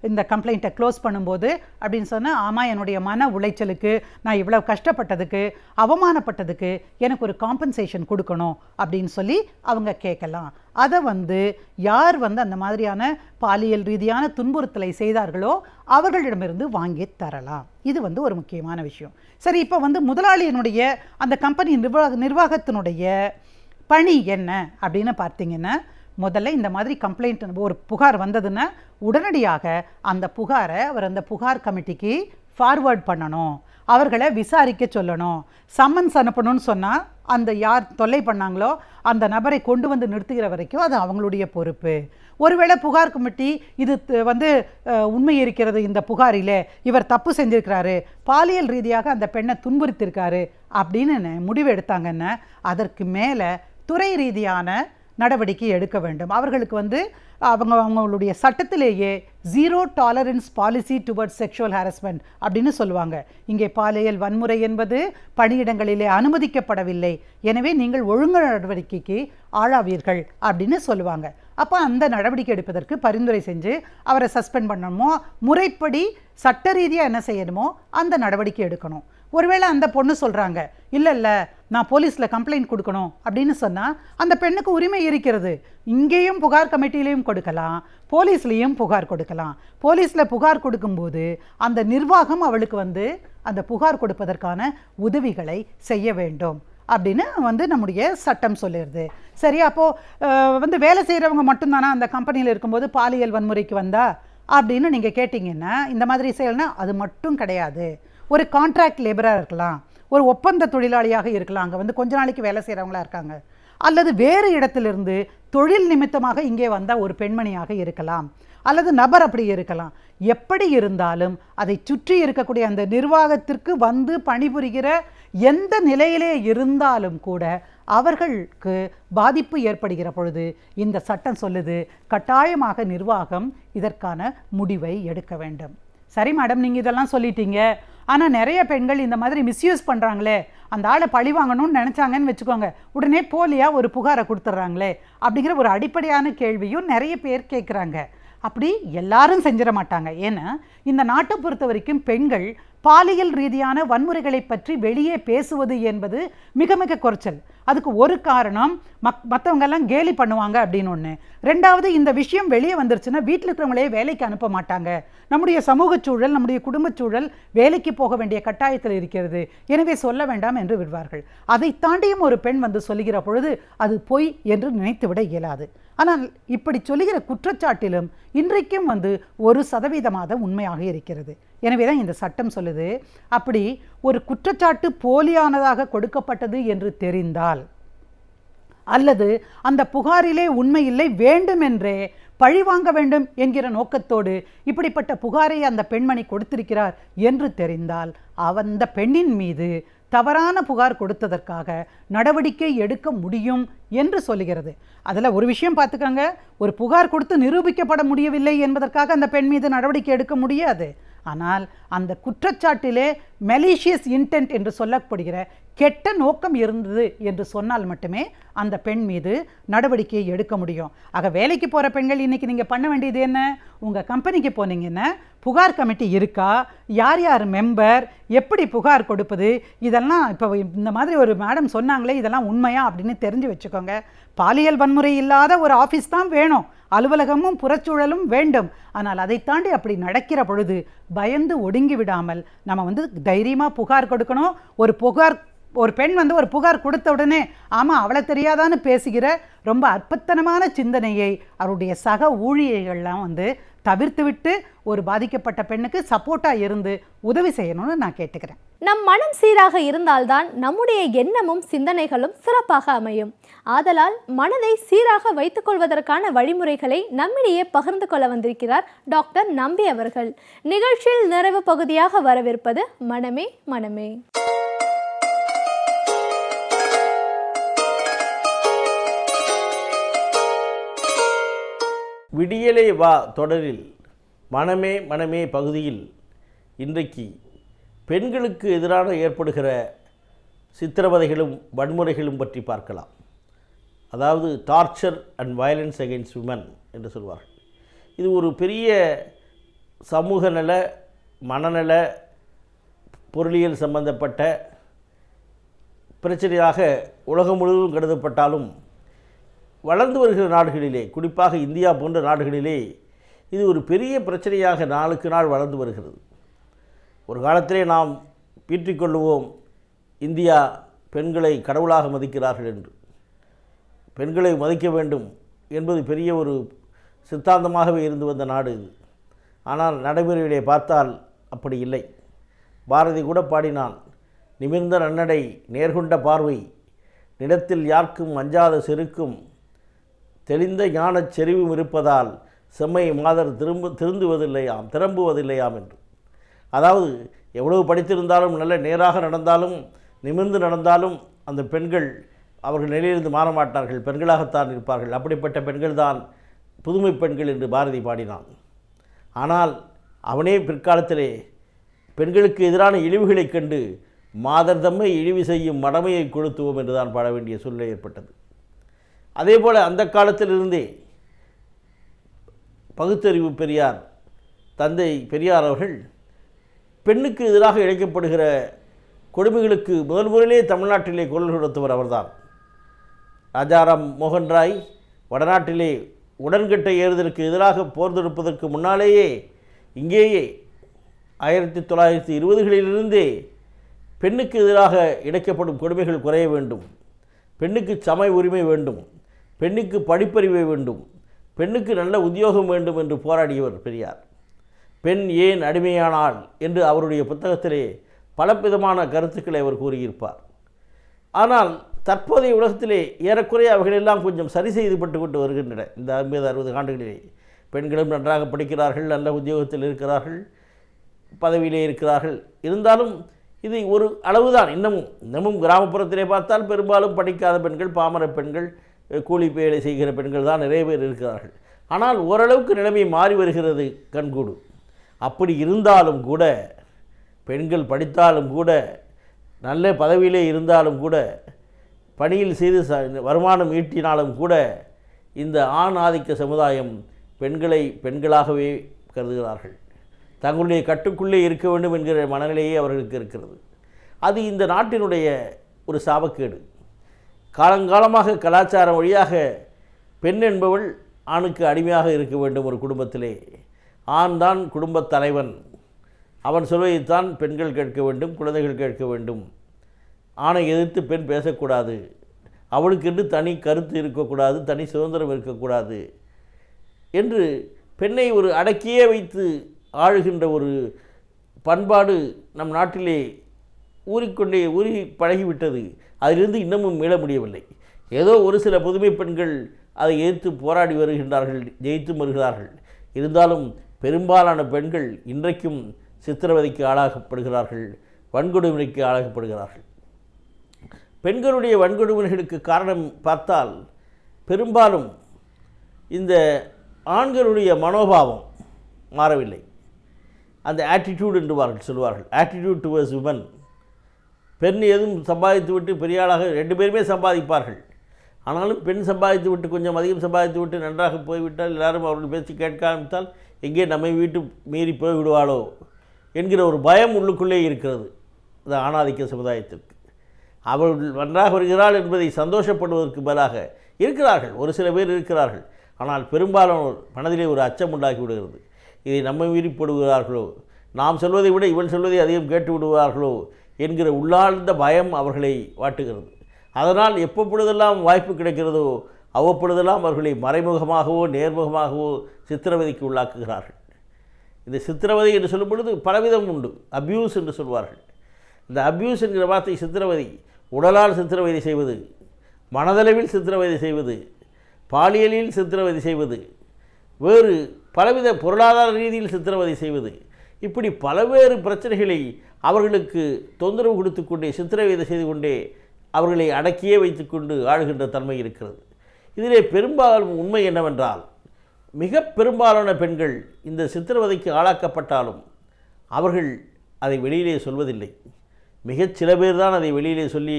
இந்த கம்ப்ளைண்ட்டை க்ளோஸ் பண்ணும்போது அப்படின்னு சொன்னால், ஆமாம் என்னுடைய மன உளைச்சலுக்கு, நான் இவ்வளோ கஷ்டப்பட்டதுக்கு, அவமானப்பட்டதுக்கு எனக்கு ஒரு காம்பன்சேஷன் கொடுக்கணும் அப்படின்னு சொல்லி அவங்க கேட்கலாம். அதை வந்து யார் வந்து அந்த மாதிரியான பாலியல் ரீதியான துன்புறுத்தலை செய்தார்களோ அவர்களிடமிருந்து வாங்கி தரலாம். இது வந்து ஒரு முக்கியமான விஷயம். சரி, இப்போ வந்து முதலாளியினுடைய அந்த கம்பெனி நிர்வாகத்தினுடைய பணி என்ன அப்படின்னு பார்த்தீங்கன்னா, முதல்ல இந்த மாதிரி கம்ப்ளைண்ட், ஒரு புகார் வந்ததுன்னா உடனடியாக அந்த புகாரை அவர் அந்த புகார் கமிட்டிக்கு ஃபார்வர்ட் பண்ணணும், அவர்களை விசாரிக்க சொல்லணும், சம்மன்ஸ் அனுப்பணும்னு சொன்னால் அந்த யார் தொல்லை பண்ணாங்களோ அந்த நபரை கொண்டு வந்து நிறுத்துகிற வரைக்கும் அது அவங்களுடைய பொறுப்பு. ஒருவேளை புகார் கமிட்டி இது வந்து உண்மை இருக்கிறது, இந்த புகாரில் இவர் தப்பு செஞ்சிருக்கிறாரு, பாலியல் ரீதியாக அந்த பெண்ணை துன்புறுத்திருக்காரு அப்படின்னு முடிவு எடுத்தாங்கன்னா அதற்கு மேலே துறை ரீதியான நடவடிக்கை எடுக்க வேண்டும். அவர்களுக்கு வந்து அவங்களுடைய சட்டத்திலேயே 0 tolerance policy towards sexual harassment அப்படின்னு சொல்லுவாங்க. இங்கே பாலியல் வன்முறை என்பது பணியிடங்களிலே அனுமதிக்கப்படவில்லை, எனவே நீங்கள் ஒழுங்கு நடவடிக்கைக்கு ஆளாவீர்கள் அப்படின்னு சொல்லுவாங்க. அப்போ அந்த நடவடிக்கை எடுப்பதற்கு பரிந்துரை செஞ்சு அவரை சஸ்பெண்ட் பண்ணணுமோ, முறைப்படி சட்ட ரீதியாக என்ன செய்யணுமோ அந்த நடவடிக்கை எடுக்கணும். ஒருவேளை அந்த பொண்ணு சொல்கிறாங்க, இல்லை நான் போலீஸில் கம்ப்ளைண்ட் கொடுக்கணும் அப்படின்னு சொன்னால் அந்த பெண்ணுக்கு உரிமை இருக்கிறது. இங்கேயும் புகார் கமிட்டியிலையும் கொடுக்கலாம், போலீஸ்லேயும் புகார் கொடுக்கலாம். போலீஸில் புகார் கொடுக்கும்போது அந்த நிர்வாகம் அவளுக்கு வந்து அந்த புகார் கொடுப்பதற்கான உதவிகளை செய்ய வேண்டும் அப்படின்னு வந்து நம்முடைய சட்டம் சொல்லிடுது. சரி, அப்போது வந்து வேலை செய்கிறவங்க மட்டும்தானா அந்த கம்பெனியில் இருக்கும்போது பாலியல் வன்முறைக்கு வந்தா அப்படின்னு நீங்கள் கேட்டிங்கன்னா, இந்த மாதிரி செயல்னா அது மட்டும் கிடையாது. ஒரு கான்ட்ராக்ட் லேபராக இருக்கலாம், ஒரு ஒப்பந்த தொழிலாளியாக இருக்கலாம், அங்கே வந்து கொஞ்ச நாளைக்கு வேலை செய்கிறவங்களா இருக்காங்க, அல்லது வேறு இடத்திலிருந்து தொழில் நிமித்தமாக இங்கே வந்தால் ஒரு பெண்மணியாக இருக்கலாம், அல்லது நபர் அப்படி இருக்கலாம். எப்படி இருந்தாலும் அதை சுற்றி இருக்கக்கூடிய அந்த நிர்வாகத்திற்கு வந்து பணிபுரிகிற எந்த நிலையிலே இருந்தாலும் கூட அவர்களுக்கு பாதிப்பு ஏற்படுகிற பொழுது இந்த சட்டம் சொல்லுது, கட்டாயமாக நிர்வாகம் இதற்கான முடிவை எடுக்க வேண்டும். சரி மேடம், நீங்கள் இதெல்லாம் சொல்லிட்டீங்க, ஆனால் நிறைய பெண்கள் இந்த மாதிரி மிஸ்யூஸ் பண்ணுறாங்களே, அந்த ஆளை பழி வாங்கணும்னு நினச்சாங்கன்னு வச்சுக்கோங்க, உடனே போலியாக ஒரு புகாரை கொடுத்துட்றாங்களே அப்படிங்கிற ஒரு அடிப்படையான கேள்வியும் நிறைய பேர் கேட்குறாங்க. அப்படி எல்லாரும் செஞ்சிட மாட்டாங்க. ஏன்னா இந்த நாட்டை பொறுத்த வரைக்கும் பெண்கள் பாலியல் ரீதியான வன்முறைகளை பற்றி வெளியே பேசுவது என்பது மிக மிக குறைச்சல். அதுக்கு ஒரு காரணம் மற்றவங்கெல்லாம் கேலி பண்ணுவாங்க அப்படின்னு ஒன்று. ரெண்டாவது, இந்த விஷயம் வெளியே வந்துருச்சுன்னா வீட்டில் இருக்கிறவங்களே வேலைக்கு அனுப்ப மாட்டாங்க. நம்முடைய சமூக சூழல், நம்முடைய குடும்ப சூழல் வேலைக்கு போக வேண்டிய கட்டாயத்தில் இருக்கிறது, எனவே சொல்ல வேண்டாம் என்று விடுவார்கள். அதை தாண்டியும் ஒரு பெண் வந்து சொல்லுகிற பொழுது அது பொய் என்று நினைத்துவிட இயலாது. ஆனால் இப்படி சொல்லுகிற குற்றச்சாட்டிலும் இன்றைக்கும் வந்து 1% உண்மையாக இருக்கிறது. எனவே தான் இந்த சட்டம் சொல்லுது, அப்படி ஒரு குற்றச்சாட்டு போலியானதாக கொடுக்கப்பட்டது என்று தெரிந்தால் அல்லது அந்த புகாரிலே உண்மை இல்லை, வேண்டுமென்றே பழிவாங்க வேண்டும் என்கிற நோக்கத்தோடு இப்படிப்பட்ட புகாரை அந்த பெண்மணி கொடுத்திருக்கிறார் என்று தெரிந்தால் அந்த பெண்ணின் மீது தவறான புகார் கொடுத்ததற்காக நடவடிக்கை எடுக்க முடியும் என்று சொல்லுகிறது. அதில் ஒரு விஷயம் பார்த்துக்கோங்க, ஒரு புகார் கொடுத்து நிரூபிக்கப்பட முடியவில்லை என்பதற்காக அந்த பெண் மீது நடவடிக்கை எடுக்க முடியாது. ஆனால் அந்த குற்றச்சாட்டிலே மெலிஷியஸ் இன்டென்ட் என்று சொல்லப்படுகிற கெட்ட நோக்கம் இருந்தது என்று சொன்னால் மட்டுமே அந்த பெண் மீது நடவடிக்கையை எடுக்க முடியும். ஆக வேலைக்கு போகிற பெண்கள் இன்றைக்கி நீங்கள் பண்ண வேண்டியது என்ன? உங்கள் கம்பெனிக்கு போனீங்கன்னா புகார் கமிட்டி இருக்கா, யார் யார் மெம்பர், எப்படி புகார் கொடுப்பது, இதெல்லாம் இப்போ இந்த மாதிரி ஒரு மேடம் சொன்னாங்களே இதெல்லாம் உண்மையா அப்படின்னு தெரிஞ்சு வச்சுக்கோங்க. பாலியல் வன்முறை இல்லாத ஒரு ஆஃபீஸ் தான் வேணும், அலுவலகமும் புறச்சூழலும் வேண்டும். ஆனால் அதை தாண்டி அப்படி நடக்கிற பொழுது பயந்து ஒடுங்கி விடாமல் நம்ம வந்து தைரியமாக புகார் கொடுக்கணும். ஒரு பெண் வந்து ஒரு புகார் கொடுத்த உடனே ஆமாம் அவளை தெரியாதான்னு பேசுகிற ரொம்ப அற்பத்தனமான சிந்தனையை அவருடைய சக ஊழியர்கள்லாம் வந்து தவிர்த்து விட்டு ஒரு பாதிக்கப்பட்ட பெண்ணுக்கு சப்போர்ட்டாக இருந்து உதவி செய்யணும்னு நான் கேட்டுக்கிறேன். நம் மனம் சீராக இருந்தால்தான் நம்முடைய எண்ணமும் சிந்தனைகளும் சிறப்பாக அமையும். ஆதலால் மனதை சீராக வைத்துக் கொள்வதற்கான வழிமுறைகளை நம்மிடையே பகிர்ந்து கொள்ள வந்திருக்கிறார் டாக்டர் நம்பி அவர்கள். நிகழ்ச்சியில் நிறைவு பகுதியாக வரவிருப்பது மனமே மனமே. விடியலே வா தொடரில் மனமே மனமே பகுதியில் இன்றைக்கு பெண்களுக்கு எதிரான ஏற்படுகிற சித்திரவதைகளும் வன்முறைகளும் பற்றி பார்க்கலாம். அதாவது torture and violence against women என்று சொல்வார்கள். இது ஒரு பெரிய சமூக நல, மனநல, பொருளியல் சம்பந்தப்பட்ட பிரச்சனையாக உலகம் முழுவதும் கருதப்பட்டாலும் வளர்ந்து வருகிற நாடுகளிலே, குறிப்பாக இந்தியா போன்ற நாடுகளிலே இது ஒரு பெரிய பிரச்சனையாக நாளுக்கு நாள் வளர்ந்து வருகிறது. ஒரு காலத்திலே நாம் பீற்றிக்கொள்ளுவோம், இந்தியா பெண்களை கடவுளாக மதிக்கிறார்கள் என்று. பெண்களை மதிக்க வேண்டும் என்பது பெரிய ஒரு சித்தாந்தமாகவே இருந்து வந்த நாடு இது. ஆனால் நடைமுறையிலே பார்த்தால் அப்படி இல்லை. பாரதி கூட பாடினான், நிமிர்ந்த நன்னடை நேர்கொண்ட பார்வை நிலத்தில் யார்க்கும் அஞ்சாத செருக்கும் தெளிந்த ஞானச் செறிவும் இருப்பதால் செம்மை மாதர் திரும்புவதில்லையாம் என்று. அதாவது எவ்வளவு படித்திருந்தாலும் நல்ல நேராக நடந்தாலும் நிமிர்ந்து நடந்தாலும் அந்த பெண்கள் அவர்கள் நிலையிலிருந்து மாறமாட்டார்கள், பெண்களாகத்தான் இருப்பார்கள். அப்படிப்பட்ட பெண்கள் தான் புதுமை பெண்கள் என்று பாரதி பாடினான். ஆனால் அவனே பிற்காலத்திலே பெண்களுக்கு எதிரான இழிவுகளைக் கண்டு மாதர் தம்மை இழிவு செய்யும் மடமையை கொளுத்துவோம் என்று தான் பாட வேண்டிய சூழ்நிலை ஏற்பட்டது. அதே போல் அந்த காலத்திலிருந்தே பகுத்தறிவு பெரியார், தந்தை பெரியார் அவர்கள் பெண்ணுக்கு எதிராக இழைக்கப்படுகிற கொடுமைகளுக்கு முதல் முறையிலே தமிழ்நாட்டிலே குரல் கொடுத்தவர் அவர்தான். ராஜாராம் மோகன் ராய் வடநாட்டிலே உடன்கட்டை ஏறுதலுக்கு எதிராக போர் தொடுப்பதற்கு முன்னாலேயே இங்கேயே 1920களிலிருந்தே பெண்ணுக்கு எதிராக இழைக்கப்படும் கொடுமைகள் குறைய வேண்டும், பெண்ணுக்கு சம உரிமை வேண்டும், பெண்ணுக்கு படிப்பறிவை வேண்டும், பெண்ணுக்கு நல்ல உத்தியோகம் வேண்டும் என்று போராடியவர் பெரியார். பெண் ஏன் அடிமையானாள் என்று அவருடைய புத்தகத்திலே பல விதமான கருத்துக்களை அவர் கூறியிருப்பார். ஆனால் தற்போதைய உலகத்திலே ஏறக்குறைய அவைகளெல்லாம் கொஞ்சம் சரி செய்துபட்டு கொண்டு வருகின்றன. இந்த 50-60 ஆண்டுகளிலே பெண்களும் நன்றாக படிக்கிறார்கள், நல்ல உத்தியோகத்தில் இருக்கிறார்கள், பதவியிலே இருக்கிறார்கள். இருந்தாலும் இது ஒரு அளவுதான். இன்னமும் கிராமப்புறத்திலே பார்த்தால் பெரும்பாலும் படிக்காத பெண்கள், பாமர பெண்கள், கூலி வேலை செய்கிற பெண்கள் தான் நிறைய பேர் இருக்கிறார்கள். ஆனால் ஓரளவுக்கு நிலைமை மாறி வருகிறது கண்கூடு. அப்படி இருந்தாலும் கூட, பெண்கள் படித்தாலும் கூட, நல்ல பதவியிலே இருந்தாலும் கூட, பணியில் செய்து வருமானம் ஈட்டினாலும் கூட, இந்த ஆண் ஆதிக்க சமுதாயம் பெண்களை பெண்களாகவே கருதுகிறார்கள். தங்களுடைய கட்டுக்குள்ளே இருக்க வேண்டும் என்கிற மனநிலையே அவர்களுக்கு இருக்கிறது. அது இந்த நாட்டினுடைய ஒரு சாபக்கேடு. காலங்காலமாக கலாச்சாரம் வழியாக பெண் என்பவள் ஆணுக்கு அடிமையாக இருக்க வேண்டும். ஒரு குடும்பத்திலே ஆண் தான் குடும்பத் தலைவன், அவன் சொல்வதைத்தான் பெண்கள் கேட்க வேண்டும், குழந்தைகள் கேட்க வேண்டும். ஆணை எதிர்த்து பெண் பேசக்கூடாது, அவளுக்கென்று தனி கருத்து இருக்கக்கூடாது, தனி சுதந்திரம் இருக்கக்கூடாது என்று பெண்ணை ஒரு அடக்கியே வைத்து ஆளுகின்ற ஒரு பண்பாடு நம் நாட்டிலே ஊறி பழகிவிட்டது. அதிலிருந்து இன்னமும் மீள முடியவில்லை. ஏதோ ஒரு சில புதுமை பெண்கள் அதை எதிர்த்து போராடி வருகின்றார்கள், ஜெயித்து வருகிறார்கள். இருந்தாலும் பெரும்பாலான பெண்கள் இன்றைக்கும் சித்திரவதைக்கு ஆளாகப்படுகிறார்கள், வன்கொடுமைக்கு ஆளாகப்படுகிறார்கள். பெண்களுடைய வன்கொடுமைகளுக்கு காரணம் பார்த்தால் பெரும்பாலும் இந்த ஆண்களுடைய மனோபாவம் மாறவில்லை. அந்த ஆட்டிடியூட் என்று சொல்வார்கள், ஆட்டிடியூட் டுவர்ட்ஸ் விமன். பெண் எதுவும் சம்பாதித்து விட்டு பெரிய ஆளாக 2 பேருமே சம்பாதிப்பார்கள். ஆனாலும் பெண் சம்பாதித்து விட்டு கொஞ்சம் அதிகம் சம்பாதித்து விட்டு நன்றாக போய்விட்டால் எல்லாரும் அவர்கள் பேச்சு கேட்க ஆரம்பித்தால் எங்கே நம்மை வீட்டு மீறி போய்விடுவாளோ என்கிற ஒரு பயம் உள்ளுக்குள்ளே இருக்கிறது இந்த ஆணாதிக்க சமுதாயத்திற்கு. அவர்கள் நன்றாக வருகிறாள் என்பதை சந்தோஷப்படுவதற்கு பதிலாக இருக்கிறார்கள், ஒரு சில பேர் இருக்கிறார்கள். ஆனால் பெரும்பாலானோர் மனதிலே ஒரு அச்சம் உண்டாக்கி விடுகிறது. இதை நம்மை மீறி போடுகிறார்களோ, நாம் சொல்வதை விட இவள் சொல்வதை அதிகம் கேட்டு விடுவார்களோ என்கிற உள்ளார்ந்த பயம் அவர்களை வாட்டுகிறது. அதனால் எப்பொழுதெல்லாம் வாய்ப்பு கிடைக்கிறதோ அவ்வப்பொழுதெல்லாம் அவர்களை மறைமுகமாகவோ நேர்முகமாகவோ சித்திரவதைக்கு உள்ளாக்குகிறார்கள். இந்த சித்திரவதை என்று சொல்லும் பொழுது பலவிதம் உண்டு. அப்யூஸ் என்று சொல்வார்கள். இந்த அப்யூஸ் என்கிற வார்த்தை சித்திரவதை, உடலால் சித்திரவதை செய்வது, மனதளவில் சித்திரவதை செய்வது, பாலியலில் சித்திரவதை செய்வது, வேறு பலவித பொருளாதார ரீதியில் சித்திரவதை செய்வது, இப்படி பல்வேறு பிரச்சனைகளை அவர்களுக்கு தொந்தரவு கொடுத்து கொண்டே சித்திரவதை செய்து கொண்டே அவர்களை அடக்கியே வைத்துக்கொண்டு ஆளுகின்ற தன்மை இருக்கிறது. இதிலே பெரும்பாலும் உண்மை என்னவென்றால், மிக பெரும்பாலான பெண்கள் இந்த சித்திரவதைக்கு ஆளாக்கப்பட்டாலும் அவர்கள் அதை வெளியிலே சொல்வதில்லை. மிகச் சில பேர் தான் அதை வெளியிலே சொல்லி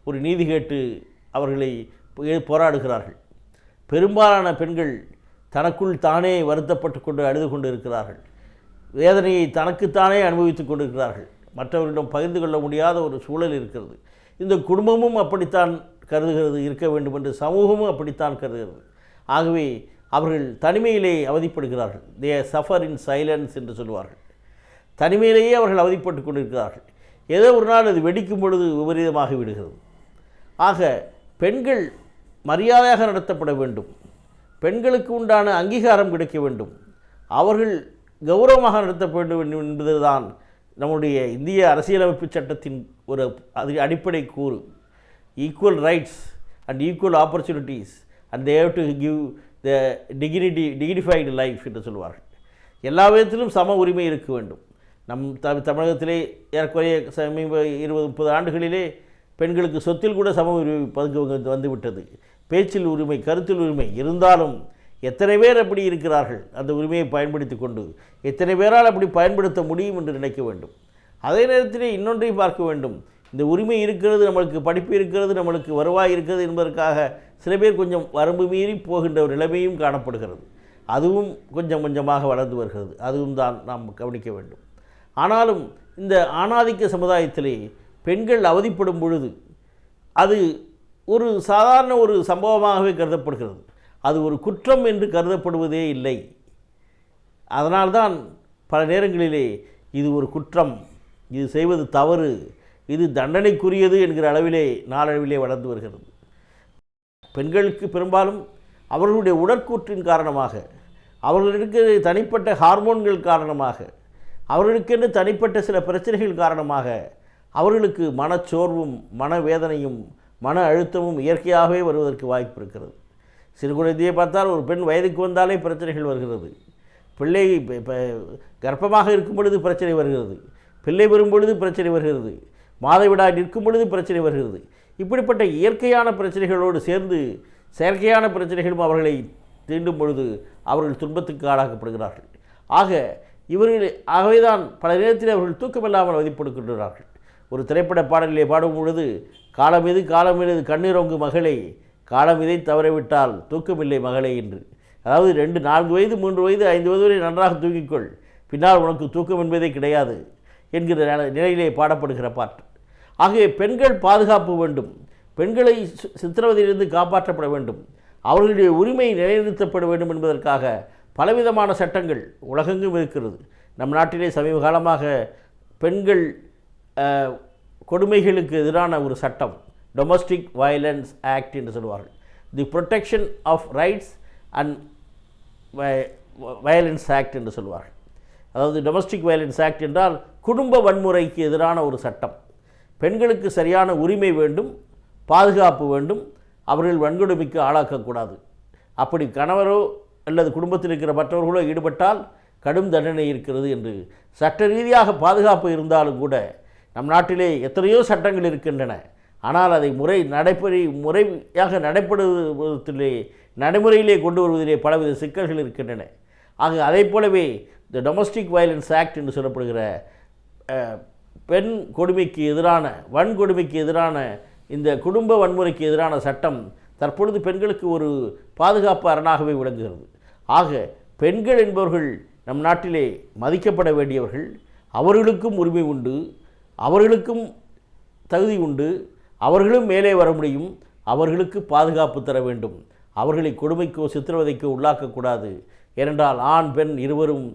ஒரு நீதி கேட்டு அவர்களை போராடுகிறார்கள். பெரும்பாலான பெண்கள் தனக்குள் தானே வருத்தப்பட்டு கொண்டு அழுது கொண்டு இருக்கிறார்கள். வேதனையை தனக்குத்தானே அனுபவித்து கொண்டிருக்கிறார்கள். மற்றவர்களிடம் பகிர்ந்து கொள்ள முடியாத ஒரு சூழல் இருக்கிறது. இந்த குடும்பமும் அப்படித்தான் கருதுகிறது இருக்க வேண்டும் என்று சமூகமும் அப்படித்தான் கருதுகிறது. ஆகவே அவர்கள் தனிமையிலே அவதிப்படுகிறார்கள். தே சஃபர் இன் சைலன்ஸ் என்று சொல்வார்கள். தனிமையிலேயே அவர்கள் அவதிப்பட்டு கொண்டிருக்கிறார்கள். ஏதோ ஒரு நாள் அது வெடிக்கும் பொழுது விபரீதமாகி விடுகிறது. ஆக பெண்கள் மரியாதையாக நடத்தப்பட வேண்டும், பெண்களுக்கு உண்டான அங்கீகாரம் கிடைக்க வேண்டும், அவர்கள் கௌரவமாக நடத்தப்பட வேண்டும் என்பதுதான் நம்முடைய இந்திய அரசியலமைப்பு சட்டத்தின் ஒரு அடிப்படை கூறு. Equal rights and equal opportunities and they have to give the dignified life என்று சொல்வார்கள். எல்லா விதத்திலும் சம உரிமை இருக்க வேண்டும். நம் தமிழகத்திலே ஏறக்குறைய சமீப 20-30 ஆண்டுகளிலே பெண்களுக்கு சொத்தில் கூட சம உரிமை பங்கு வந்துவிட்டது. பேச்சில் உரிமை, கருத்தில் உரிமை இருந்தாலும் எத்தனை பேர் அப்படி இருக்கிறார்கள் அந்த உரிமையை பயன்படுத்தி கொண்டு? எத்தனை பேரால் அப்படி பயன்படுத்த முடியும் என்று நினைக்க வேண்டும். அதே நேரத்திலே இன்னொன்றையும் பார்க்க வேண்டும். இந்த உரிமை இருக்கிறது, நம்மளுக்கு படிப்பு இருக்கிறது, நம்மளுக்கு வருவாய் இருக்கிறது என்பதற்காக சில பேர் கொஞ்சம் வரம்பு மீறி போகின்ற ஒரு நிலைமையும் காணப்படுகிறது. அதுவும் கொஞ்சம் கொஞ்சமாக வளர்ந்து வருகிறது. அதுவும் தான் நாம் கவனிக்க வேண்டும். ஆனாலும் இந்த ஆணாதிக்க சமுதாயத்திலே பெண்கள் அவதிப்படும் பொழுது அது ஒரு சாதாரண ஒரு சம்பவமாகவே கருதப்படுகிறது. அது ஒரு குற்றம் என்று கருதப்படுவதே இல்லை. அதனால்தான் பல நேரங்களிலே இது ஒரு குற்றம், இது செய்வது தவறு, இது தண்டனைக்குரியது என்கிற அளவிலே நாளளவிலே வளர்ந்து வருகிறது. பெண்களுக்கு பெரும்பாலும் அவர்களுடைய உடற்கூற்றின் காரணமாக, அவர்களுக்கு தனிப்பட்ட ஹார்மோன்கள் காரணமாக, அவர்களுக்கென்று தனிப்பட்ட சில பிரச்சனைகள் காரணமாக அவர்களுக்கு மனச்சோர்வும் மனவேதனையும் மன அழுத்தமும் இயற்கையாகவே வருவதற்கு வாய்ப்பு இருக்கிறது. சிறு குழந்தையை பார்த்தால் ஒரு பெண் வயதுக்கு வந்தாலே பிரச்சனைகள் வருகிறது. பிள்ளை கர்ப்பமாக இருக்கும் பொழுது பிரச்சனை வருகிறது, பிள்ளை வரும் பொழுது பிரச்சனை வருகிறது, மாதவிடாய் நிற்கும் பொழுது பிரச்சனை வருகிறது. இப்படிப்பட்ட இயற்கையான பிரச்சனைகளோடு சேர்ந்து செயற்கையான பிரச்சனைகளும் அவர்களை தீண்டும் பொழுது அவர்கள் துன்பத்துக்கு ஆளாக்கப்படுகிறார்கள். ஆகவேதான் பல நேரத்தில் அவர்கள் தூக்கமில்லாமல் அவதிப்படுகின்றார்கள். ஒரு திரைப்பட பாடலிலே பாடும் பொழுது, காலமிது காலமிது கண்ணீரொங்கு மகளே, காலம் இதை தவறவிட்டால் தூக்கமில்லை மகளே என்று. அதாவது 4 வயது 3 வயது 5 வயது வரை நன்றாக தூங்கிக்கொள், பின்னால் உனக்கு தூக்கம் என்பதே கிடையாது என்கிற நிலையிலே பாடப்படுகிற பாட்டு. ஆகவே பெண்கள் பாதுகாப்பு வேண்டும், பெண்களை சித்திரவதையிலிருந்து காப்பாற்றப்பட வேண்டும், அவர்களுடைய உரிமை நிலைநிறுத்தப்பட வேண்டும் என்பதற்காக பலவிதமான சட்டங்கள் உலகெங்கும் இருக்கிறது. நம் நாட்டிலே சமீப காலமாக பெண்கள் கொடுமைகளுக்கு எதிரான ஒரு சட்டம், டொமஸ்டிக் வயலன்ஸ் ஆக்ட் என்று சொல்வார்கள். The protection of rights and violence act என்று சொல்வார்கள். அதாவது டொமஸ்டிக் வயலன்ஸ் ஆக்ட் என்றால் குடும்ப வன்முறைக்கு எதிரான ஒரு சட்டம். பெண்களுக்கு சரியான உரிமை வேண்டும், பாதுகாப்பு வேண்டும், அவர்கள் வன்கொடுமைக்கு ஆளாக்கக்கூடாது. அப்படி கணவரோ அல்லது குடும்பத்தில் இருக்கிற மற்றவர்களோ ஈடுபட்டால் கடும் தண்டனை இருக்கிறது என்று சட்ட ரீதியாக பாதுகாப்பு இருந்தாலும் கூட நம் நாட்டிலே எத்தனையோ சட்டங்கள் இருக்கின்றன. ஆனால் அதை முறையாக நடைமுறையிலே கொண்டு வருவதிலே பலவித சிக்கல்கள் இருக்கின்றன. ஆக அதை போலவே இந்த டொமஸ்டிக் வயலன்ஸ் ஆக்ட் என்று சொல்லப்படுகிற பெண் கொடுமைக்கு எதிரான வன்கொடுமைக்கு எதிரான இந்த குடும்ப வன்முறைக்கு எதிரான சட்டம் தற்பொழுது பெண்களுக்கு ஒரு பாதுகாப்பு அரணாகவே விளங்குகிறது. ஆக பெண்கள் என்பவர்கள் நம் நாட்டிலே மதிக்கப்பட வேண்டியவர்கள், அவர்களுக்கும் உரிமை உண்டு, அவர்களுக்கும் தகுதி உண்டு, அவர்களும் மேலே வர முடியும், அவர்களுக்கு பாதுகாப்பு தர வேண்டும், அவர்களை கொடுமைக்கோ சித்திரவதைக்கோ உள்ளாக்கக்கூடாது. ஏனென்றால் ஆண் பெண் இருவரும்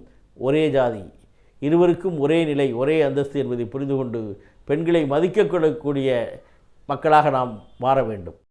ஒரே ஜாதி, இருவருக்கும் ஒரே நிலை, ஒரே அந்தஸ்து என்பதை புரிந்து கொண்டு பெண்களை மதிக்கக்கூடிய மக்களாக நாம் மாற வேண்டும்.